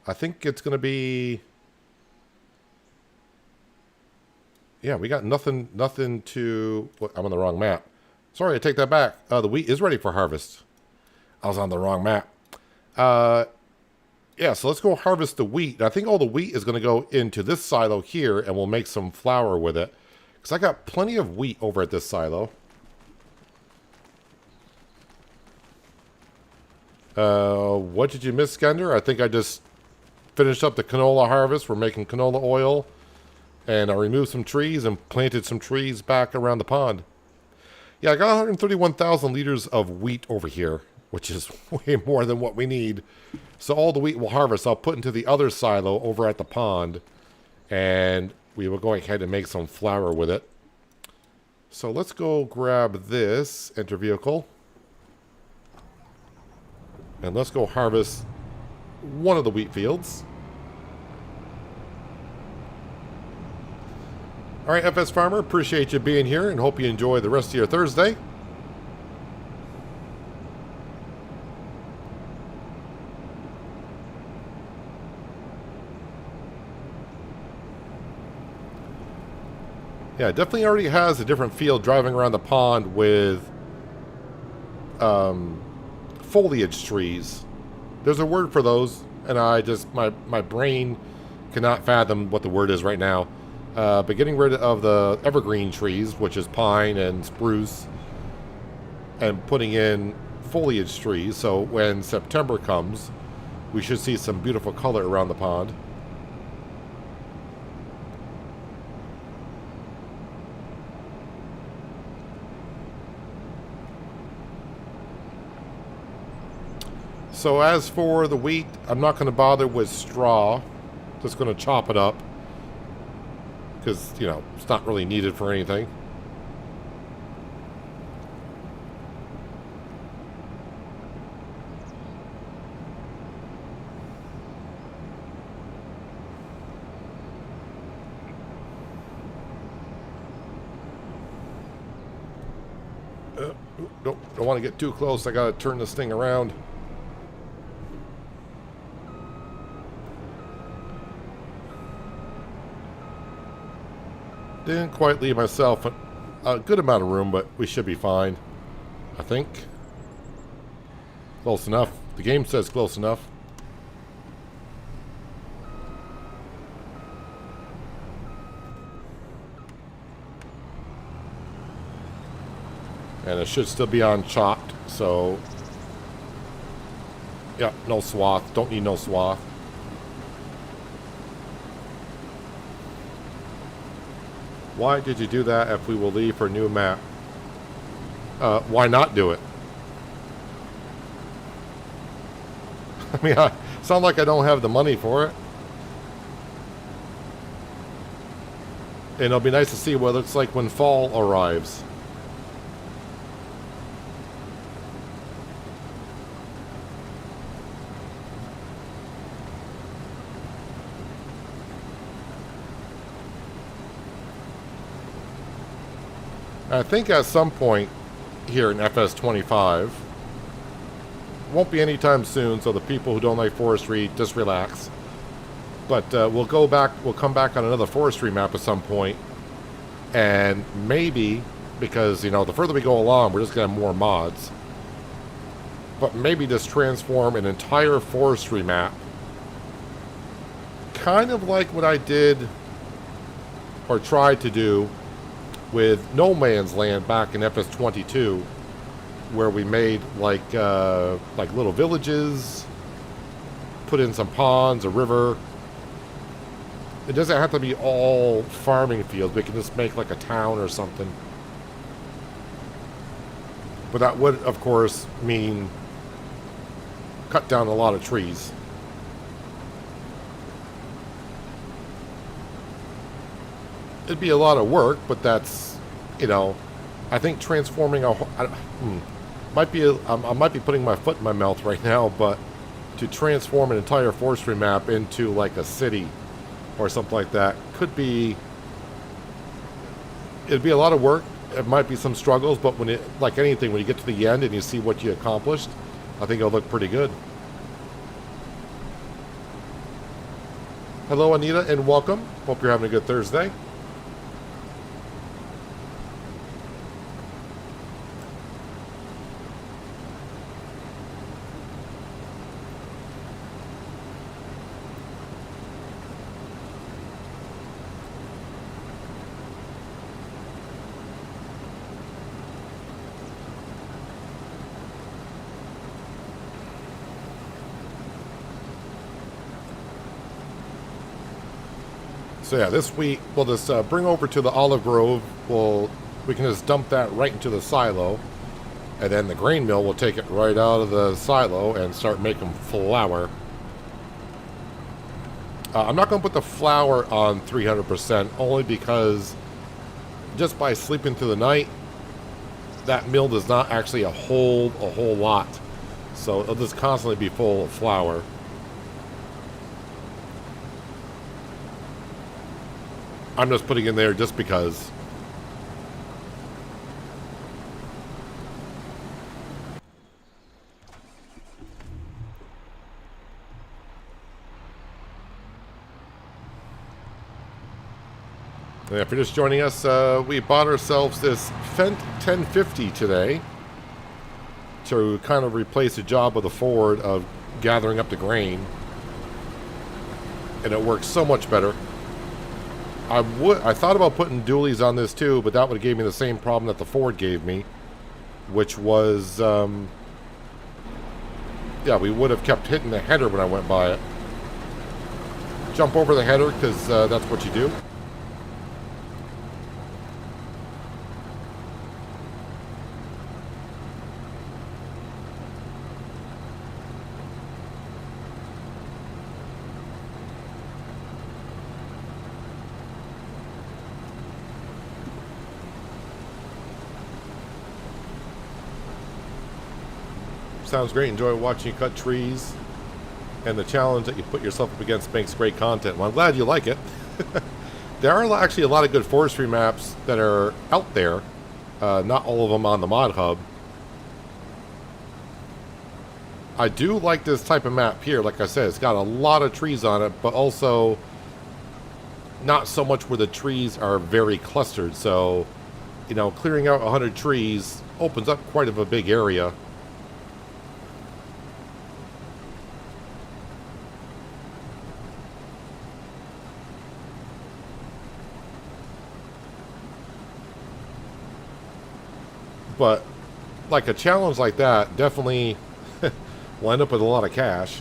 it's going to be... Yeah, we got nothing to... I'm on the wrong map. Sorry, I take that back. The wheat is ready for harvest. I was on the wrong map. Yeah, so let's go harvest the wheat. I think all the wheat is going to go into this silo here, and we'll make some flour with it. Because I got plenty of wheat over at this silo. What did you miss, Skender? I think I just finished up the canola harvest. We're making canola oil. And I removed some trees and planted some trees back around the pond. Yeah, I got 131,000 liters of wheat over here, which is way more than what we need. So all the wheat we'll harvest, I'll put into the other silo over at the pond. And we will go ahead and make some flour with it. So let's go grab this, enter vehicle. And let's go harvest one of the wheat fields. All right, FS Farmer, appreciate you being here and hope you enjoy the rest of your Thursday. Yeah, it definitely already has a different feel driving around the pond with foliage trees. There's a word for those, and I just, my brain cannot fathom what the word is right now. But getting rid of the evergreen trees, which is pine and spruce, and putting in foliage trees, so when September comes, we should see some beautiful color around the pond. So as for the wheat, I'm not going to bother with straw. Just going to chop it up. Because, you know, it's not really needed for anything. Don't want to get too close. I got to turn this thing around. Didn't quite leave myself a good amount of room, but we should be fine. I think. Close enough. The game says close enough. And it should still be on chopped, so... Yeah, no swath. Don't need no swath. Why did you do that if we will leave for a new map? Why not do it? I mean, I sound like I don't have the money for it. And it'll be nice to see what it looks like when fall arrives. I think at some point here in FS25, won't be anytime soon, so the people who don't like forestry, just relax. But we'll come back on another forestry map at some point, and maybe, because, you know, the further we go along, we're just going to have more mods, but maybe just transform an entire forestry map, kind of like what I did, or tried to do, with No Man's Land back in FS22, where we made like little villages, put in some ponds, a river. It doesn't have to be all farming fields. We can just make like a town or something. But that would, of course, mean cut down a lot of trees. It'd be a lot of work, but that's, you know, I think transforming a... I might be putting my foot in my mouth right now, but to transform an entire forestry map into like a city or something like that. It'd be a lot of work. It might be some struggles, but like anything, when you get to the end and you see what you accomplished, I think it'll look pretty good. Hello, Anita, and welcome. Hope you're having a good Thursday. So yeah, this week we'll just bring over to the olive grove. We can just dump that right into the silo, and then the grain mill will take it right out of the silo and start making flour. I'm not going to put the flour on 300% only because just by sleeping through the night, that mill does not actually hold a whole lot, so it'll just constantly be full of flour. I'm just putting in there just because. And if you're just joining us, we bought ourselves this Fendt 1050 today to kind of replace the job of the Ford of gathering up the grain. And it works so much better. I thought about putting dualies on this too, but that would have gave me the same problem that the Ford gave me, which was, yeah, we would have kept hitting the header when I went by it. Jump over the header because that's what you do. Sounds great. Enjoy watching you cut trees, and the challenge that you put yourself up against makes great content. Well, I'm glad you like it. There are actually a lot of good forestry maps that are out there. Not all of them on the Mod Hub. I do like this type of map here. Like I said, it's got a lot of trees on it, but also not so much where the trees are very clustered. So, you know, clearing out 100 trees opens up quite of a big area. But like a challenge like that definitely will end up with a lot of cash.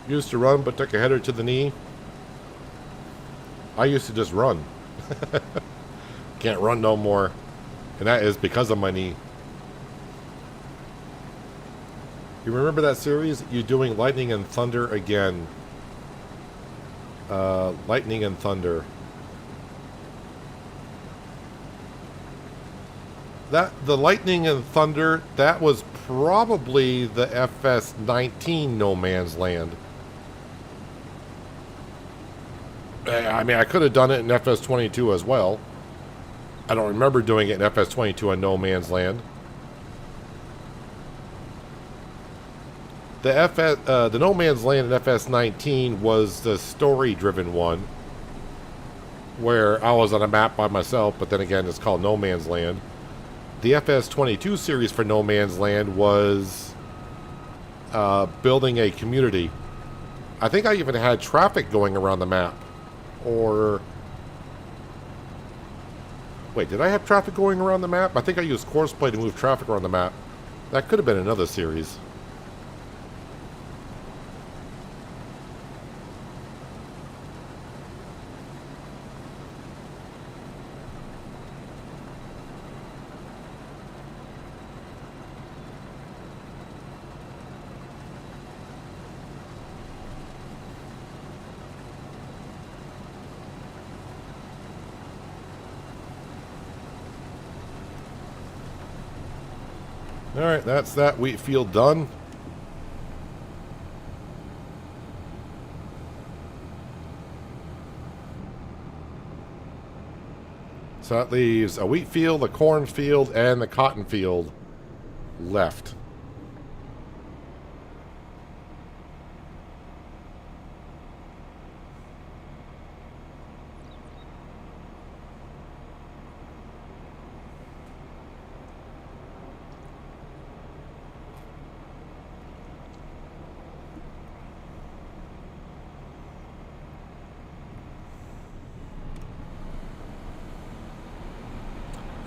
Used to run but took a header to the knee. I used to just run. Can't run no more. And that is because of my knee. You remember that series? You're doing Lightning and Thunder again. Lightning and Thunder. The Lightning and Thunder, that was probably the FS19 No Man's Land. I mean, I could have done it in FS22 as well. I don't remember doing it in FS22 on No Man's Land. The No Man's Land in FS19 was the story-driven one, where I was on a map by myself, but then again, it's called No Man's Land. The FS22 series for No Man's Land was building a community. I think I even had traffic going around the map. Or wait, did I have traffic going around the map? I think I used Courseplay to move traffic around the map. That could have been another series. Alright, that's that wheat field done. So that leaves a wheat field, a corn field, and the cotton field left.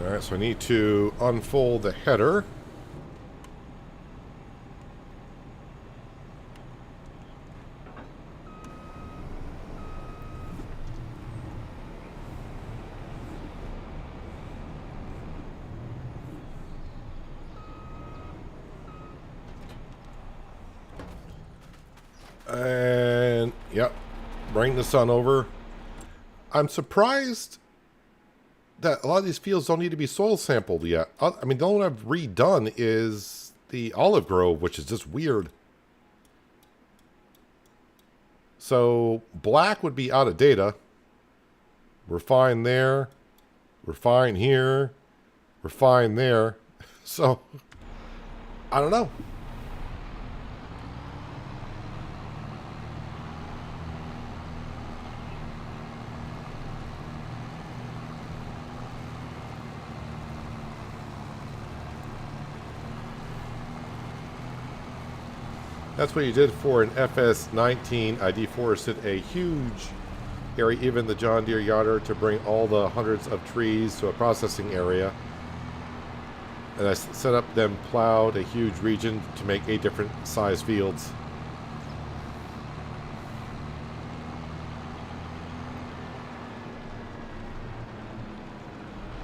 Alright, so I need to unfold the header. And, yep, bring the sun over. I'm surprised that a lot of these fields don't need to be soil sampled yet. I mean, the only one I've redone is the olive grove, which is just weird. So black would be out of data. We're fine there. We're fine here. We're fine there. So, I don't know. That's what you did for an FS19. I deforested a huge area, even the John Deere yarder, to bring all the hundreds of trees to a processing area. And I set up, then plowed a huge region to make 8 different size fields.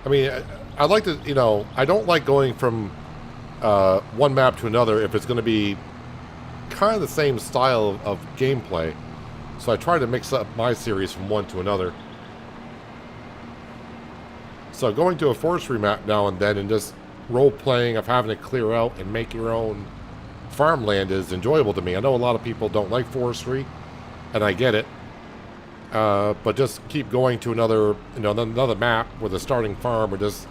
I mean, I'd like to, you know, I don't like going from one map to another if it's going to be kind of the same style of gameplay. So I try to mix up my series from one to another. So going to a forestry map now and then and just role-playing of having to clear out and make your own farmland is enjoyable to me. I know a lot of people don't like forestry, and I get it. But just keep going to another, you know, another map with a starting farm, or just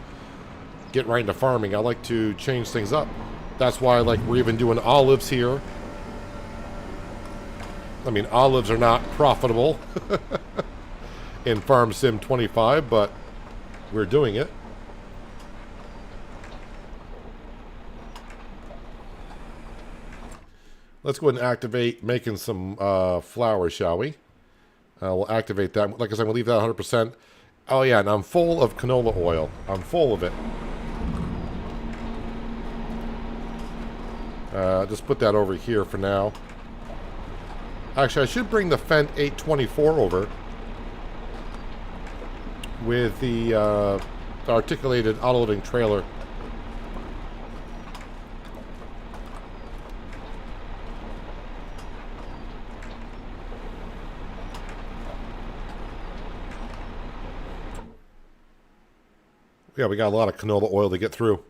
get right into farming. I like to change things up. That's why, like, we're even doing olives here. I mean, olives are not profitable in Farm Sim 25, but we're doing it. Let's go ahead and activate making some flour, shall we? We'll activate that. Like I said, we'll leave that 100%. Oh, yeah, and I'm full of canola oil. I'm full of it. Just put that over here for now. Actually, I should bring the Fendt 824 over with the articulated auto-loading trailer. Yeah, we got a lot of canola oil to get through.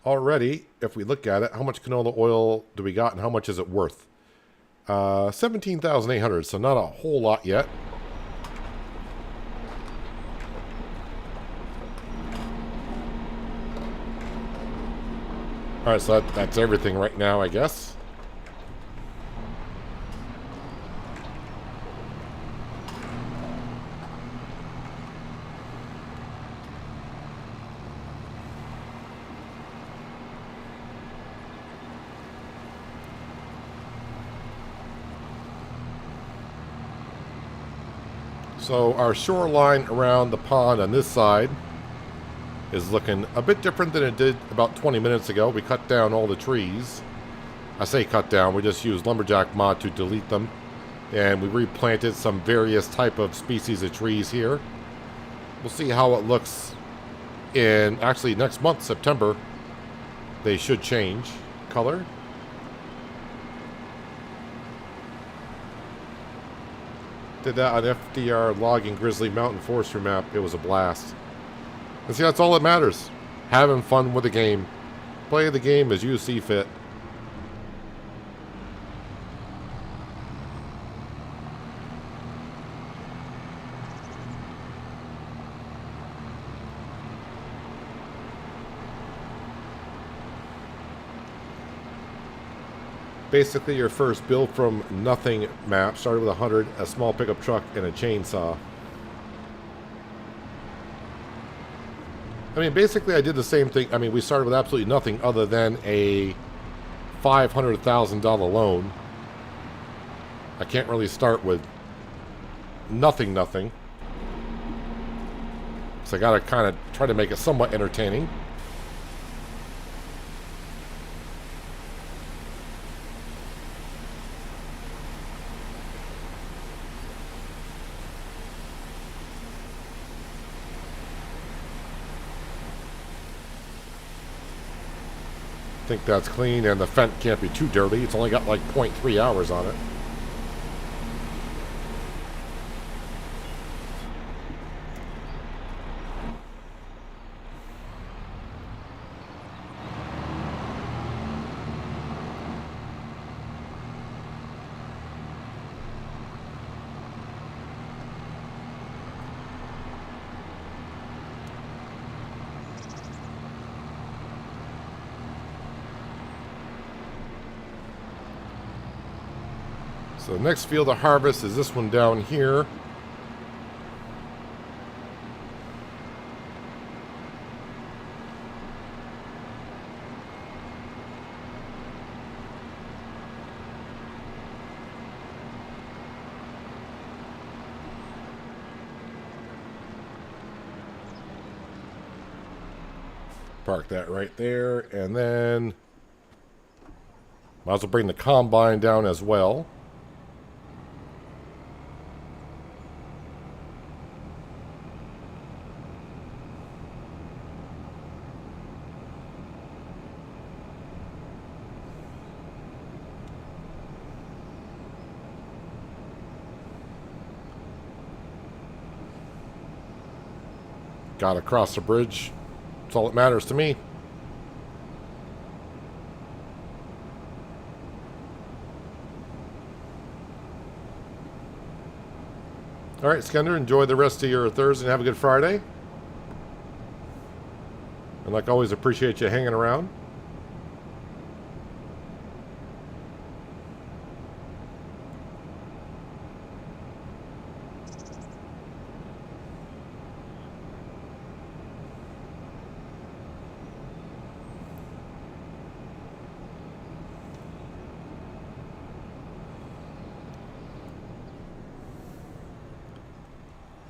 Already, if we look at it, how much canola oil do we got and how much is it worth? 17,800, so not a whole lot yet. Alright, so that's everything right now, I guess. So our shoreline around the pond on this side is looking a bit different than it did about 20 minutes ago. We cut down all the trees. I say cut down, we just used lumberjack mod to delete them. And we replanted some various type of species of trees here. We'll see how it looks in, actually next month, September. They should change color. Did that on FDR logging Grizzly Mountain Forestry map. It was a blast. And see, that's all that matters. Having fun with the game. Play the game as you see fit. Basically, your first build from nothing map started with 100, a small pickup truck, and a chainsaw. I mean, basically, I did the same thing. I mean, we started with absolutely nothing other than a $500,000 loan. I can't really start with nothing. So I got to kind of try to make it somewhat entertaining. I think that's clean, and the Fendt can't be too dirty. It's only got like 0.3 hours on it. So the next field to harvest is this one down here. Park that right there, and then might as well bring the combine down as well. Got across the bridge. That's all that matters to me. All right, Skender, enjoy the rest of your Thursday and have a good Friday. And like always, appreciate you hanging around.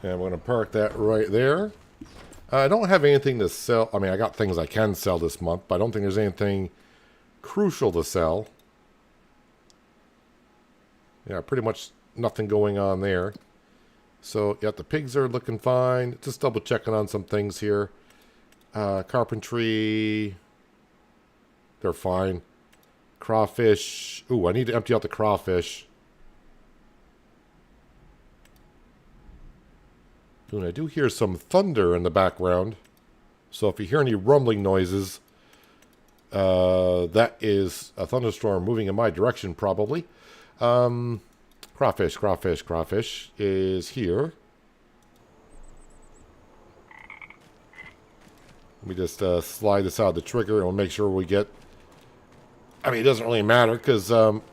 And we're going to park that right there. I don't have anything to sell. I mean, I got things I can sell this month, but I don't think there's anything crucial to sell. Yeah, pretty much nothing going on there. So, yeah, the pigs are looking fine. Just double checking on some things here. Carpentry, they're fine. Crawfish. Ooh, I need to empty out the crawfish. And I do hear some thunder in the background. So if you hear any rumbling noises, that is a thunderstorm moving in my direction, probably. Crawfish is here. Let me just slide this out of the trigger and we'll make sure we get... I mean, it doesn't really matter because I'm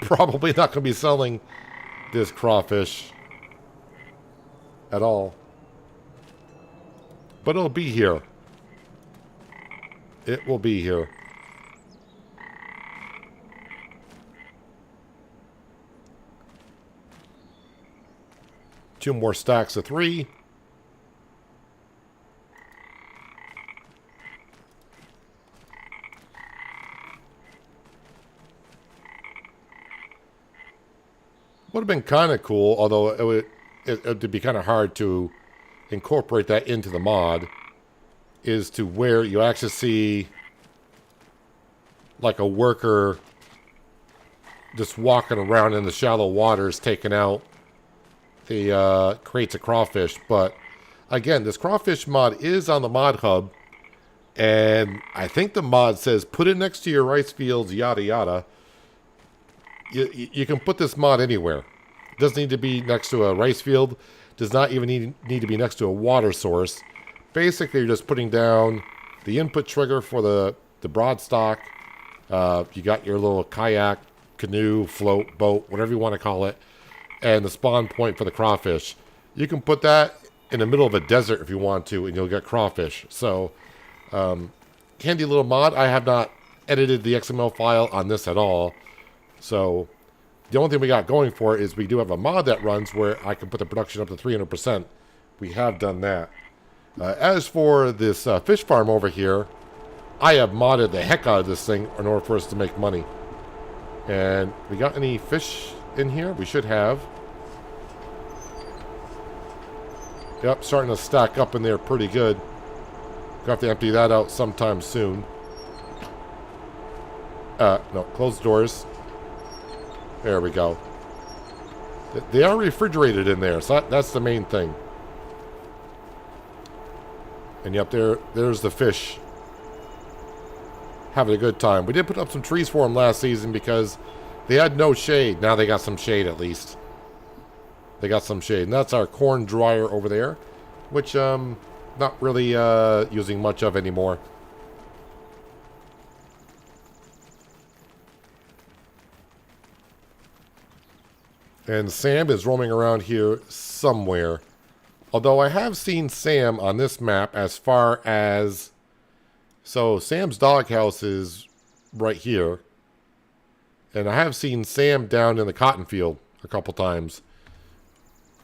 probably not going to be selling this crawfish at all. But it'll be here. It will be here. Two more stacks of 3. Would have been kind of cool, although it'd be kind of hard to incorporate that into the mod, is to where you actually see like a worker just walking around in the shallow waters taking out creates a crawfish. But again, this crawfish mod is on the mod hub, and I think the mod says put it next to your rice fields, yada yada. You can put this mod anywhere. It doesn't need to be next to a rice field. Does not even need to be next to a water source. Basically, you're just putting down the input trigger for the broadstock. You got your little kayak, canoe, float, boat, whatever you want to call it, and the spawn point for the crawfish. You can put that in the middle of a desert if you want to, and you'll get crawfish. So, handy little mod. I have not edited the XML file on this at all. So, the only thing we got going for it is we do have a mod that runs where I can put the production up to 300%. We have done that. As for this fish farm over here, I have modded the heck out of this thing in order for us to make money. And we got any fish in here? We should have. Yep, starting to stack up in there pretty good. Gonna have to empty that out sometime soon. No, close doors. There we go. They are refrigerated in there, so that's the main thing. And yep, there's the fish. Having a good time. We did put up some trees for them last season because they had no shade. Now they got some shade at least. They got some shade. And that's our corn dryer over there, which not really using much of anymore. And Sam is roaming around here somewhere. Although I have seen Sam on this map as far as... So Sam's doghouse is right here. And I have seen Sam down in the cotton field a couple times.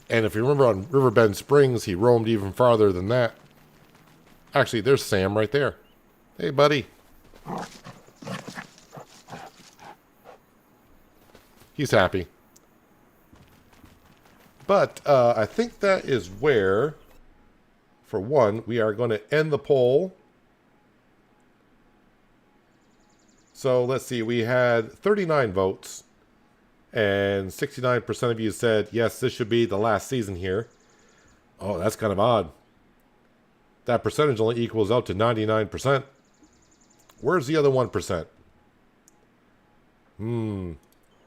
And if you remember on Riverbend Springs, he roamed even farther than that. Actually, there's Sam right there. Hey, buddy. He's happy. But I think that is where, for one, we are going to end the poll. So let's see, we had 39 votes, and 69% of you said, yes, this should be the last season here. Oh, that's kind of odd. That percentage only equals out to 99%. Where's the other 1%?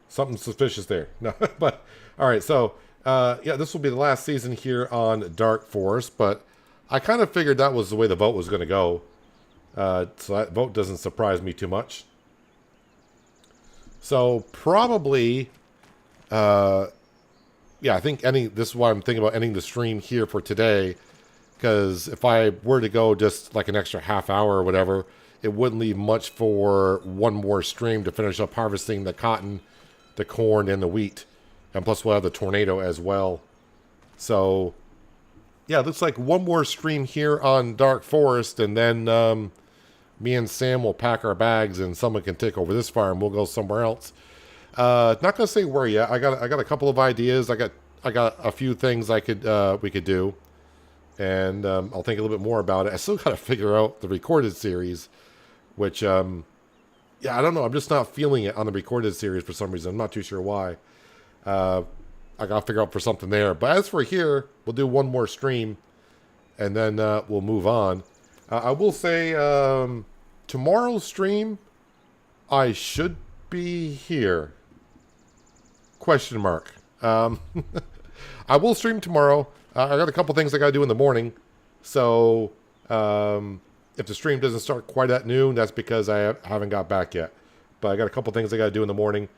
Something suspicious there. No, but, all right, so... yeah, this will be the last season here on Dark Forest, but I kind of figured that was the way the vote was going to go. So that vote doesn't surprise me too much. So probably, yeah, I think this is why I'm thinking about ending the stream here for today, because if I were to go just like an extra half hour or whatever, it wouldn't leave much for one more stream to finish up harvesting the cotton, the corn, and the wheat. And plus we'll have the tornado as well. So, yeah, it looks like one more stream here on Dark Forest. And then me and Sam will pack our bags and someone can take over this farm. We'll go somewhere else. Not going to say where yet. I got a couple of ideas. I got a few things we could do. And I'll think a little bit more about it. I still got to figure out the recorded series. Which, yeah, I don't know. I'm just not feeling it on the recorded series for some reason. I'm not too sure why. I gotta figure out for something there. But as for here, we'll do one more stream, and then we'll move on. I will say tomorrow's stream, I should be here. Question mark. I will stream tomorrow. I got a couple things I gotta do in the morning, so if the stream doesn't start quite at noon, that's because I haven't got back yet. But I got a couple things I gotta do in the morning.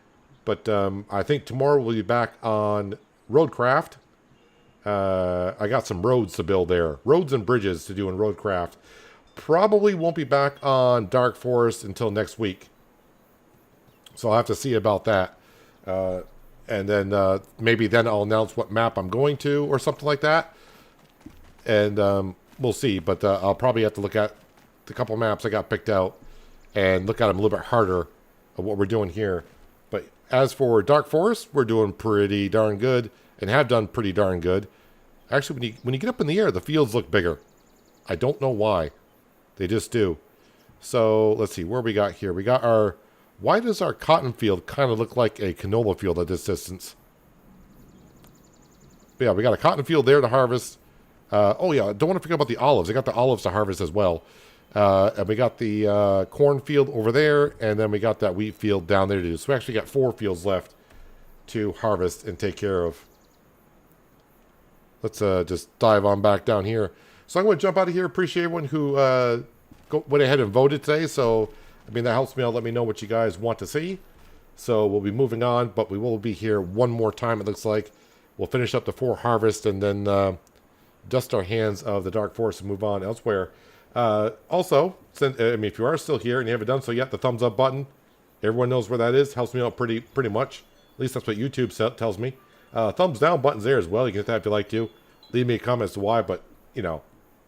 But I think tomorrow we'll be back on Roadcraft. I got some roads to build there. Roads and bridges to do in Roadcraft. Probably won't be back on Dark Forest until next week. So I'll have to see about that. And then maybe then I'll announce what map I'm going to or something like that. And we'll see. But I'll probably have to look at the couple maps I got picked out and look at them a little bit harder of what we're doing here. As for Dark Forest, we're doing pretty darn good and have done pretty darn good. Actually, when you get up in the air, the fields look bigger. I don't know why. They just do. So, let's see. Where we got here? We got our... Why does our cotton field kind of look like a canola field at this distance? But yeah, we got a cotton field there to harvest. Oh yeah, don't want to forget about the olives. I got the olives to harvest as well. And we got the corn field over there, and then we got that wheat field down there to do. So we actually got 4 fields left to harvest and take care of. Let's just dive on back down here. So I'm going to jump out of here. Appreciate everyone who went ahead and voted today. So, I mean, that helps me out. Let me know what you guys want to see. So we'll be moving on, but we will be here one more time, it looks like. We'll finish up the 4 harvest and then dust our hands of the Dark Forest and move on elsewhere. Also, if you are still here and you haven't done so yet, the thumbs up button, everyone knows where that is. Helps me out pretty much. At least that's what YouTube tells me. Thumbs down button's there as well. You can hit that if you like to. Leave me a comment as to why, but, you know,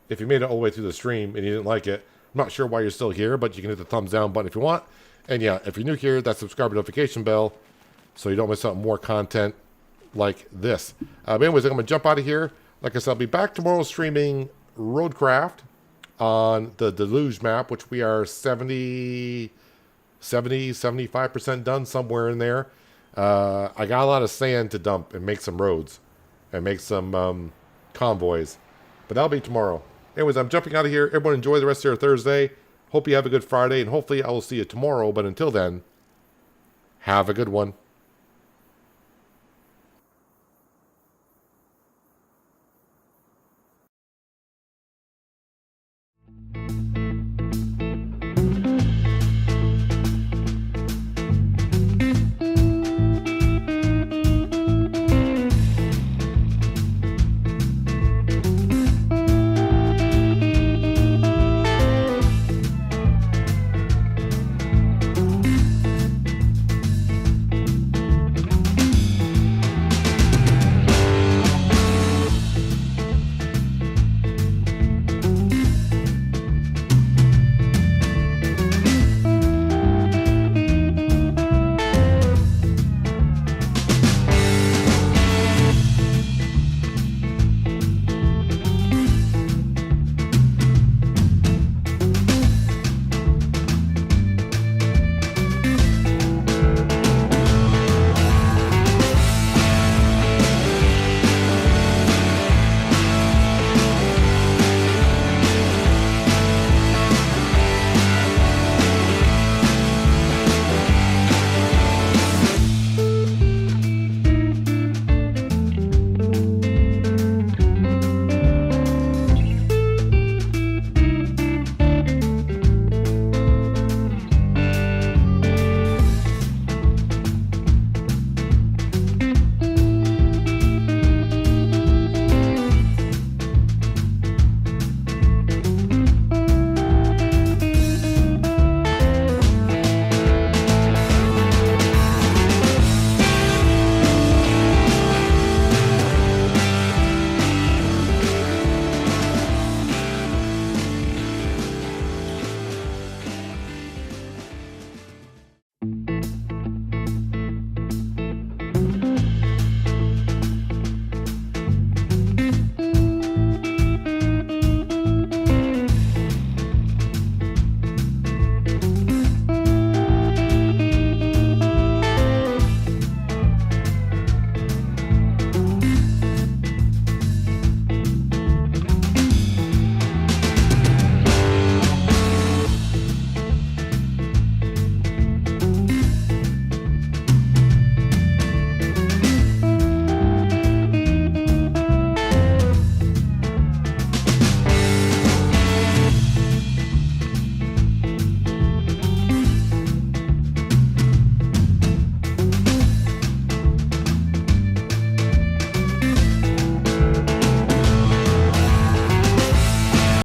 if you made it all the way through the stream and you didn't like it, I'm not sure why you're still here, but you can hit the thumbs down button if you want. And yeah, if you're new here, that subscribe notification bell so you don't miss out on more content like this. But anyways, I'm going to jump out of here. Like I said, I'll be back tomorrow streaming Roadcraft on the Deluge map, which we are 75% done, somewhere in there. I got a lot of sand to dump and make some roads and make some convoys. But that'll be tomorrow. Anyways, I'm jumping out of here. Everyone enjoy the rest of your Thursday. Hope you have a good Friday, and hopefully I will see you tomorrow. But until then, have a good one.